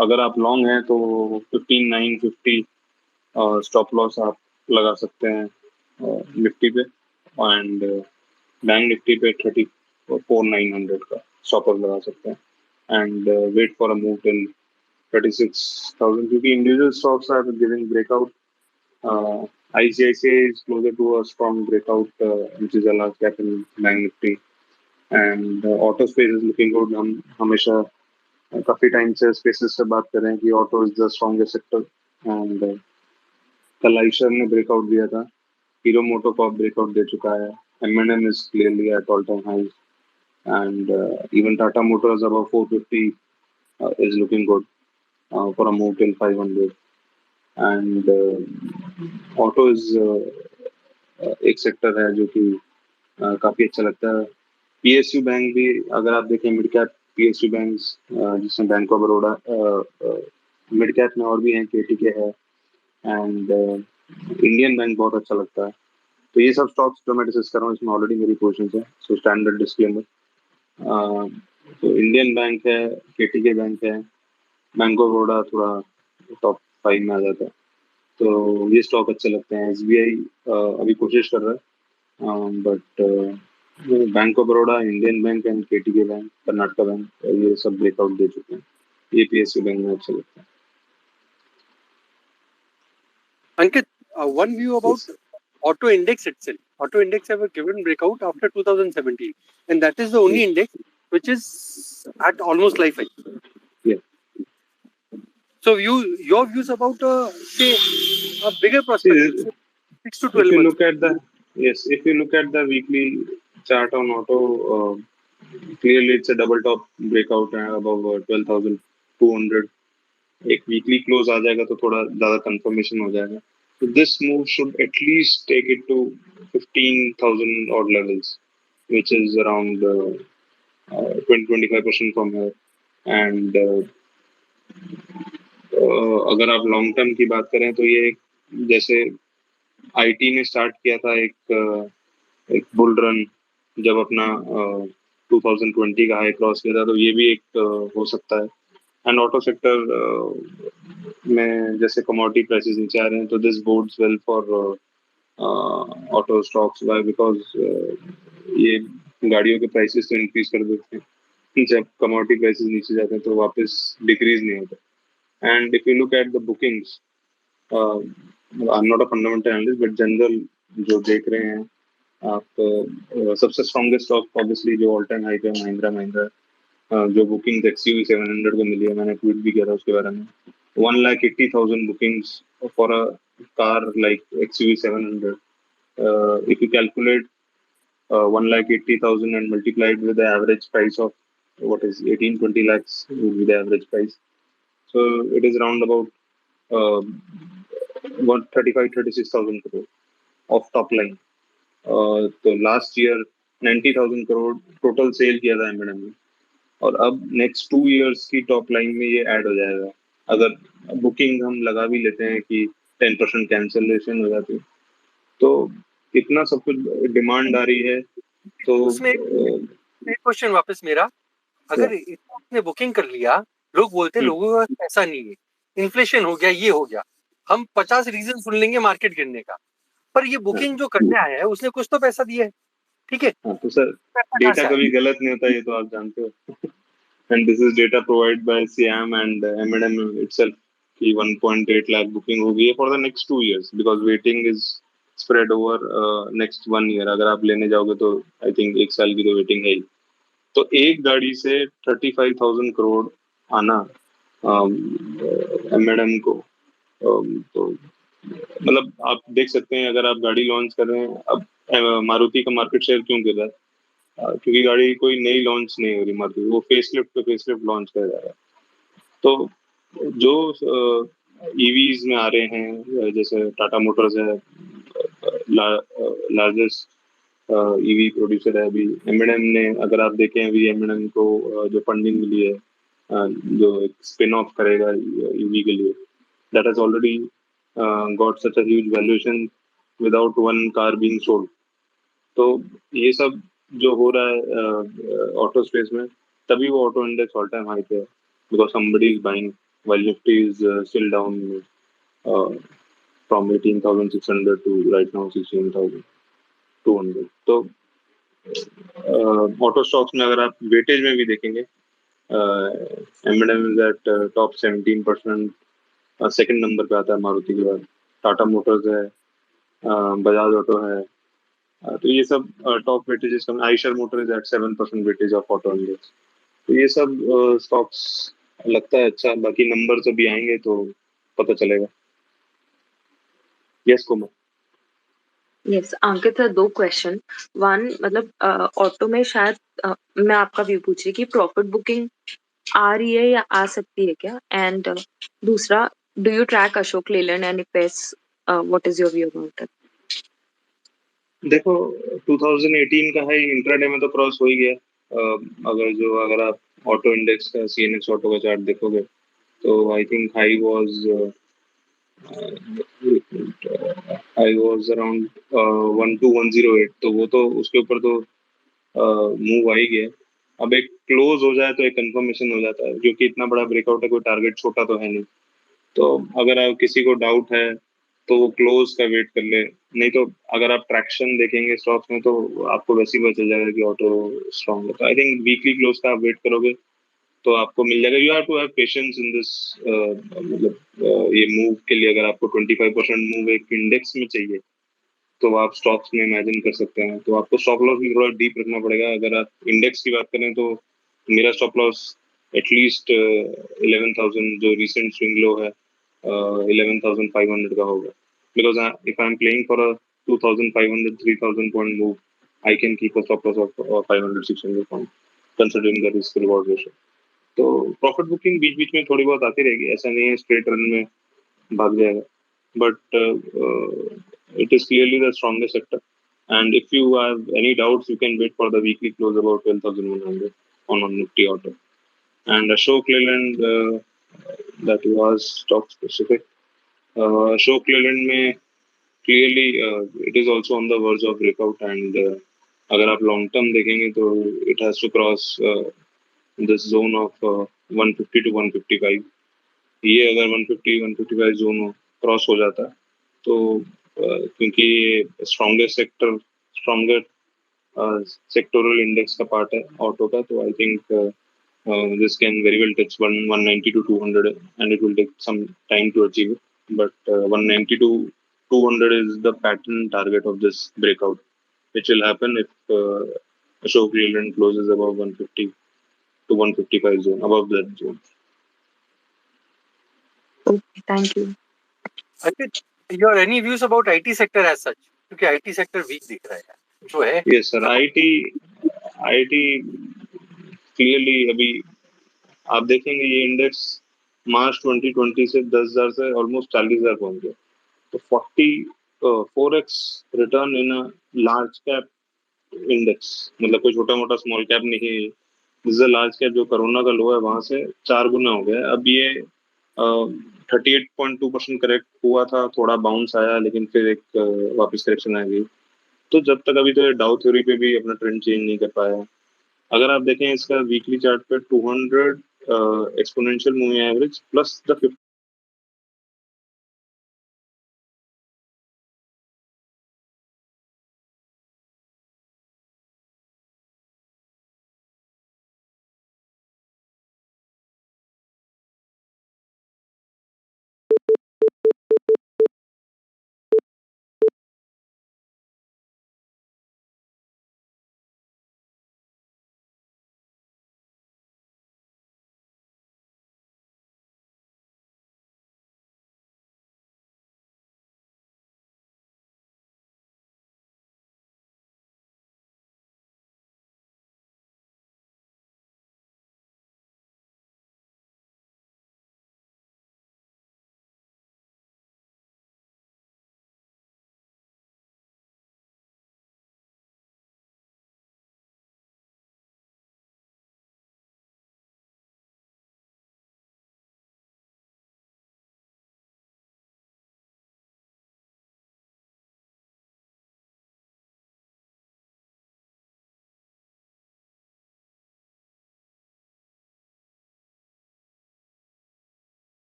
अगर आप लॉन्ग हैं तो 15,950 स्टॉप लॉस आप लगा सकते हैं निफ्टी पे, एंड बैंक निफ्टी पे 34,900 का स्टॉप लॉस लगा सकते हैं and wait for a move till 36,000, क्योंकि individual stocks are giving breakout. ICICI is closer to a strong breakout, which is a large cap in Bank Nifty, and auto space is looking good। हम हमेशा काफी time से spaces से बात कर रहे हैं कि auto is the strongest sector, and कल आइशर ने ब्रेकआउट दिया था, हीरो मोटो को ब्रेकआउट दे चुका है, M&M is clearly at all time highs, and even Tata Motors above 450 is looking good for a move till 500। And auto is एक sector है जो कि काफी अच्छा लगता है। PSU बैंक भी अगर आप देखें, मिड कैप PSU बैंक जिसमें bank of Baroda, mid cap में और भी हैं, KTK है, एंड इंडियन बैंक बहुत अच्छा लगता है। तो ये सब स्टॉक्स जो मैं डिस्कस कर रहा हूँ इसमें ऑलरेडी मेरी पोजीशंस है, सो स्टैंडर्ड डिस्क्लेमर। तो इंडियन बैंक है, केटीके बैंक है, बैंक ऑफ बड़ौदा थोड़ा टॉप 5 में आ जाता है, तो ये स्टॉक अच्छे लगते हैं। एसबीआई अभी कोशिश कर रहा है, but bank of Baroda, Indian bank and KTK bank, Karnataka bank, ये सब ब्रेकआउट दे चुके हैं। ये पीएसयू बैंक में अच्छे लगते हैं। Ankit, one view about auto index itself. Auto index have given breakout after 2017, and that is the only index which is at almost life high. Yeah. So your views about say a bigger prospect, 6 to 12 If you months. look at the if you look at the weekly chart on auto, clearly it's a double top breakout above 12,200. एक weekly close आ जाएगा तो थोड़ा ज्यादा confirmation हो जाएगा। So this move should at least take it to 15,000 odd levels, which is around 20-25% from here. And अगर आप long term की बात करें तो ये जैसे आईटी ने स्टार्ट किया था एक बुल रन, जब अपना 2020 का हाई क्रॉस किया था, तो ये भी एक हो सकता है। एंड ऑटो सेक्टर में जैसे कमोडिटी प्राइसेस नीचे आ रहे हैं, तो this bodes well for auto stocks. Why? Because ये गाड़ियों के प्राइसेस तो इंक्रीज कर देते हैं, जब कमोडिटी प्राइसेस नीचे जाते हैं तो वापस डिक्रीज नहीं होता। And if you look at the bookings, I am not a fundamental analyst, but general जो देख रहे हैं आप, सबसे स्ट्रॉन्गेस्ट स्टॉक ऑब्वियसली जो ऑल टाइम हाई पे महिंद्रा, जो बुकिंग XUV 700 को मिली है, मैंने ट्वीट भी किया था उसके बारे में। 1,80,000 bookings for a car like XUV 700. If you calculate 1,80,000 and multiply it with the average price of what is 18-20 lakhs would be the average price. So it is around about 35-36,000 crore of top line. तो last year 90,000 crore total sale किया था M&M ने, और अब next 2 years की top line में ये add हो जाएगा। अगर बुकिंग हम लगा भी लेते हैं कि 10% कैंसलेशन हो जाती है, तो इतना सब कुछ डिमांड आ रही है। तो उसमें एक क्वेश्चन वापस मेरा, अगर इतने बुकिंग कर लिया, लोग बोलते हैं लोगों का पैसा नहीं है, इन्फ्लेशन हो गया, ये हो गया, हम 50 रीजन सुन लेंगे मार्केट गिरने का, पर ये बुकिंग जो करने आया है उसने कुछ तो पैसा दिया है, ठीक है? तो सर डेटा कभी गलत नहीं होता, ये तो आप जानते हो। And this is data provide by SIAM and M&M itself कि 1.8 लाख बुकिंग होगी for the next 2 years, because waiting is spread over next 1 year. अगर आप लेने जाओगे तो आई थिंक 1 साल की तो वेटिंग है ही। तो एक गाड़ी से 35,000 करोड़ आना M&M को, तो मतलब आप देख सकते हैं, अगर आप गाड़ी लॉन्च कर रहे हैं, अब मारुति का मार्केट शेयर क्यों गिर रहा है? क्योंकि गाड़ी कोई नई लॉन्च नहीं हो रही मारुति, वो फेसलिफ्ट पे फेसलिफ्ट लॉन्च कर रहा है। तो जो ईवीज में आ रहे हैं, जैसे टाटा मोटर्स है, लार्जेस्ट ईवी प्रोड्यूसर है अभी। M&M ने, अगर आप देखें अभी M&M को जो फंडिंग मिली है, जो एक स्पिन ऑफ करेगा ईवी के लिए, that has already got such a huge valuation without one car being sold. तो ये सब जो हो रहा है ऑटो स्पेस में, तभी वो auto index all time high पे है, because somebody is buying while Nifty is still down from 18,600 to right now 16,200। तो ऑटो स्टॉक्स में अगर आप वेटेज में भी देखेंगे, M&M is eight top 17%, second number पे आता है मारुति के बाद, टाटा मोटर्स है, बजाज ऑटो है। तो ये सब top weightages come. Eicher motor is at 7% weightage of auto index. तो ये सब स्टॉक्स लगता है अच्छा, बाकी नंबर से भी आएंगे तो पता चलेगा। यस कोमल। यस अंकित सर, 2 क्वेश्चन। वन, मतलब ऑटो में शायद मैं आपका व्यू पूछ रही कि प्रॉफिट बुकिंग आ रही है या आ सकती है क्या? एंड दूसरा, do you track Ashok Leyland and if what is your view about it? देखो 2018 का हाई इंट्राडे में तो क्रॉस हो ही गया। अगर आप ऑटो इंडेक्स का CNX ऑटो का चार्ट देखोगे तो I think high was I was around 12108, तो वो तो उसके ऊपर तो मूव आ ही गया। अब एक क्लोज हो जाए तो एक कंफर्मेशन हो जाता है, क्योंकि इतना बड़ा ब्रेकआउट है, कोई टारगेट छोटा तो है नहीं। तो अगर आप किसी को डाउट है तो वो क्लोज का वेट कर ले, नहीं तो अगर आप ट्रैक्शन देखेंगे स्टॉक्स में तो आपको वैसे ही पता चल जाएगा कि ऑटो स्ट्रॉन्ग है। तो आई थिंक वीकली क्लोज का आप वेट करोगे तो आपको मिल जाएगा। You have to have patience in this, मतलब ये मूव के लिए अगर आपको 25% मूव एक इंडेक्स में चाहिए तो आप स्टॉक्स में इमेजिन कर सकते हैं। तो आपको स्टॉप लॉस भी थोड़ा डीप रखना पड़ेगा। अगर आप इंडेक्स की बात करें तो मेरा स्टॉप लॉस एटलीस्ट 11,000 जो रिसेंट स्विंग लो है 11,500 का होगा, because if I am playing for a 2,500 3,000 point move I can keep a stop loss of 500-600 point considering the risk reward ratio. तो प्रॉफिट बुकिंग बीच बीच में थोड़ी बहुत आती रहेगी, ऐसा नहीं है स्ट्रेट रन में भाग जाएगा, but it is clearly the strongest sector. And if you have any doubts, you can wait for the weekly close about 12,100 on Nifty Auto. And Ashok Leyland, that was stock specific. Ashok Leyland में clearly it is also on the verge of breakout, and अगर आप long term देखेंगे तो it has to cross this zone of 150 to 155. ये अगर 150-155 zone cross हो जाता है तो क्योंकि स्ट्रॉन्गेस्ट स्ट्रॉन्गर सेक्टोरल इंडेक्स का पार्ट है ऑटो का, तो I think this can very well touch 190 to 200 and it will take some time to achieve it, but 190 to 200 is the pattern target of this breakout, which will happen if Ashok Leyland closes above 150 to 155 zone, above that zone. Okay, thank you. Ankit, your any views about IT sector as such? क्योंकि IT sector weak दिख रहा है जो है। Yes sir, IT clearly अभी आप देखेंगे ये इंडेक्स मार्च 2020 से 10,000 से ऑलमोस्ट 40,000 पहुंच गया, तो 4x return in a large cap index, मतलब कोई छोटा मोटा स्मॉल कैप नहीं है, दिस इज लार्ज कैप जो कोरोना का लो है वहां से 4 गुना हो गया। अब ये 38.2% करेक्ट हुआ था, थोड़ा बाउंस आया लेकिन फिर एक वापस करेक्शन आ गई। तो जब तक अभी तो ये डाउ थ्योरी पे भी अपना ट्रेंड चेंज नहीं कर पाया। अगर आप देखें इसका वीकली चार्ट पे 200 exponential moving average plus the 50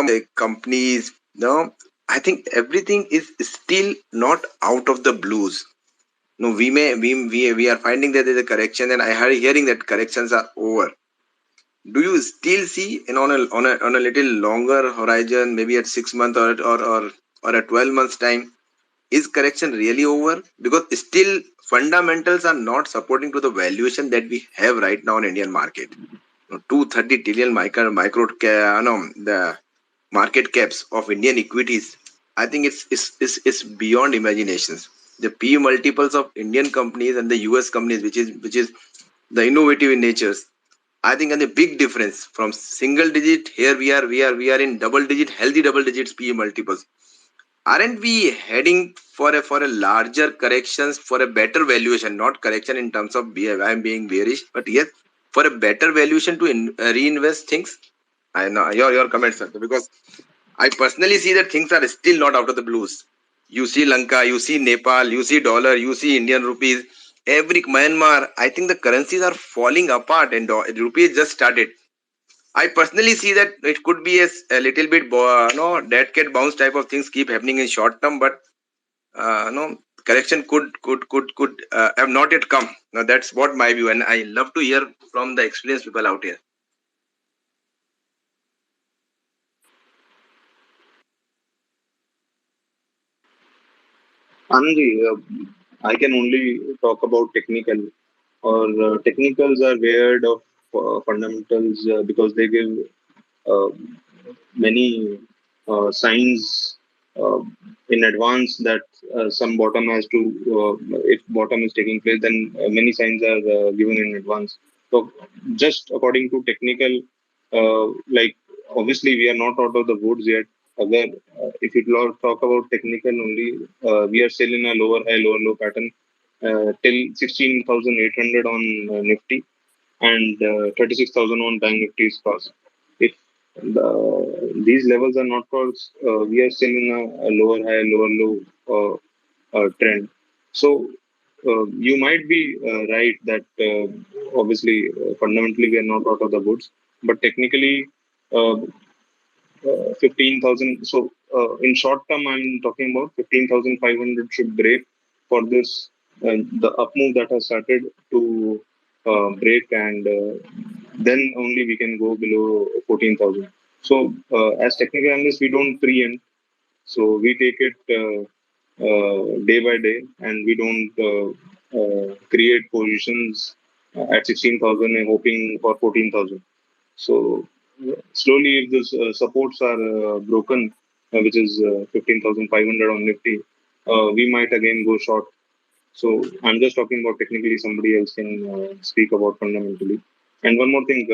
the companies, no, I think everything is still not out of the blues. No, we are finding that there's a correction, and I heard hearing that corrections are over. do you still see on a little longer horizon, maybe at 6 months or a 12 months time, is correction really over? Because still fundamentals are not supporting to the valuation that we have right now in Indian market. 230 trillion the market caps of Indian equities. I think it's beyond imaginations. The P multiples of Indian companies and the US companies, which is the innovative in natures, I think, and the big difference from single digit here we are in double digit, healthy double digits PE multiples. Aren't we heading for a larger corrections, for a better valuation, not correction in terms of I'm being bearish, but yes, for a better valuation to reinvest things? I know your comments, sir, because I personally see that things are still not out of the blues. You see Lanka, you see Nepal, you see dollar, you see Indian rupees, every Myanmar. I think the currencies are falling apart, and rupees just started. I personally see that it could be a little bit, dead cat bounce type of things keep happening in short term, but no correction could have not yet come. Now that's what my view, and I love to hear from the experienced people out here. Anji, I can only talk about technical, or technicals are weird of fundamentals because they give uh, many signs uh, in advance that some bottom has to, if bottom is taking place, then many signs are given in advance. So, just according to technical, like obviously we are not out of the woods yet. Agar, if you talk about technical only, we are still in a lower high, lower low pattern till 16,800 on Nifty and 36,000 on Bank Nifty's cross. If these levels are not crossed, we are still in a lower high, lower low trend. So you might be right that obviously fundamentally we are not out of the woods, but technically uh, 15,000. So in short term, I'm talking about 15,500 should break for this the up move that has started to break, and then only we can go below 14,000. So as technical analysts, we don't preempt, so we take it day by day, and we don't create positions at 16,000 and hoping for 14,000. So slowly, if these supports are broken, which is 15,500 on Nifty, we might again go short. So I'm just talking about technically. Somebody else can speak about fundamentally. And one more thing,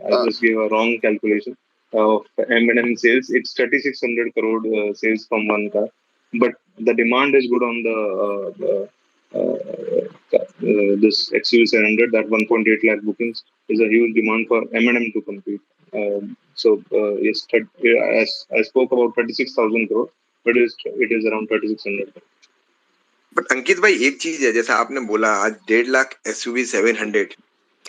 I just gave a wrong calculation of M&M sales. It's 3,600 crore sales from one car, but the demand is good on this XUV 700. That 1.8 lakh bookings is a huge demand for M&M to compete. So yes, as I spoke about 36,000 crore, but it is around 3,600 crore. But अंकित भाई एक चीज है, जैसा आपने बोला आज 1.5 lakh SUV 700,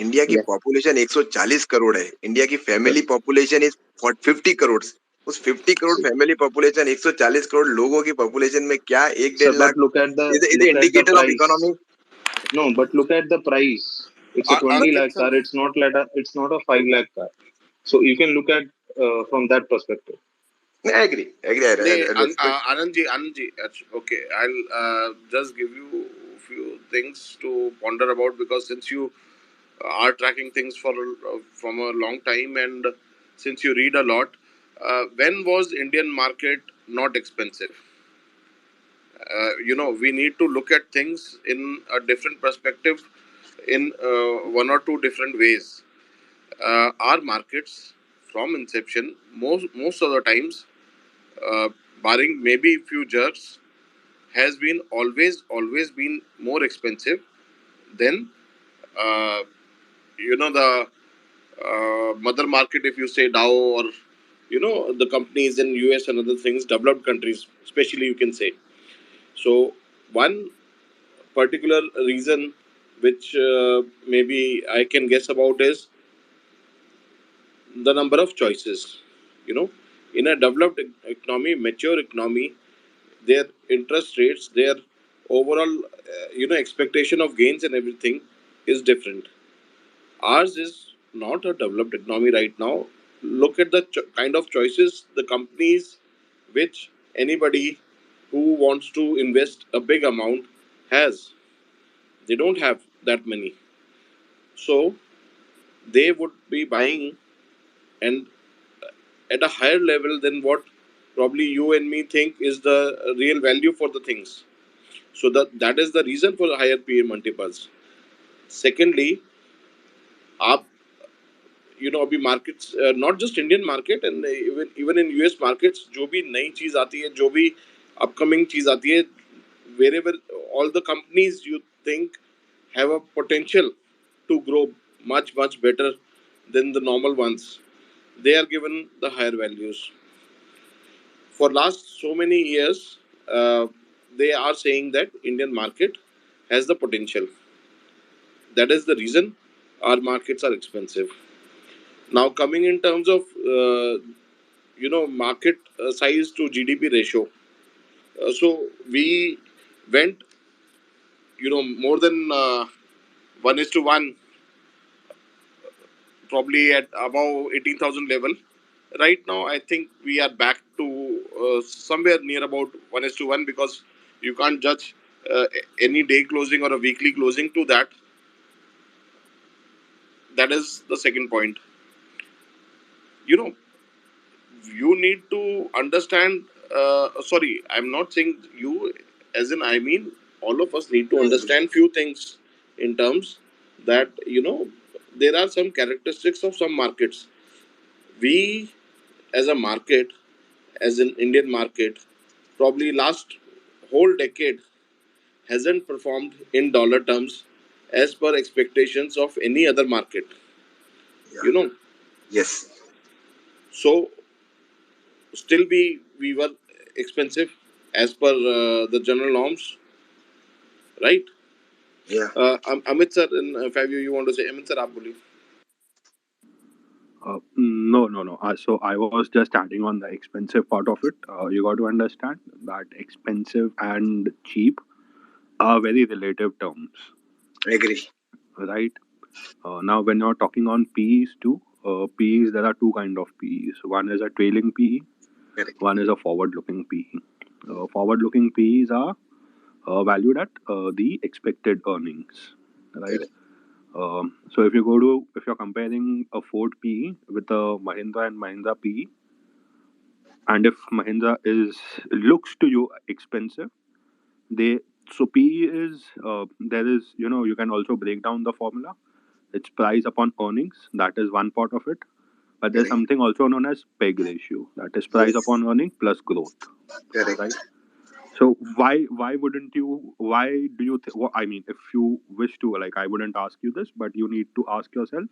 India की population 140 crore है, इंडिया की फैमिली पॉपुलेशन इज 50 करोड़. उस 50 करोड़ फैमिली पॉपुलेशन 140 करोड़ लोगों की पॉपुलेशन में क्या 1.5 lakh look at the indicator of price. Economy? No, but look at the price. It's a 20 lakh car. It's not a 5 lakh car. So you can look at from that perspective. I agree. Anandji, okay, I'll just give you a few things to ponder about, because since you are tracking things from a long time, and since you read a lot, when was Indian market not expensive? We need to look at things in a different perspective, in one or two different ways. Our markets from inception, most of the times, barring maybe few jerks, has been always been more expensive than uh, the mother market, if you say Dow, or the companies in US and other things, developed countries especially, you can say. So one particular reason which maybe I can guess about is the number of choices. In a developed economy, mature economy, their interest rates, their overall expectation of gains and everything is different. Ours is not a developed economy right now. Look at the kind of choices the companies which anybody who wants to invest a big amount has. They don't have that many. So they would be buying and at a higher level than what probably you and me think is the real value for the things. So that is the reason for the higher PE multiples. Secondly, आप अभी markets not just Indian market and even in US markets जो भी नई चीज आती है जो भी अपकमिंग चीज आती है wherever all the companies you think have a potential to grow much better than the normal ones, they are given the higher values. For last so many years, they are saying that Indian market has the potential. That is the reason our markets are expensive. Now coming in terms of market size to GDP ratio. So we went more than 1:1, probably at above 18,000 level. Right now I think we are back to somewhere near about 1:1, because you can't judge any day closing or a weekly closing to that. That is the second point. You need to understand, sorry, I'm not saying you, as in I mean all of us need to understand few things in terms that there are some characteristics of some markets. We as a market, as an Indian market, probably last whole decade hasn't performed in dollar terms as per expectations of any other market. Yes. So still we were expensive as per the general norms, right? Yeah. Amit sir, in Fabio, you want to say? Amit sir, aap boliye. No. So I was just adding on the expensive part of it. You got to understand that expensive and cheap are very relative terms. I agree. Right? Now, when you're talking on PEs too, PEs, there are two kind of PEs. One is a trailing PE. Correct. One is a forward-looking PE. Forward-looking PEs are valued at the expected earnings. Right? So if you're comparing a Ford PE with a Mahindra and Mahindra PE, and if Mahindra looks to you expensive, so PE is there is you can also break down the formula. It's price upon earnings. That is one part of it. But there's something also known as PEG ratio. That is price upon earning plus growth. Correct. Right? So why wouldn't you? Why do you? I mean, if you wish to, like, I wouldn't ask you this, but you need to ask yourself,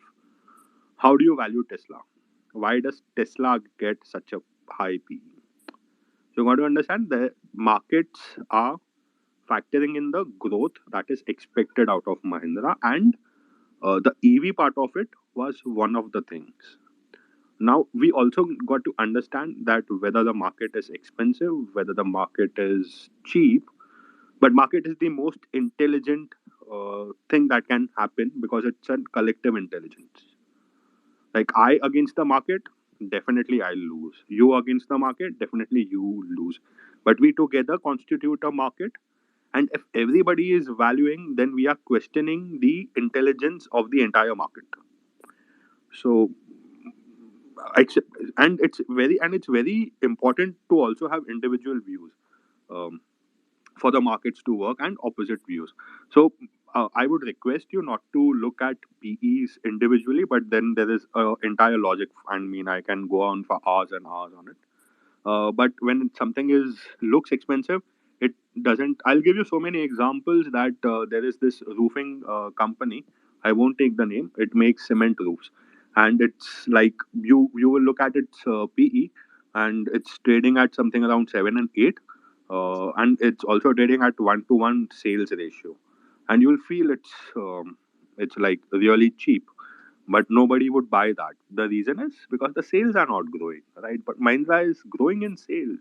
how do you value Tesla? Why does Tesla get such a high PE? So you got to understand the markets are factoring in the growth that is expected out of Mahindra, and the EV part of it was one of the things. Now, we also got to understand that whether the market is expensive, whether the market is cheap, but market is the most intelligent thing that can happen because it's a collective intelligence. Like, I against the market, definitely I lose. You against the market, definitely you lose. But we together constitute a market, and if everybody is valuing, then we are questioning the intelligence of the entire market. So it's very important to also have individual views um, for the markets to work, and opposite views. So I would request you not to look at PEs individually, but then there is an entire logic. I mean, I can go on for hours and hours on it. But when something looks expensive, it doesn't. I'll give you so many examples that there is this roofing company. I won't take the name. It makes cement roofs, and it's like you will look at its PE, and it's trading at something around 7 and 8, and it's also trading at 1-to-1 sales ratio, and you'll feel it's like really cheap, but nobody would buy that. The reason is because the sales are not growing, right? But Mahindra is growing in sales.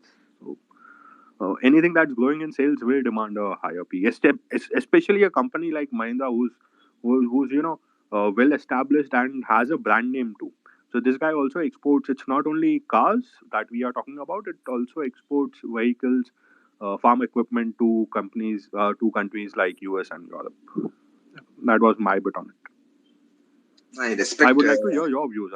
So anything that's growing in sales will demand a higher P. Especially a company like Mahindra who's well established and has a brand name too. So this guy also exports. It's not only cars that we are talking about. It also exports vehicles, farm equipment to countries like US and Europe. That was my bit on it. I respect. I would like to hear your views.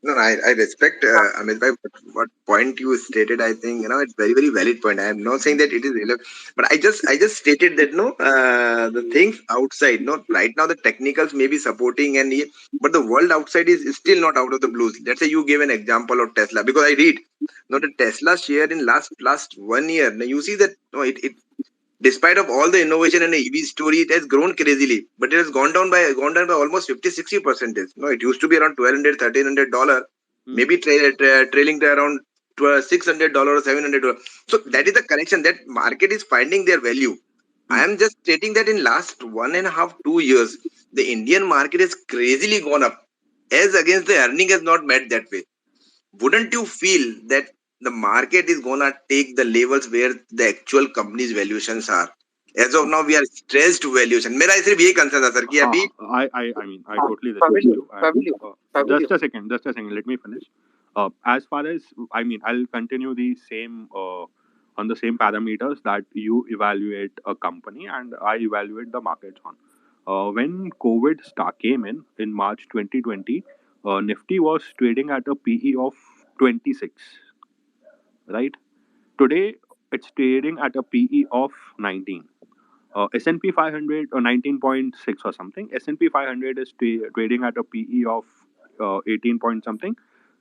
No, I respect Amit bhai, what point you stated. I think it's very very valid point. I am not saying that it is relevant, but I just stated that the things outside, right now the technicals may be supporting but the world outside is still not out of the blues. Let's say you gave an example of Tesla, because I read the Tesla share in last 1 year. Now you see that it despite of all the innovation and EV story, it has grown crazily, but it has gone down by almost 50-60%. It used to be around $1,200, $1,300, maybe trailing to around $600 or $700. So that is the correction, that market is finding their value. I am just stating that in last 1.5, 2 years, the Indian market has crazily gone up, as against the earning has not met that way. Wouldn't you feel that the market is gonna take the levels where the actual company's valuations are? As of now, we are stressed valuation. मेरा सिर्फ यही concern है sir कि अभी I totally respect you. Just a second. Let me finish. As far as I'll continue the same on the same parameters that you evaluate a company and I evaluate the markets on. When COVID came in March 2020, Nifty was trading at a PE of 26, right? Today, it's trading at a PE of 19. S&P 500 or 19.6 or something. S&P 500 is trading at a PE of 18 point something.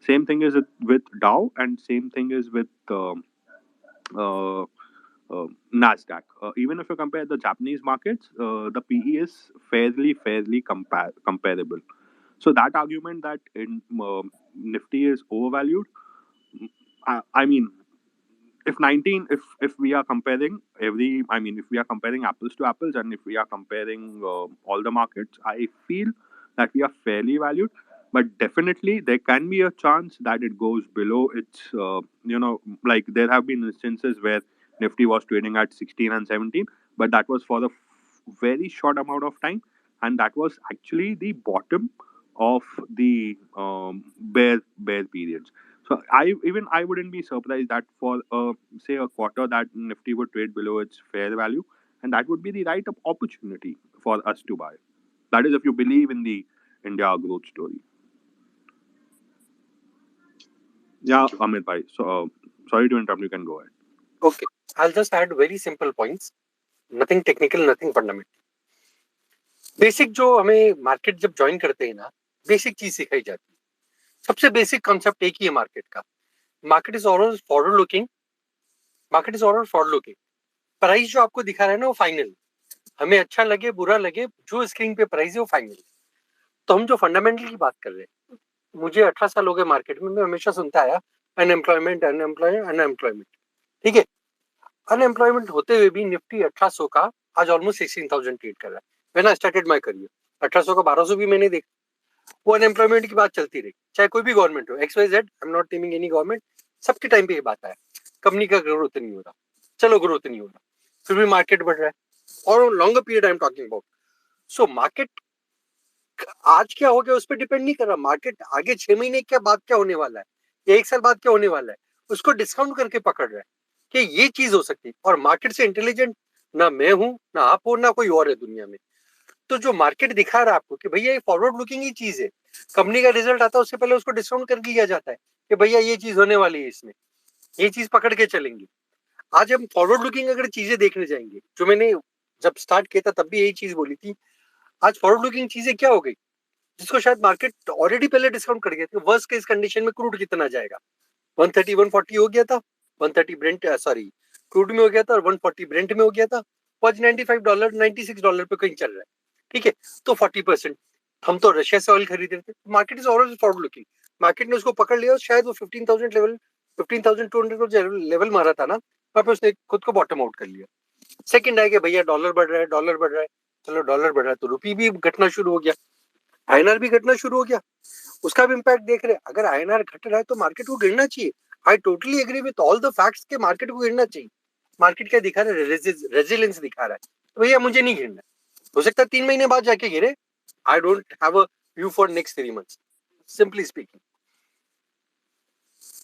Same thing is with Dow, and same thing is with Nasdaq. Even if you compare the Japanese markets, the PE is fairly comparable. So that argument that Nifty is overvalued, I mean, if we are comparing if we are comparing apples to apples, and if we are comparing all the markets, I feel that we are fairly valued. But definitely there can be a chance that it goes below its like there have been instances where Nifty was trading at 16 and 17, but that was for a very short amount of time, and that was actually the bottom of the bear periods. So I wouldn't be surprised that for say a quarter that Nifty would trade below its fair value, and that would be the right opportunity for us to buy. That is if you believe in the India growth story. Yeah, Amit bhai. So sorry to interrupt. You can go ahead. Okay, I'll just add very simple points. Nothing technical, nothing fundamental. Basic जो हमें market जब join करते हैं ना, basic चीज सिखाई जाती है. सबसे बेसिक कॉन्सेप्ट एक ही है मार्केट का. Market is always forward looking. Price जो आपको दिखा रहा है ना वो फाइनल. हमें अच्छा लगे बुरा लगे, जो स्क्रीन पे प्राइस है वो फाइनल. तो हम जो फंडामेंटल की बात कर रहे हैं, मुझे 18 साल हो गए मार्केट में, मैं हमेशा सुनता आया अनएम्प्लॉयमेंट. ठीक है, अनएम्प्लॉयमेंट होते हुए भी निफ्टी 1800 का आज ऑलमोस्ट 16,000 ट्रेड कर रहा है. When I started my career 1800 का 1200 भी मैंने देखा. वो अनएम्प्लॉयमेंट की बात चलती रही, चाहे कोई भी गवर्नमेंट हो, XYZ, I am not naming any government. सबके टाइम पे ये बात आया, कंपनी का ग्रोथ नहीं हो रहा. चलो ग्रोथ नहीं हो रहा, फिर भी मार्केट बढ़ रहा है, और longer period I am talking about. So market आज क्या हो गया उस पर डिपेंड नहीं कर रहा. मार्केट आगे 6 महीने के बाद क्या होने वाला है, या 1 साल बाद क्या होने वाला है, उसको डिस्काउंट करके पकड़ रहा है कि ये चीज हो सकती है. और मार्केट से इंटेलिजेंट ना मैं हूं, ना आप हो, ना कोई और है दुनिया में. तो जो मार्केट दिखा रहा है आपको कि भैया ये फॉरवर्ड लुकिंग ही चीज है, कंपनी का रिजल्ट आता है उससे पहले उसको डिस्काउंट कर दिया जाता है कि भैया ये चीज होने वाली है, इसमें ये चीज पकड़ के चलेंगे. आज हम फॉरवर्ड लुकिंग अगर चीजें देखने जाएंगे, जो मैंने जब स्टार्ट किया था तब भी यही चीज बोली थी, आज फॉरवर्ड लुकिंग चीजें क्या हो गई, जिसको शायद मार्केट ऑलरेडी पहले डिस्काउंट कर गया था. वर्स्ट केस कंडीशन में क्रूड कितना जाएगा, 130 140 हो गया था, 130 ब्रेंट क्रूड में हो गया था, और 140 ब्रेंट में हो गया था. आज $95 $96 पे कहीं चल रहा है. ठीक है, तो 40% हम तो रशिया से ऑयल खरीद रहे थे. Market is always forward looking. Market ने उसको पकड़ लिया, और शायद वो 15,000 लेवल 15,200 को लेवल मारा था ना, वहां पे उसने खुद को बॉटम आउट कर लिया. सेकंड है कि भैया डॉलर बढ़ रहा है. चलो डॉलर बढ़ रहा है तो रुपी भी घटना शुरू हो गया, INR भी घटना शुरू हो गया, उसका भी इम्पैक्ट देख रहे हैं. अगर INR घट रहा है तो मार्केट को गिरना चाहिए. I totally agree with all the facts के मार्केट को गिरना चाहिए. मार्केट क्या दिखा रहा है, रेजिलियंस दिखा रहा है. तो भैया मुझे नहीं गिरना, हो सकता है 3 महीने बाद जाके गिरे, I don't have a view for next 3 months, simply speaking.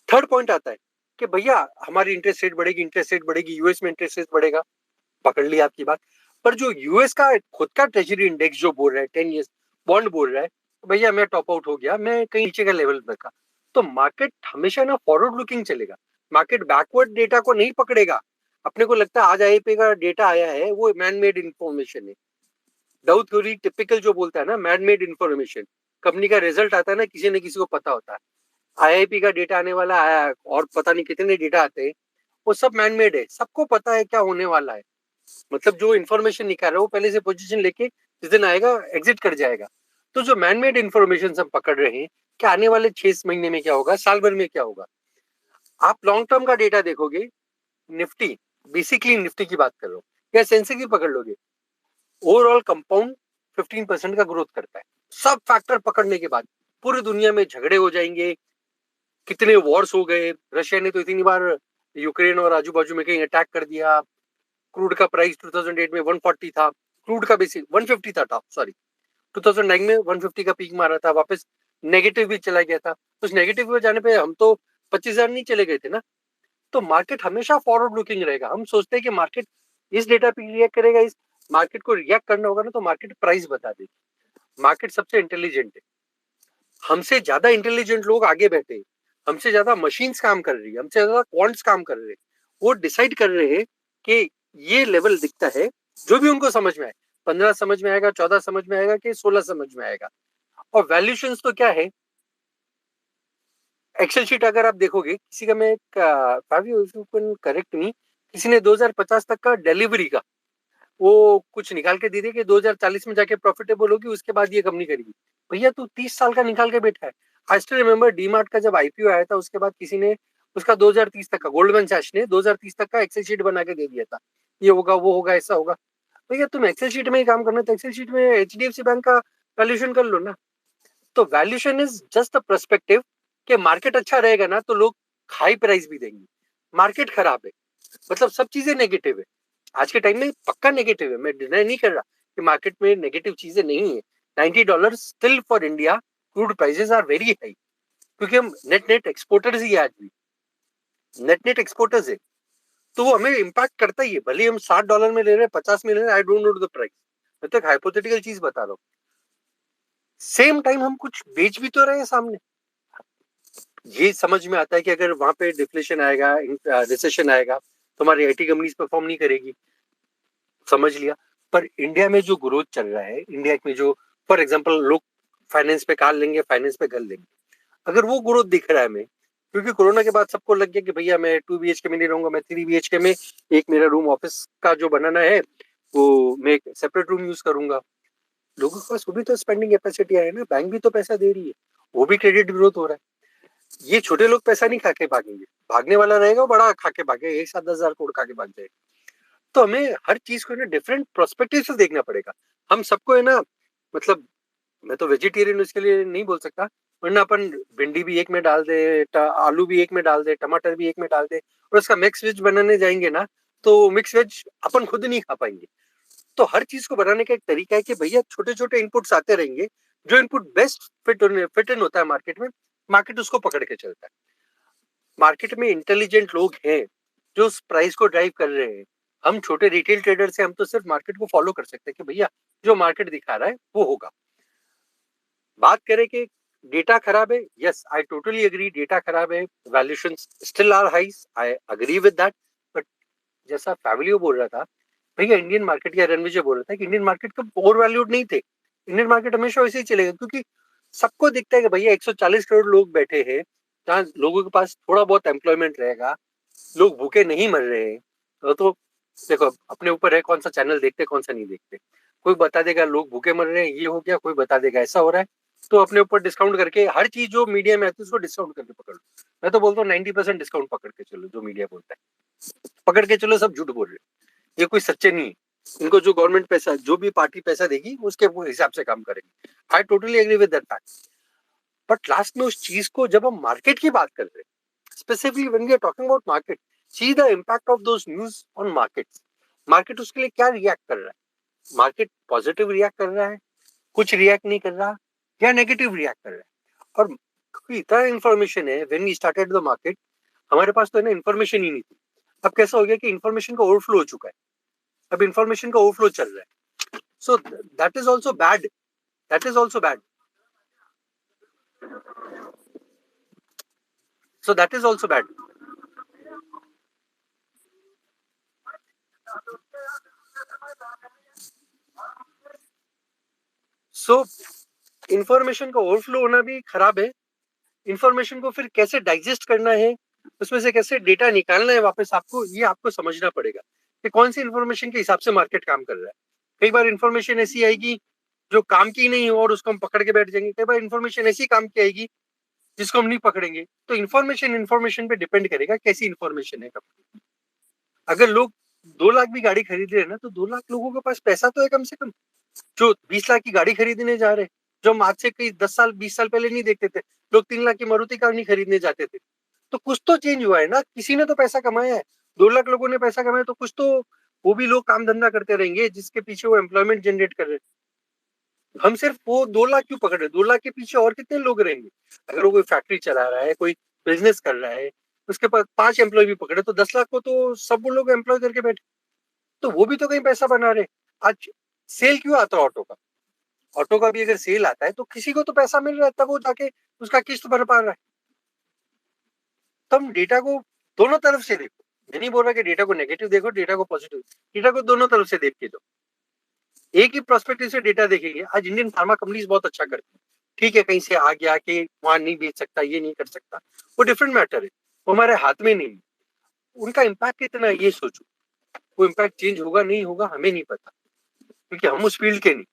Third point आता है कि भैया हमारी इंटरेस्ट रेट बढ़ेगी, यूएस में इंटरेस्ट रेट बढ़ेगा, पकड़ ली आपकी बात। पर जो यूएस का खुद का ट्रेजरी इंडेक्स जो बोल रहा है 10 ईयर्स बॉन्ड बोल रहा है भैया मैं टॉप आउट हो गया, मैं कहीं नीचे का लेवल पे का, तो मार्केट हमेशा ना फॉरवर्ड लुकिंग चलेगा, मार्केट बैकवर्ड डेटा को नहीं पकड़ेगा। अपने को लगता है आज आईपी का डेटा आया है, वो मैन मेड इंफॉर्मेशन है। डाउ थ्योरी टिपिकल जो बोलता है ना मैन मेड इंफॉर्मेशन, कंपनी का रिजल्ट आता है ना किसी न किसी को पता होता है, आईआईपी का डेटा आने वाला है और पता नहीं कितने डेटा आते हैं, वो सब मैन मेड है, सबको पता है क्या होने वाला है। मतलब जो इन्फॉर्मेशन निकाल रहा है वो पहले से पोजीशन लेके जिस दिन आएगा एग्जिट कर जाएगा। तो जो मैन मेड इन्फॉर्मेशन सब पकड़ रहे हैं कि आने वाले 6 महीने में क्या होगा, साल भर में क्या होगा। आप लॉन्ग टर्म का डेटा देखोगे, निफ्टी, बेसिकली निफ्टी की बात कर रहा हूँ या सेंसेक्स की पकड़ लोगे, ओवरऑल कंपाउंड 15% का ग्रोथ करता है। सब फैक्टर पकड़ने के बाद पूरी दुनिया में झगड़े हो जाएंगे, कितने वॉर्स हो गए, रशिया ने तो इतनी बार यूक्रेन और आजू बाजू में कहीं अटैक कर दिया, क्रूड का प्राइस 2008 में 140 था, क्रूड का बेसिक 150 था सॉरी 2009 में 150 का पीक मारा था, वापस नेगेटिव भी चला गया था। उस नेगेटिव में जाने पे हम तो 25,000 नहीं चले गए थे ना। तो मार्केट हमेशा फॉरवर्ड लुकिंग रहेगा। हम सोचते हैं कि मार्केट इस डेटा पे रिएक्ट करेगा, इस मार्केट को रिएक्ट करना होगा ना तो मार्केट प्राइस बता देगी। मार्केट सबसे इंटेलिजेंट है, हमसे ज्यादा इंटेलिजेंट लोग आगे बैठे हैं, हमसे ज्यादा मशीन्स काम कर रही है, हमसे ज्यादा क्वांट्स काम कर रहे हैं, वो डिसाइड कर रहे हैं कि ये लेवल दिखता है, जो भी उनको समझ में आए, 15 समझ में आएगा, 14 समझ में आएगा कि 16 समझ में आएगा। और वैल्यूएशंस तो क्या है, एक्सेल शीट अगर आप देखोगे, किसी का मैं करेक्ट नहीं, किसी ने 2050 तक का डिलीवरी का वो कुछ निकाल के दे दिया कि 2040 में जाके प्रॉफिटेबल होगी, उसके बाद ये कंपनी करेगी। भैया तू 30 साल का निकाल के बैठा है। आई स्टिल रिमेंबर डीमार्ट का जब आईपीओ आया था, उसके बाद किसी ने उसका 2030 तक का, गोल्डमैन सैच ने 2030 तक का एक्सेल शीट बना के दे दिया था, ये होगा वो होगा ऐसा होगा। भैया तुम एक्सेल शीट में ही काम करना, तो एक्सेल शीट में एचडीएफसी बैंक का वैल्यूएशन कर लो ना। तो valuation is just a perspective कि मार्केट अच्छा रहेगा ना तो लोग हाई प्राइस भी देंगे, मार्केट खराब है मतलब सब चीजें नेगेटिव है। आज के टाइम में पक्का नेगेटिव है, मैं डिनाई नहीं कर रहा कि मार्केट में नेगेटिव चीजें नहीं है। $90 still for India, crude prices are very high, क्योंकि हम नेट एक्सपोर्टर्स ही है, आज भी नेट एक्सपोर्टर्स है, तो वो हमें इम्पैक्ट करता ही है। भले हम $60 में ले रहे हैं, 50 में ले रहे हैं, आई डोंट नो द प्राइस, मैं तो एक हाइपोथेटिकल चीज बता रहा हूँ। सेम टाइम हम कुछ बेच भी तो रहे हैं सामने। ये समझ में आता है कि अगर वहां पे डिफ्लेशन आएगा, रिसेशन आएगा, तो हमारी आईटी कंपनीज परफॉर्म नहीं करेगी, समझ लिया। पर इंडिया में जो ग्रोथ चल रहा है, इंडिया में जो फॉर एग्जांपल लोग फाइनेंस पे कार लेंगे, फाइनेंस पे घर लेंगे, अगर वो ग्रोथ दिख रहा है हमें, क्योंकि कोरोना के बाद सबको लग गया कि भैया मैं 2 BHK में नहीं रहूंगा, मैं 3 BHK में, एक मेरा रूम ऑफिस का जो बनाना है वो मैं एक सेपरेट रूम यूज करूंगा। लोगों के पास वो भी तो स्पेंडिंग कैपेसिटी है ना, बैंक भी तो पैसा दे रही है, वो भी क्रेडिट ग्रोथ हो रहा है। ये छोटे लोग पैसा नहीं खा के भागेंगे, भागने वाला रहेगा वो बड़ा खा के भागे, एक साथ 10,000 करोड़ खा के भाग जाएगा। तो हमें हर चीज को ना डिफरेंट पर्सपेक्टिव से देखना पड़ेगा। हम सबको है ना, मतलब मैं तो वेजिटेरियन उसके लिए नहीं बोल सकता, वरना अपन भिंडी भी एक में डाल दे, आलू भी एक में डाल दे, टमाटर भी एक में डाल दे और उसका मिक्स वेज बनाने जाएंगे ना तो मिक्स वेज अपन खुद नहीं खा पाएंगे। तो हर चीज को बनाने का एक तरीका है कि भैया छोटे छोटे इनपुट्स आते रहेंगे, जो इनपुट बेस्ट फिट इन होता है मार्केट में, मार्केट उसको पकड़ के चलता है। मार्केट में इंटेलिजेंट लोग हैं जो उस प्राइस को ड्राइव कर रहे हैं। हम छोटे रिटेल ट्रेडर से हम तो सिर्फ मार्केट को फॉलो कर सकते हैं कि भैया जो मार्केट दिखा रहा है वो होगा। बात करें कि डेटा खराब है, yes I totally agree, data खराब है, valuations still are highs, I agree with that. But जैसा फैमिलियो बोल रहा था भैया, इंडियन मार्केट या रणविजय बोल रहा था कि इंडियन मार्केट कब ओवर वैल्यूड नहीं थे, इंडियन मार्केट हमेशा वैसे ही चलेगा, क्योंकि सबको दिखता है कि भैया 140 करोड़ लोग बैठे हैं, जहाँ लोगों के पास थोड़ा बहुत एम्प्लॉयमेंट रहेगा, लोग भूखे नहीं मर रहे हैं। तो देखो अपने ऊपर है कौन सा चैनल देखते कौन सा नहीं देखते। कोई बता देगा लोग भूखे मर रहे हैं ये हो गया, कोई बता देगा ऐसा हो रहा है, तो अपने ऊपर डिस्काउंट करके हर चीज जो मीडिया में आती है उसको डिस्काउंट करके पकड़ लो। मैं तो बोलता हूँ 90% डिस्काउंट पकड़ के चलो, जो मीडिया बोलता है पकड़ के चलो, सब झूठ बोल रहे हैं, ये कोई सच्चे नहीं है। इनको जो गवर्नमेंट पैसा, जो भी पार्टी पैसा देगी उसके हिसाब से काम करेंगे। I totally agree with that fact. But last में उस चीज को जब हम मार्केट की बात कर रहे हैं, specifically when we are talking about market, see the impact of those news on market. Market उसके लिए क्या रिएक्ट कर रहा है, मार्केट पॉजिटिव रिएक्ट कर रहा है, कुछ रिएक्ट नहीं कर रहा या नेगेटिव रिएक्ट कर रहा है। और इतना इन्फॉर्मेशन है, when we started the market हमारे पास तो है ना इन्फॉर्मेशन ही नहीं थी। अब कैसा हो गया कि इन्फॉर्मेशन का ओवरफ्लो हो चुका है, अब इन्फॉर्मेशन का ओवरफ्लो चल रहा है। So that is also bad, that is also bad, so that is also bad. So information का ओवरफ्लो होना भी खराब है। इंफॉर्मेशन को फिर कैसे डाइजेस्ट करना है, उसमें से कैसे डेटा निकालना है वापस आपको, ये आपको समझना पड़ेगा कि कौन सी इंफॉर्मेशन के हिसाब से मार्केट काम कर रहा है। कई बार इंफॉर्मेशन ऐसी आएगी जो काम की नहीं हो और उसको हम पकड़ के बैठ जाएंगे, कई बार इंफॉर्मेशन ऐसी काम की आएगी जिसको हम नहीं पकड़ेंगे। तो इंफॉर्मेशन पे डिपेंड करेगा कैसी इंफॉर्मेशन है। कब अगर लोग 2 लाख भी गाड़ी खरीद रहे हैं ना, तो 2 लाख लोगों के पास पैसा तो है कम से कम, जो 20 लाख की गाड़ी खरीदने जा रहे हैं, जो हम आज से कई 10 साल 20 साल पहले नहीं देखते थे। लोग 3 लाख की मारुति कार नहीं खरीदने जाते थे। तो कुछ तो चेंज हुआ है ना, किसी ने तो पैसा कमाया है। 2 लाख लोगों ने पैसा कमाया, तो कुछ तो वो भी लोग काम धंधा करते रहेंगे जिसके पीछे वो एम्प्लॉयमेंट जनरेट कर रहे हैं। हम सिर्फ वो 2 लाख क्यों पकड़ रहे? 2 लाख के पीछे और कितने लोग रहेंगे? अगर वो कोई फैक्ट्री चला रहा है, कोई बिजनेस कर रहा है, उसके पास 5 एम्प्लॉय भी पकड़े तो 10 लाख को तो सब वो लोग एम्प्लॉय करके बैठे, तो वो भी तो कहीं पैसा बना रहे। आज सेल क्यों आता है ऑटो का? ऑटो का भी अगर सेल आता है तो किसी को तो पैसा मिल रहा है, तब वो जाके उसका किस्त भर पा रहा है। तुम डेटा को दोनों तरफ से देखो, मैं नहीं बोल रहा कि डेटा को नेगेटिव देखो, डेटा को पॉजिटिव, डेटा को दोनों तरफ से देख के दो। एक ही प्रोस्पेक्टिव से डेटा देखेंगे। आज इंडियन फार्मा कंपनीज बहुत अच्छा करती है, ठीक है, कहीं से आ गया कि वहां नहीं बेच सकता, ये नहीं कर सकता, वो डिफरेंट मैटर है, वो हमारे हाथ में नहीं है। उनका इम्पैक्ट कितना है ये सोचो, वो इम्पैक्ट चेंज होगा नहीं होगा हमें नहीं पता, क्योंकि हम उस फील्ड के नहीं।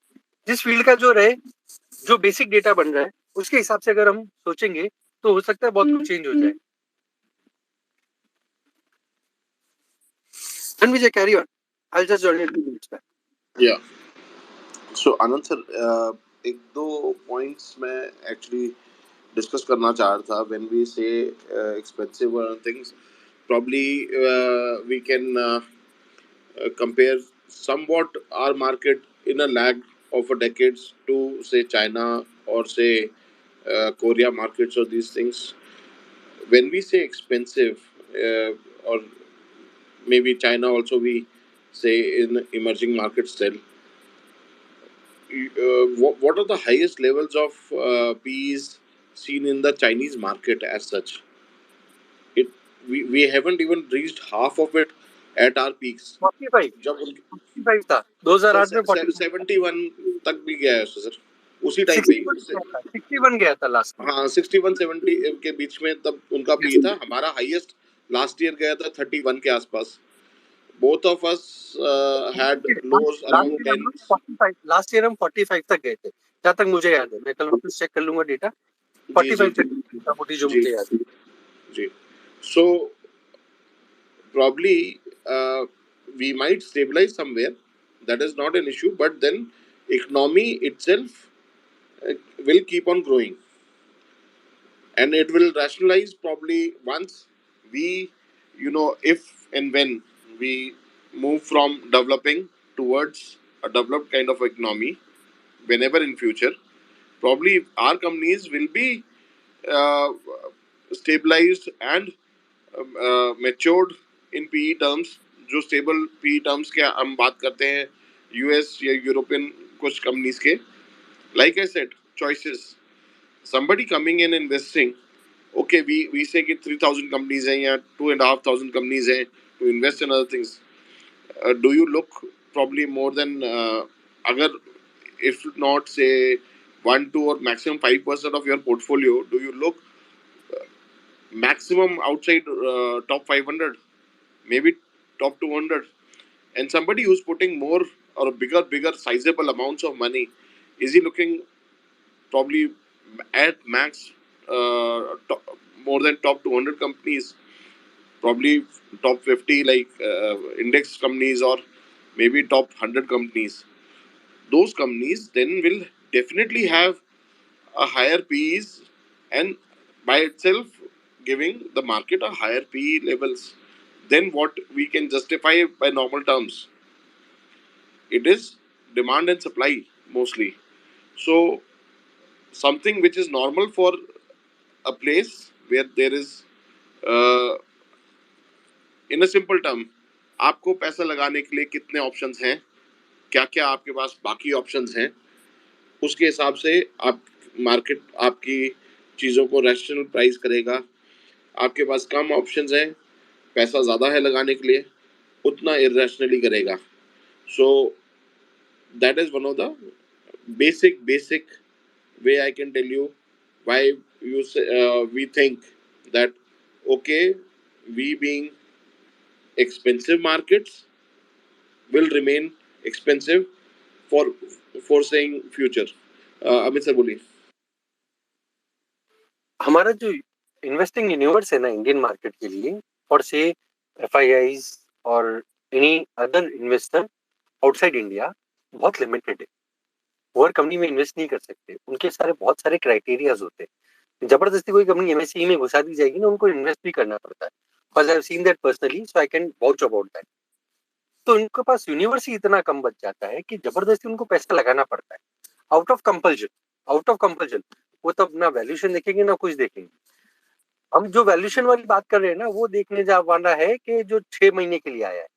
जिस फील्ड का जो रहे, जो बेसिक डेटा बन रहा है उसके हिसाब से अगर हम सोचेंगे तो हो सकता है बहुत कुछ चेंज हो जाए। And Vijay, carry on. I'll just join it 2 minutes back. Yeah. So Anand sir, एक दो पॉइंट्स मैं एक्चुअली डिस्कस करना चाह रहा था. When we say expensive things, probably we can compare somewhat our market in a lag of a decades to say China or say Korea markets or these things. When we say expensive, or maybe China also we say in emerging markets still, what are the highest levels of PEs seen in the Chinese market as such? We haven't even reached half of it at our peaks. 45 जब 45 था 2008 में 71 तक भी गया है sir, उसी time पे ही 61 गया था लास्ट में। हाँ 61-70 के बीच में तब उनका पी था. हमारा हाईएस्ट लास्ट ईयर गया था 31 के आसपास. Both of us had lows around 10. 45 last year हम 45 तक गए थे जहाँ तक मुझे याद है, मैं कल वापस चेक कर लूंगा डेटा। 45 तक मोटी जो मुझे याद है जी. So probably we might stabilize somewhere, that is not an issue, but then economy itself will keep on growing, and it will rationalize probably once we, if and when we move from developing towards a developed kind of economy, whenever in future, probably our companies will be uh, stabilized and matured in PE terms. जो stable PE terms के हम बात करते हैं US या European कुछ companies के, like I said, choices. Somebody coming in investing, okay, we say कि 3,000 companies हैं या 2,500 companies हैं to invest in other things. Do you look probably more than अगर if not say 1, 2 or maximum 5% of your portfolio, do you look maximum outside top 500, maybe top 200, and somebody who's putting more or bigger sizable amounts of money, is he looking probably at max more than top 200 companies, probably top 50 like index companies, or maybe top 100 companies? Those companies then will definitely have a higher PEs, and by itself giving the market a higher PE levels than what we can justify by normal terms. It is demand and supply mostly. So something which is normal for a place where there is in a simple term, आपको पैसा लगाने के लिए कितने options हैं, क्या क्या आपके पास बाकी ऑप्शंस हैं, उसके हिसाब से आप मार्केट आपकी चीज़ों को रैशनल प्राइस करेगा. आपके पास कम ऑप्शंस हैं, पैसा ज़्यादा है लगाने के लिए, उतना इरेशनली करेगा. So that is one of the basic way I can tell you why you say, we think that okay, we being expensive markets will remain expensive for saying future. Amit sir बोलिए. हमारा जो investing universe है ना Indian market के लिए, और से FIIs और any other investor outside India बहुत लिमिटेड है. वो हर कंपनी में इन्वेस्ट नहीं कर सकते. उनके बहुत सारे क्राइटेरियाज होते हैं. जबरदस्ती कोई कंपनी MSCI में घुसा दी जाएगी ना, उनको इन्वेस्ट भी करना पड़ता है. Because I have seen that personally, so I can vouch about that. तो उनके पास यूनिवर्स ही इतना कम बच जाता है कि जबरदस्ती उनको पैसा लगाना पड़ता है, आउट ऑफ कंपल्जन. वो तब ना वैल्यूएशन देखेंगे ना कुछ देखेंगे. हम जो वैल्यूएशन वाली बात कर रहे हैं ना, वो देखने जाना है कि जो 6 महीने के लिए आया है.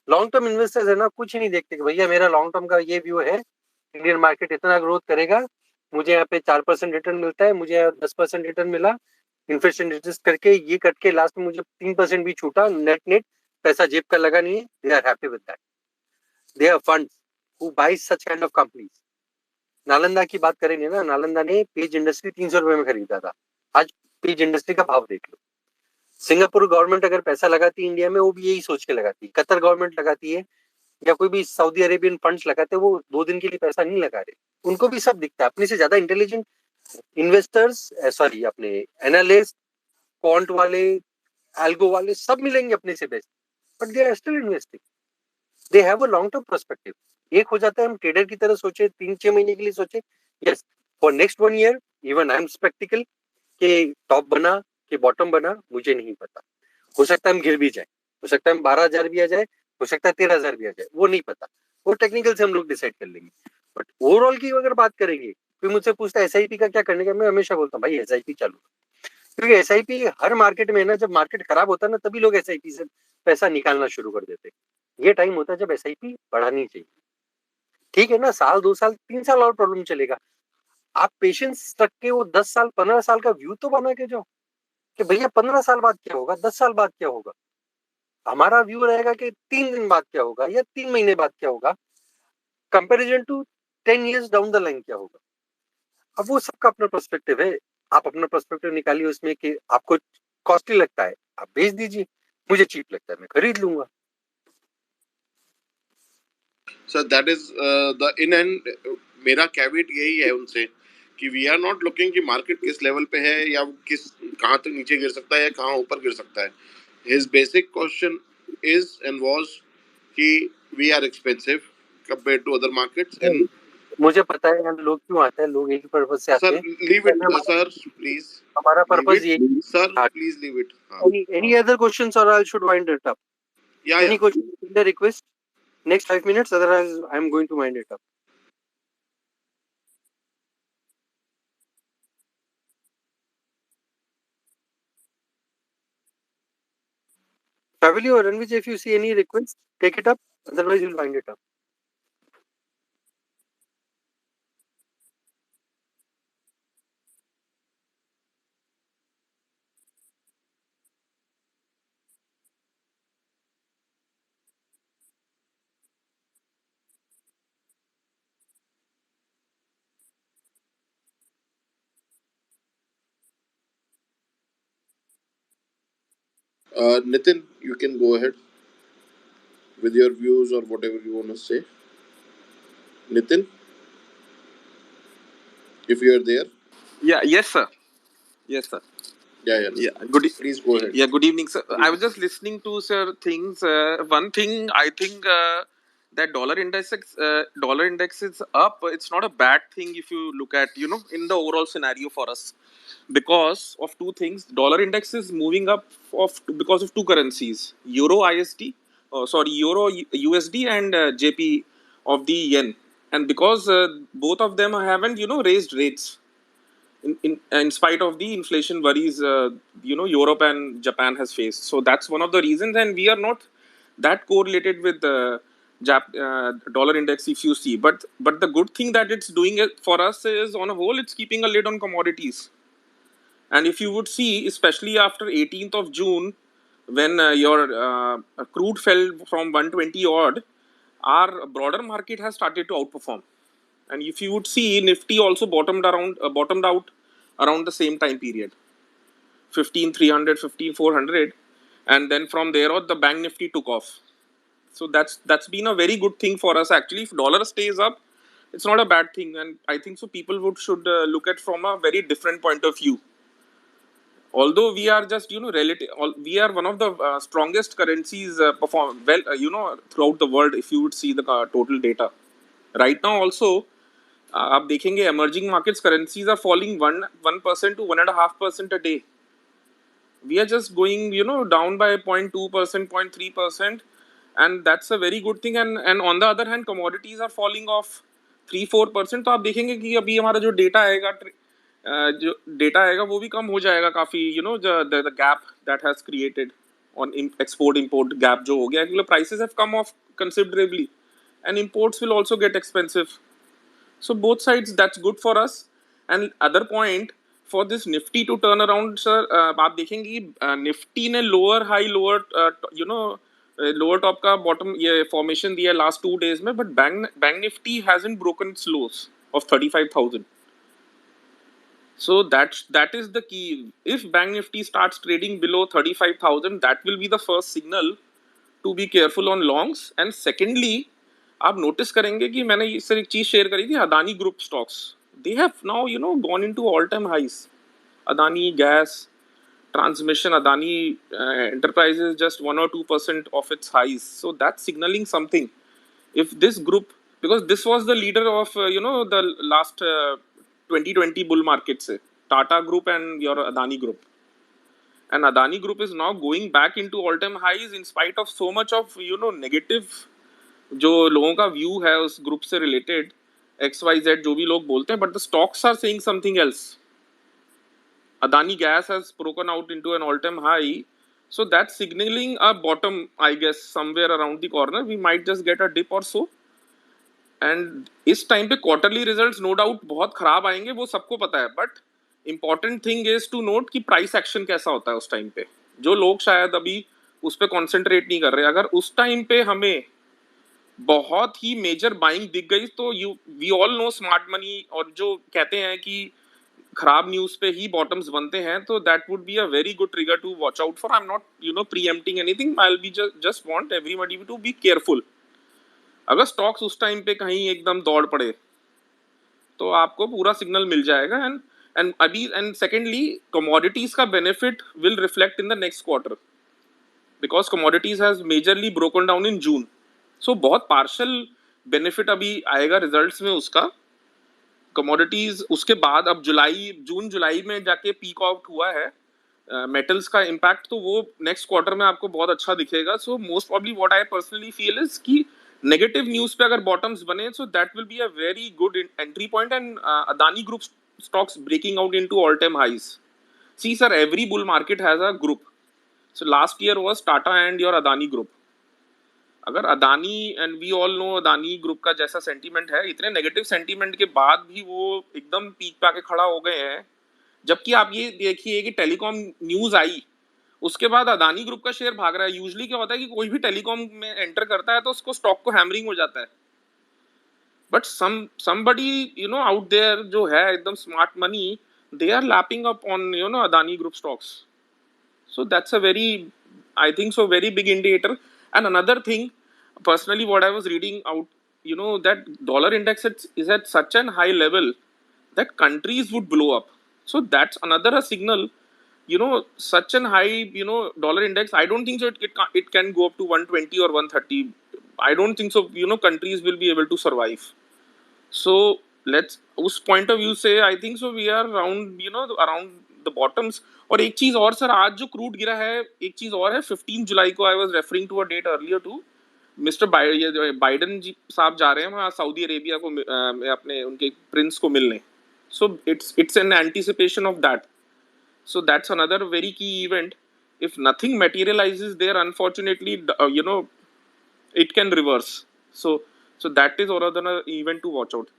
लॉन्ग टर्म इन्वेस्टर्स है ना, कुछ नहीं देखते कि भैया मेरा लॉन्ग टर्म का ये व्यू है, इंडियन मार्केट इतना ग्रोथ करेगा, मुझे यहाँ पे 4% रिटर्न मिलता है, मुझे 10% रिटर्न मिला, इन्फ्लेशन एडजस्ट करके ये कट के लास्ट में मुझे 3% भी छूटा, नेट पैसा जेब का लगा नहीं है. They are happy with that. They are funds who buy such kind of companies. Nalanda की बात करेंगे ना, नालंदा ने पेज इंडस्ट्री 300 रुपए में खरीदा था. आज पेज इंडस्ट्री का भाव देख लो. सिंगापुर गवर्नमेंट अगर पैसा लगाती है इंडिया में, वो भी यही सोच के लगाती है. कतर गवर्नमेंट लगाती है, या कोई भी सऊदी अरेबियन फंड्स लगाते हैं, वो 2 दिन के लिए पैसा नहीं लगा रहे. उनको भी सब दिखता है. अपने से ज्यादा इंटेलिजेंट इन्वेस्टर्स, सॉरी अपने एनालिस्ट, क्वांट वाले, एल्गो वाले सब मिलेंगे अपने से best, but they are still investing. They have a long term perspective. एक हो जाता है हम ट्रेडर की तरह सोचे, 3-6 महीने के लिए सोचे, yes for next 1 year even I am spectacled कि टॉप बना कि बॉटम बना, मुझे नहीं पता. हो सकता है हम गिर भी जाए, हो सकता है 12,000 भी आ जाए, हो सकता है 13,000 भी आ जाए, वो नहीं पता. वो टेक्निकल से हम लोग डिसाइड कर लेंगे. बट ओवरऑल की अगर बात करेंगे, फिर मुझसे पूछता है SIP का क्या करने का, मैं हमेशा बोलता हूँ भाई SIP चालू, क्योंकि SIP हर मार्केट में है ना, जब मार्केट खराब होता है ना, तभी लोग SIP से पैसा निकालना शुरू कर देते. ये टाइम होता है जब SIP बढ़ानी चाहिए. ठीक है ना, साल 2 साल 3 साल और प्रॉब्लम चलेगा. आप पेशेंस रख के वो 10 साल 15 साल का व्यू तो बना के जाओ कि भैया 15 साल बाद क्या होगा, 10 साल बाद क्या होगा. हमारा व्यू रहेगा कि 3 दिन बाद क्या होगा या 3 महीने बाद क्या होगा, comparison to 10 years down the line क्या होगा. अब वो सबका अपना पर्सपेक्टिव है. आप अपना पर्सपेक्टिव निकालिए उसमें कि आपको कॉस्टली लगता है आप बेच दीजिए, मुझे चीप लगता है मैं खरीद लूंगा. Sir that is the in and मेरा कैविट यही है उनसे कि वी आर नॉट लुकिंग कि मार्केट किस लेवल पे है या किस कहाँ तक नीचे गिर सकता है या कहाँ ऊपर गिर सकता है. His basic question is and was कि we are expensive compared to other markets. And मुझे पता है लोग क्यों आते हैं, लोग एक पर्पज से आते सर हैं. Leave it sir please. हमारा पर्पज ये sir please leave it. Any other questions और I should wind it up. Any question the request next 5 minutes, otherwise I am going to wind it up. Family or Ranvij, if you see any request, take it up, otherwise you'll wind it up. Nitin, you can go ahead with your views or whatever you want to say. Nitin, if you are there. Yeah. Yes, sir. Yes, sir. Yeah. Please go ahead. Yeah. Good evening, sir. I was just listening to sir things. One thing I think that dollar index is up. It's not a bad thing if you look at in the overall scenario for us, because of two things. Dollar index is moving up because of two currencies: Euro USD and JP of the yen. and because both of them haven't raised rates in spite of the inflation worries Europe and Japan has faced. So that's one of the reasons, and we are not that correlated with the dollar index, if you see. But the good thing that it's doing it for us is, on a whole, it's keeping a lid on commodities. And if you would see, especially after 18th of June, when your crude fell from 120 odd, our broader market has started to outperform. And if you would see, Nifty also bottomed out around the same time period, 15,300, 15,400, and then from there on, the Bank Nifty took off. So that's been a very good thing for us actually. If dollar stays up, it's not a bad thing, and I think so people should look at from a very different point of view. Although we are just we are one of the strongest currencies perform well throughout the world. If you would see the total data right now also, आप देखेंगे emerging markets currencies are falling 1% to 1.5% a day. We are just going down by 0.2%, 0.3%, and that's a very good thing. And on the other hand, commodities are falling off 3-4%. तो आप देखेंगे कि अभी हमारा जो data आएगा वो भी कम हो जाएगा काफी. The gap that has created on export import gap जो हो गया, prices have come off considerably, and imports will also get expensive. So both sides, that's good for us. And other point, for this Nifty to turn around, sir, आप देखेंगे Nifty ने lower high lower lower top का bottom ये formation दिया last 2 days में, but Bank Nifty hasn't broken its lows of 35,000. So that is the key. If Bank Nifty starts trading below 35,000, that will be the first signal to be careful on longs. And secondly, आप notice करेंगे कि मैंने sir एक चीज share करी थी, Adani group stocks, they have now gone into all time highs. Adani gas transmission, Adani Enterprises just 1 or 2% of its highs. So that's signaling something. If this group, because this was the leader of the last 2020 bull market, say Tata Group and your Adani Group, and Adani Group is now going back into all time highs in spite of so much of negative जो लोगों का view है उस group से related, XYZ जो भी लोग बोलते हैं, but the stocks are saying something else. Adani Gas has broken out into an all-time high, so that's signaling a bottom, I guess, somewhere around the corner. We might just get a dip or so. And इस time पे quarterly results no doubt बहुत खराब आएंगे, वो सबको पता है, but important thing is to note कि प्राइस एक्शन कैसा होता है उस टाइम पे. जो लोग शायद अभी उस पर कॉन्सेंट्रेट नहीं कर रहे, अगर उस टाइम पे हमें बहुत ही मेजर बाइंग दिख गई तो we all know smart money, और जो कहते हैं कि खराब न्यूज पे ही बॉटम्स बनते हैं, तो that would be a very good trigger to watch out for. I am not preempting anything, I will be just want everybody to be careful. अगर स्टॉक्स उस टाइम पे कहीं एकदम दौड़ पड़े तो आपको पूरा सिग्नल मिल जाएगा. एंड सेकेंडली, कमोडिटीज का benefit will reflect in the next quarter, because commodities has majorly broken down in June. So बहुत पार्शल बेनिफिट अभी आएगा रिजल्ट्स में उसका. कमोडिटीज उसके बाद अब जून जुलाई में जाके पीक आउट हुआ है मेटल्स का इम्पैक्ट, तो वो नेक्स्ट क्वार्टर में आपको बहुत अच्छा दिखेगा. So most probably what I personally feel is कि नेगेटिव न्यूज पे अगर बॉटम्स बने, so that will be a very good entry point. And Adani group stocks breaking out into all time highs. See sir, every bull market has a group. So last year was Tata and your Adani group. अगर Adani, and we all know Adani group का जैसा sentiment है, इतने negative sentiment के बाद भी वो एकदम पीक पे आके खड़ा हो गए हैं. जबकि आप ये देखिए कि टेलीकॉम न्यूज आई, उसके बाद अदानी ग्रुप का शेयर भाग रहा है. यूजुअली क्या होता है कि कोई भी टेलीकॉम में एंटर करता है तो उसको स्टॉक को हैमरिंग हो जाता है, बट somebody आउट देयर जो है एकदम smart money, they are lapping up on Adani group stocks. So that's a very, I think so, very big indicator. And another thing, personally, what I was reading out, that dollar index is at such an high level that countries would blow up. So that's another signal. Such an high, dollar index, I don't think so it can go up to 120 or 130. I don't think so, countries will be able to survive. So let's, उस point of view से, I think so we are around, around the bottoms. और एक चीज और sir, आज जो crude गिरा है, एक चीज और है, 15 जुलाई को, I was referring to a date earlier to, mister Biden ji साहब जा रहे हैं वहाँ सऊदी अरेबिया को अपने उनके प्रिंस को मिलने. So it's an anticipation of that. So that's another very key event. If nothing materializes there, unfortunately, it can reverse. So that is another event to watch out.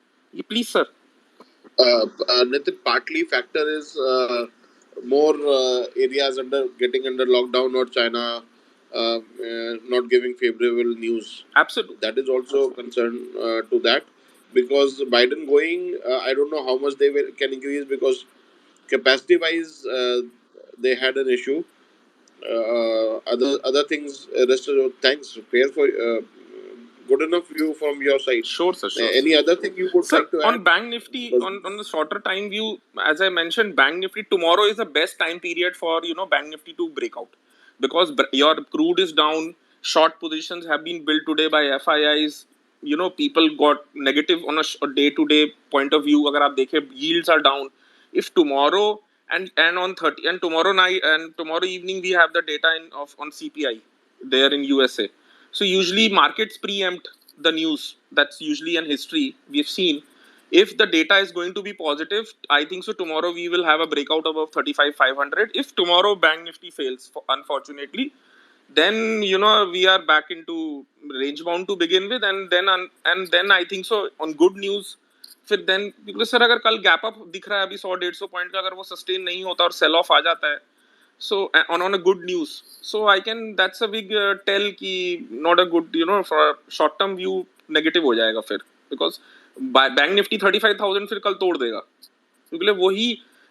Please, sir. Nitin, partly factor is more areas getting under lockdown, or China not giving favorable news. Absolutely. That is also a concern to that, because Biden going, I don't know how much they can increase, because capacity wise they had an issue. Other things, rest of thanks fair for good enough view from your side. Sure, sir. Sure. Any other thing you would Sir, like to on add? Bank Nifty, on the shorter time view, as I mentioned, Bank Nifty tomorrow is the best time period for Bank Nifty to break out, because your crude is down, short positions have been built today by FIIs. People got negative on a day-to-day point of view. Agar aap dekhe, yields are down. If tomorrow and on 30 and tomorrow night and tomorrow evening we have the data on CPI there in USA. So usually markets preempt the news. That's usually an history we've seen. If the data is going to be positive, I think so tomorrow we will have a breakout above 35,500. If tomorrow Bank Nifty fails, unfortunately, then we are back into range bound to begin with, and then I think so on good news. फिर then because sir अगर कल gap up दिख रहा है अभी 100-150 point का, अगर वो सस्टेन नहीं होता और सेल ऑफ आ जाता है, so on a good news, so I can, that's a big tell कि not a good, for short term view negative हो जाएगा फिर, because बैंक निफ्टी 35,000 फिर कल तोड़ देगा, क्योंकि वही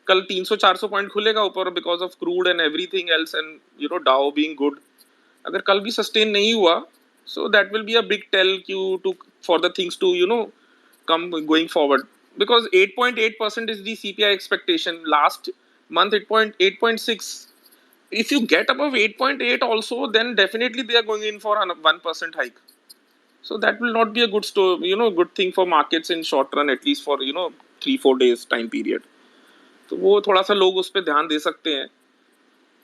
कल 300-400 पॉइंट खुलेगा ऊपर because of crude and everything else, and डाउ बीइंग गुड. अगर कल भी सस्टेन नहीं हुआ, so that will be a big tell for the things to come going forward, because 8.8% is the CPI expectation. Last month 8.6. If you get above 8.8 also, then definitely they are going in for a 1% hike. So that will not be a good good thing for markets in short run, at least for 3-4 days time period. तो वो थोड़ा सा लोग उस पर ध्यान दे सकते हैं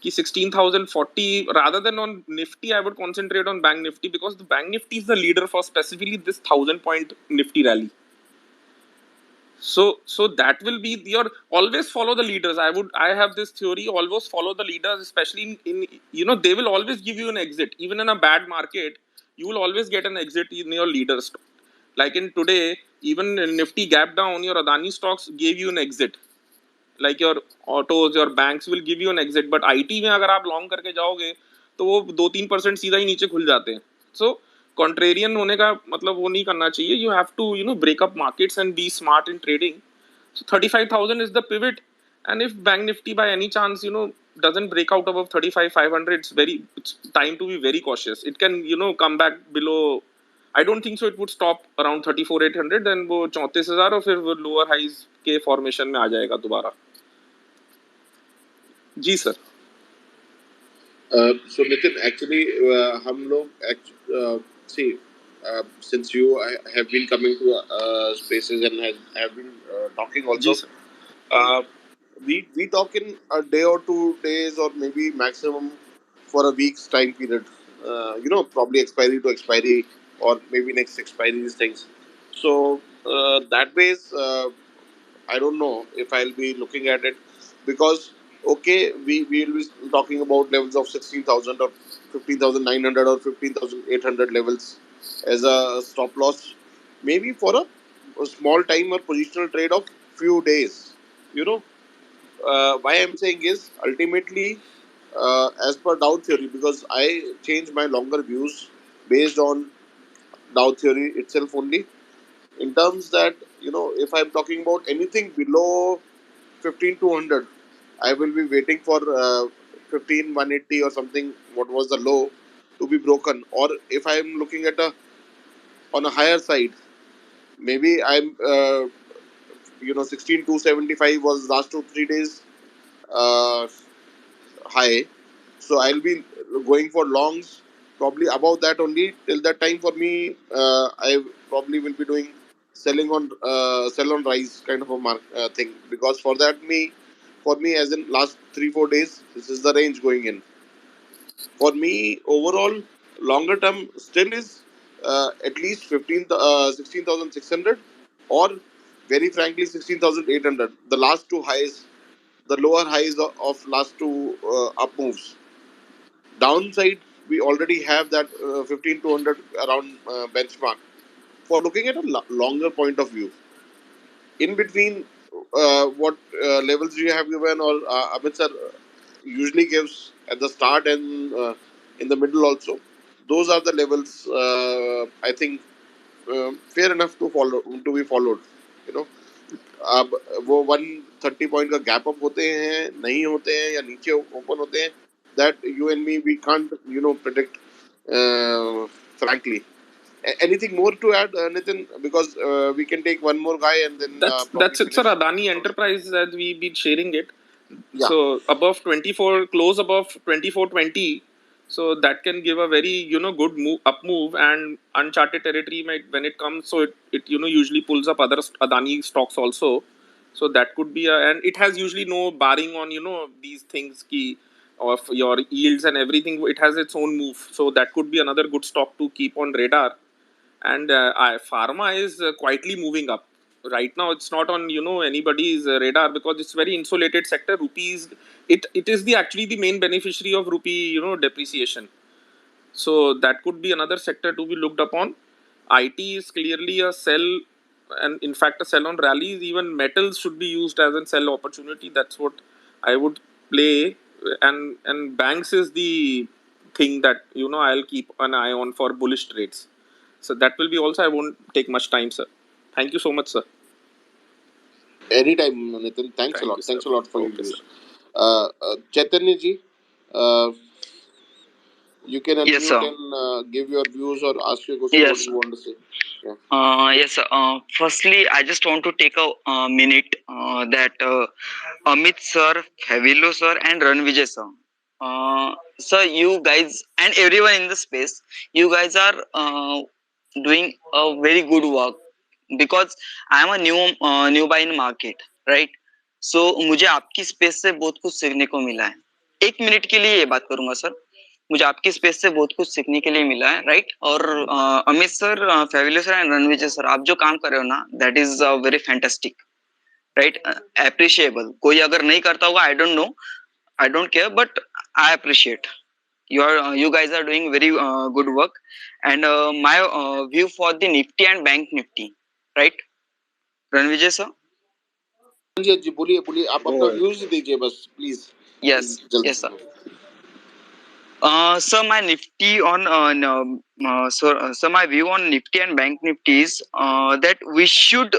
कि 16,040 rather than on Nifty, I would concentrate on Bank Nifty, because the Bank Nifty is the leader for specifically this 1,000-point Nifty rally. So that will be your, always follow the leaders. I have this theory, always follow the leaders, especially in they will always give you an exit. Even in a bad market, you will always get an exit in your leaders. Like in today, even Nifty gap down, your Adani stocks gave you an exit. Like your autos, your banks will give you an exit, but IT में अगर आप long करके जाओगे तो वो 2-3% सीधा ही नीचे खुल जाते हैं. So contrarian होने का मतलब वो नहीं करना चाहिए. You have to break up markets and be smart in trading. So 35,000 is the pivot, and if Bank Nifty by any chance doesn't break out above 35,500, it's time to be very cautious. It can come back below. I don't think so it would stop around 34,800, then वो 34,000 और फिर वो lower highs के formation में आ जाएगा दोबारा. जी sir. So Nitin, actually हम लोग see since you have been coming to spaces and have been talking also, we talk in a day or 2 days, or maybe maximum for a week's time period, probably expiry to expiry, or maybe next expiry, these things. So that ways I don't know if I'll be looking at it, because okay, we will be talking about levels of 16,000 or 15,900 or 15,800 levels as a stop loss, maybe for a small time or positional trade of few days. Why I'm saying is ultimately as per Dow theory, because I change my longer views based on Dow theory itself only, in terms that if I'm talking about anything below 15,200, I will be waiting for 15,180 or something, what was the low, to be broken. Or if I'm looking at on a higher side, maybe I'm 16,275 was last 2-3 days high, so I'll be going for longs probably above that only. Till that time, for me, I probably will be doing selling on sell on rise kind of a thing, because for me as in last 3-4 days, this is the range going in. For me overall, longer term still is at least 16,600 or very frankly 16,800. The last two highs, the lower highs of last two up moves. Downside, we already have that 15,200 around benchmark. For looking at a longer point of view, in between what levels you have given, or Amit sir usually gives at the start and in the middle also, those are the levels I think fair enough to follow, to be followed, you know. अब वो 130 point का gap up होते हैं, नहीं होते हैं, या नीचे ओपन होते हैं, that you and me we can't predict frankly. Anything more to add, Nitin? Because we can take one more guy and then That's it, sir. Adani Enterprise, that we've been sharing it. Yeah. So above 24, close above 24.20. So that can give a very good up move, and uncharted territory when it comes. So it usually pulls up other Adani stocks also. So that could be and it has usually no barring on these things of your yields and everything. It has its own move. So that could be another good stock to keep on radar. And pharma is quietly moving up right now. It's not on anybody's radar because it's very insulated sector. Rupees, it is actually the main beneficiary of rupee depreciation. So that could be another sector to be looked upon. IT is clearly a sell, and in fact a sell on rallies. Even metals should be used as a sell opportunity. That's what I would play. And banks is the thing that I'll keep an eye on for bullish trades. So that will be also, I won't take much time, sir. Thank you so much, sir. Anytime, Nitin. Thanks a lot. Thanks a lot for your views. Chaitanya ji, you can unmute. Yes, sir. And give your views or ask your question. Yes. What you want to say. Yeah. Yes, sir. Firstly, I just want to take a minute that Amit sir, Havilo sir, and Ranvijay sir. Sir, you guys and everyone in the space, you guys are doing a very good work, because I am a newbie in market, right? So मुझे आपकी space से बहुत कुछ सीखने को मिला है. एक मिनट के लिए ये बात करूंगा सर. मुझे आपकी स्पेस से बहुत कुछ सीखने के लिए मिला है, राइट? और अमित सर, फेविलस सर एंड रणविजय सर, आप जो काम कर रहे हो ना, that is very fantastic, right? Appreciable. कोई अगर नहीं करता होगा, I don't know, I don't care, but I appreciate. You guys are doing very good work. And my view for the Nifty and Bank Nifty, right? Ranvijay sir. जी जी, बोलिए आप अपना व्यूज दीजिए बस please. Yes, yes sir. So my Nifty on so my view on Nifty and Bank Nifty is that we should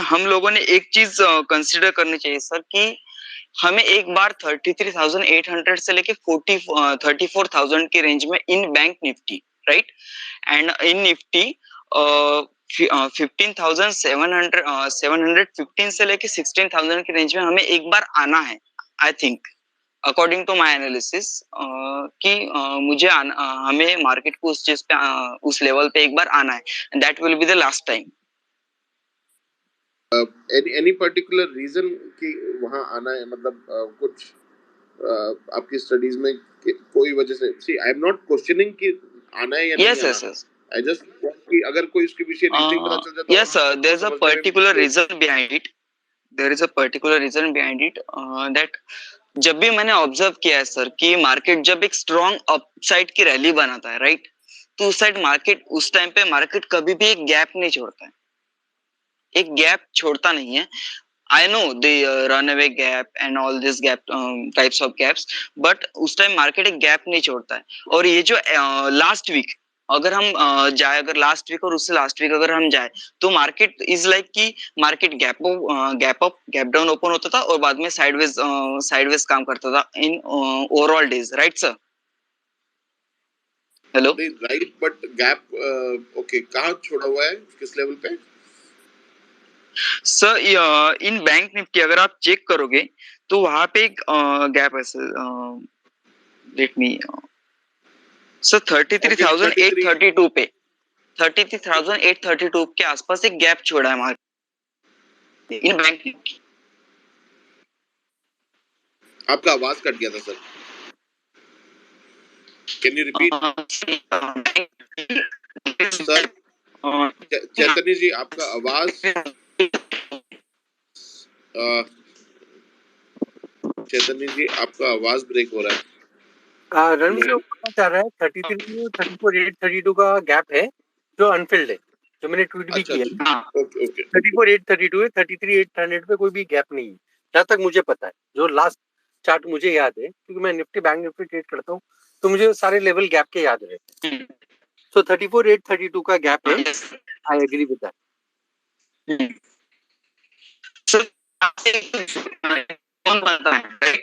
हम लोगों ने एक चीज कंसिडर करनी चाहिए सर, कि हमें एक बार 33,800 से लेके 34,000 की रेंज में in bank Nifty, right? And in Nifty 715 से लेके 16,000 की रेंज में हमें एक बार आना है, I think, according to my analysis, कि मुझे हमें मार्केट को उस चीज पे उस लेवल पे एक बार आना है, and that will be the last time. any particular reason कि वहाँ आना है, मतलब कुछ आपकी स्टडीज में कोई वजह से? see I am not questioning कि आना है या नहीं आना. Yes. I just want कि अगर कोई उसके पीछे रीजनिंग पता चल जाता. Yes sir, there is a particular reason behind it. There is a particular reason behind it that जब भी मैंने ऑब्जर्व किया है सर, कि मार्केट जब एक स्ट्रॉन्ग अपसाइड की रैली बनाता है, राइट, तो उस साइड मार्केट, उस टाइम पे मार्केट कभी भी एक गैप नहीं छोड़ता है, एक गैप छोड़ता नहीं है. I know the runaway gap and all this gap types of gaps, but उस टाइम मार्केट एक गैप नहीं छोड़ता है. और ये जो लास्ट वीक अगर हम जाए, अगर लास्ट वीक और उससे लास्ट वीक अगर हम जाए, तो मार्केट इज लाइक कि market gap up gap down open होता था और बाद में साइडवेज काम करता था in overall days, right sir? Hello, right, but gap okay कहाँ छोड़ा हुआ है, किस लेवल पे? सर इन बैंक निफ्टी अगर आप चेक करोगे तो वहां पे एक गैप है सर. लेट मी सर 33,832 पे, 33,832 के आसपास एक गैप छोड़ा है मार्केट इन बैंक निफ्टी. आपका आवाज कट गया था sir, can you repeat? Sir Chaitanya ji आपका आवाज चैतन्य जी आपका आवाज ब्रेक हो रहा है। रणवीर जो बोलना चाह रहा है 33 और 34,832 का गैप है जो अनफिल्ड है, जो मैंने ट्वीट भी किया है। ओके ओके 34,832 है, 33,800 पे कोई भी गैप नहीं है जहाँ तक मुझे पता है। जो लास्ट चार्ट मुझे याद है, क्योंकि मैं निफ्टी बैंक निफ्टी ट्रेड करता हूँ, तो मुझे सारे लेवल गैप के याद रहते हैं। सो 34,832 का गैप है, आई एग्री विद दैट। कौन बनता है सर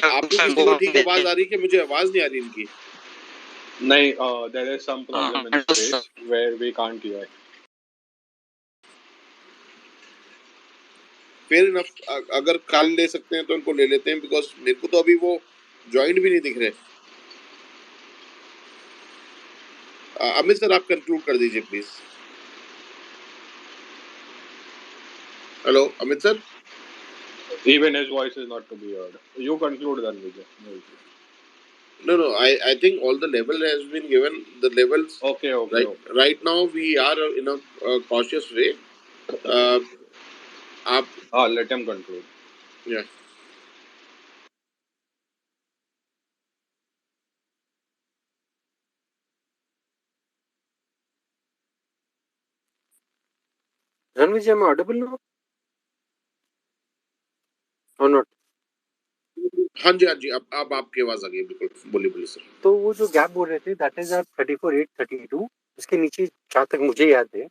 आपको किसी को ठीक आवाज आ रही है कि मुझे आवाज नहीं आ रही इनकी? नहीं, there is some problem in space where we can't hear. Fair enough, अगर कल ले सकते हैं तो उनको ले लेते हैं, बिकॉज मेरे को तो अभी वो जॉइंट भी नहीं दिख रहे। अमित सर आप कंक्लूड कर दीजिए please. Hello Amit sir. Even his voice is not to be heard. You conclude then, Vijay. No, I think all the level has been given. The levels. Okay. Right now we are in a cautious way. आप let him conclude. Yeah. Ranveer ji, am I audible now or not? हाँ जी अब आपकी आवाज आ गई, बिल्कुल बोलिए sir. तो वो जो गैप बोल रहे थे दैट इज 34,832, इसके नीचे जहाँ तक मुझे याद है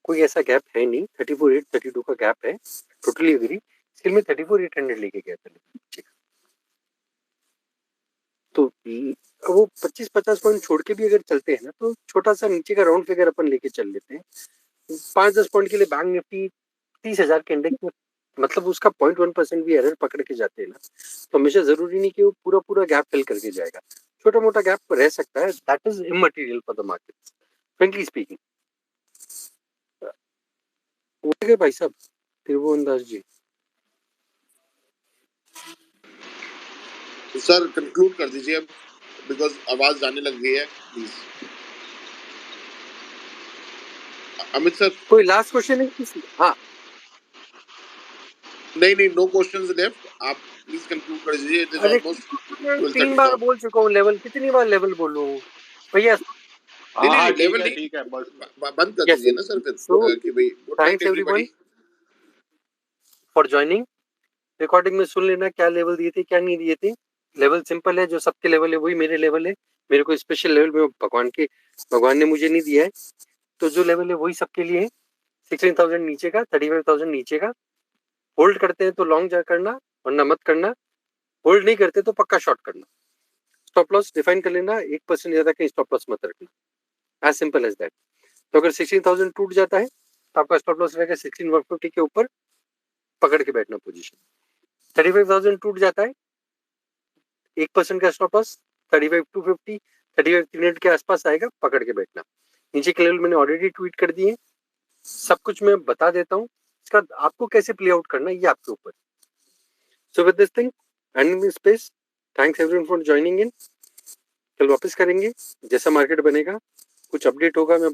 कोई ऐसा गैप है नहीं। 34,832 का गैप है, टोटली एग्री। इसके मैं 34,800 लेके गया था। तो वो 25-50 पॉइंट छोड़ के भी अगर चलते हैं ना, तो छोटा सा नीचे का राउंड फिगर अपन लेके चल लेते हैं। 5-10 पॉइंट के लिए बैंक निफ्टी 30,000 के इंडेक्स में, मतलब उसका 0.1% भी एरर पकड़ के जाते हैं ना, तो हमेशा जरूरी नहीं कि वो पूरा गैप फिल करके जाएगा। छोटा मोटा गैप रह सकता है, that is immaterial for the market, frankly speaking. उठ गए भाई साहब त्रिभुवन दास जी? सर कंक्लूड कर दीजिए अब, बिकॉज आवाज जाने लग गई है प्लीज। अमित सर कोई लास्ट क्वेश्चन है किसी? हाँ नहीं नो क्वेश्चंस लेफ्ट, आप प्लीज कंक्लूड कर दीजिए। इट इज अरे ऑलमोस्ट 3 बार बोल चुका हूँ लेवल, कितनी बार लेवल बोलूं भैया? नहीं लेवल नहीं, ठीक है, बस बंद कर दीजिए ना सर फिर कि भाई good night everybody for joining. Recording में सुन लेना क्या लेवल दिए थे क्या नहीं दिए थे। लेवल सिंपल है, जो सबके लेवल है वही मेरे लेवल है। मेरे को स्पेशल लेवल में भगवान ने मुझे नहीं दिया है, तो जो लेवल है वही सबके लिए है। 16,000 नीचे का, 35,000 नीचे का। होल्ड करते हैं तो लॉन्ग जा करना, वरना मत करना। होल्ड नहीं करते तो पक्का शॉर्ट करना। स्टॉप लॉस डिफाइन कर लेना, 1% ज्यादा कहीं स्टॉप लॉस मत रखना, एज सिंपल एज दैट। तो अगर 16,000 टूट जाता है तो आपका स्टॉप लॉस रहेगा 16,150 के ऊपर, पकड़ के बैठना पोजीशन। 35,000 टूट जाता है, 1% का स्टॉप लॉस 35,250, 35,300 के आसपास आएगा, पकड़ के बैठना। नीचे के लेवल मैंने ऑलरेडी ट्वीट कर दिए, सब कुछ मैं बता देता हूँ। इसका आपको कैसे प्ले आउट करना है ये आपके ऊपर। So with this thing ending this space, thanks everyone for joining in. कल वापस करेंगे, जैसा मार्केट बनेगा कुछ अपडेट होगा मैं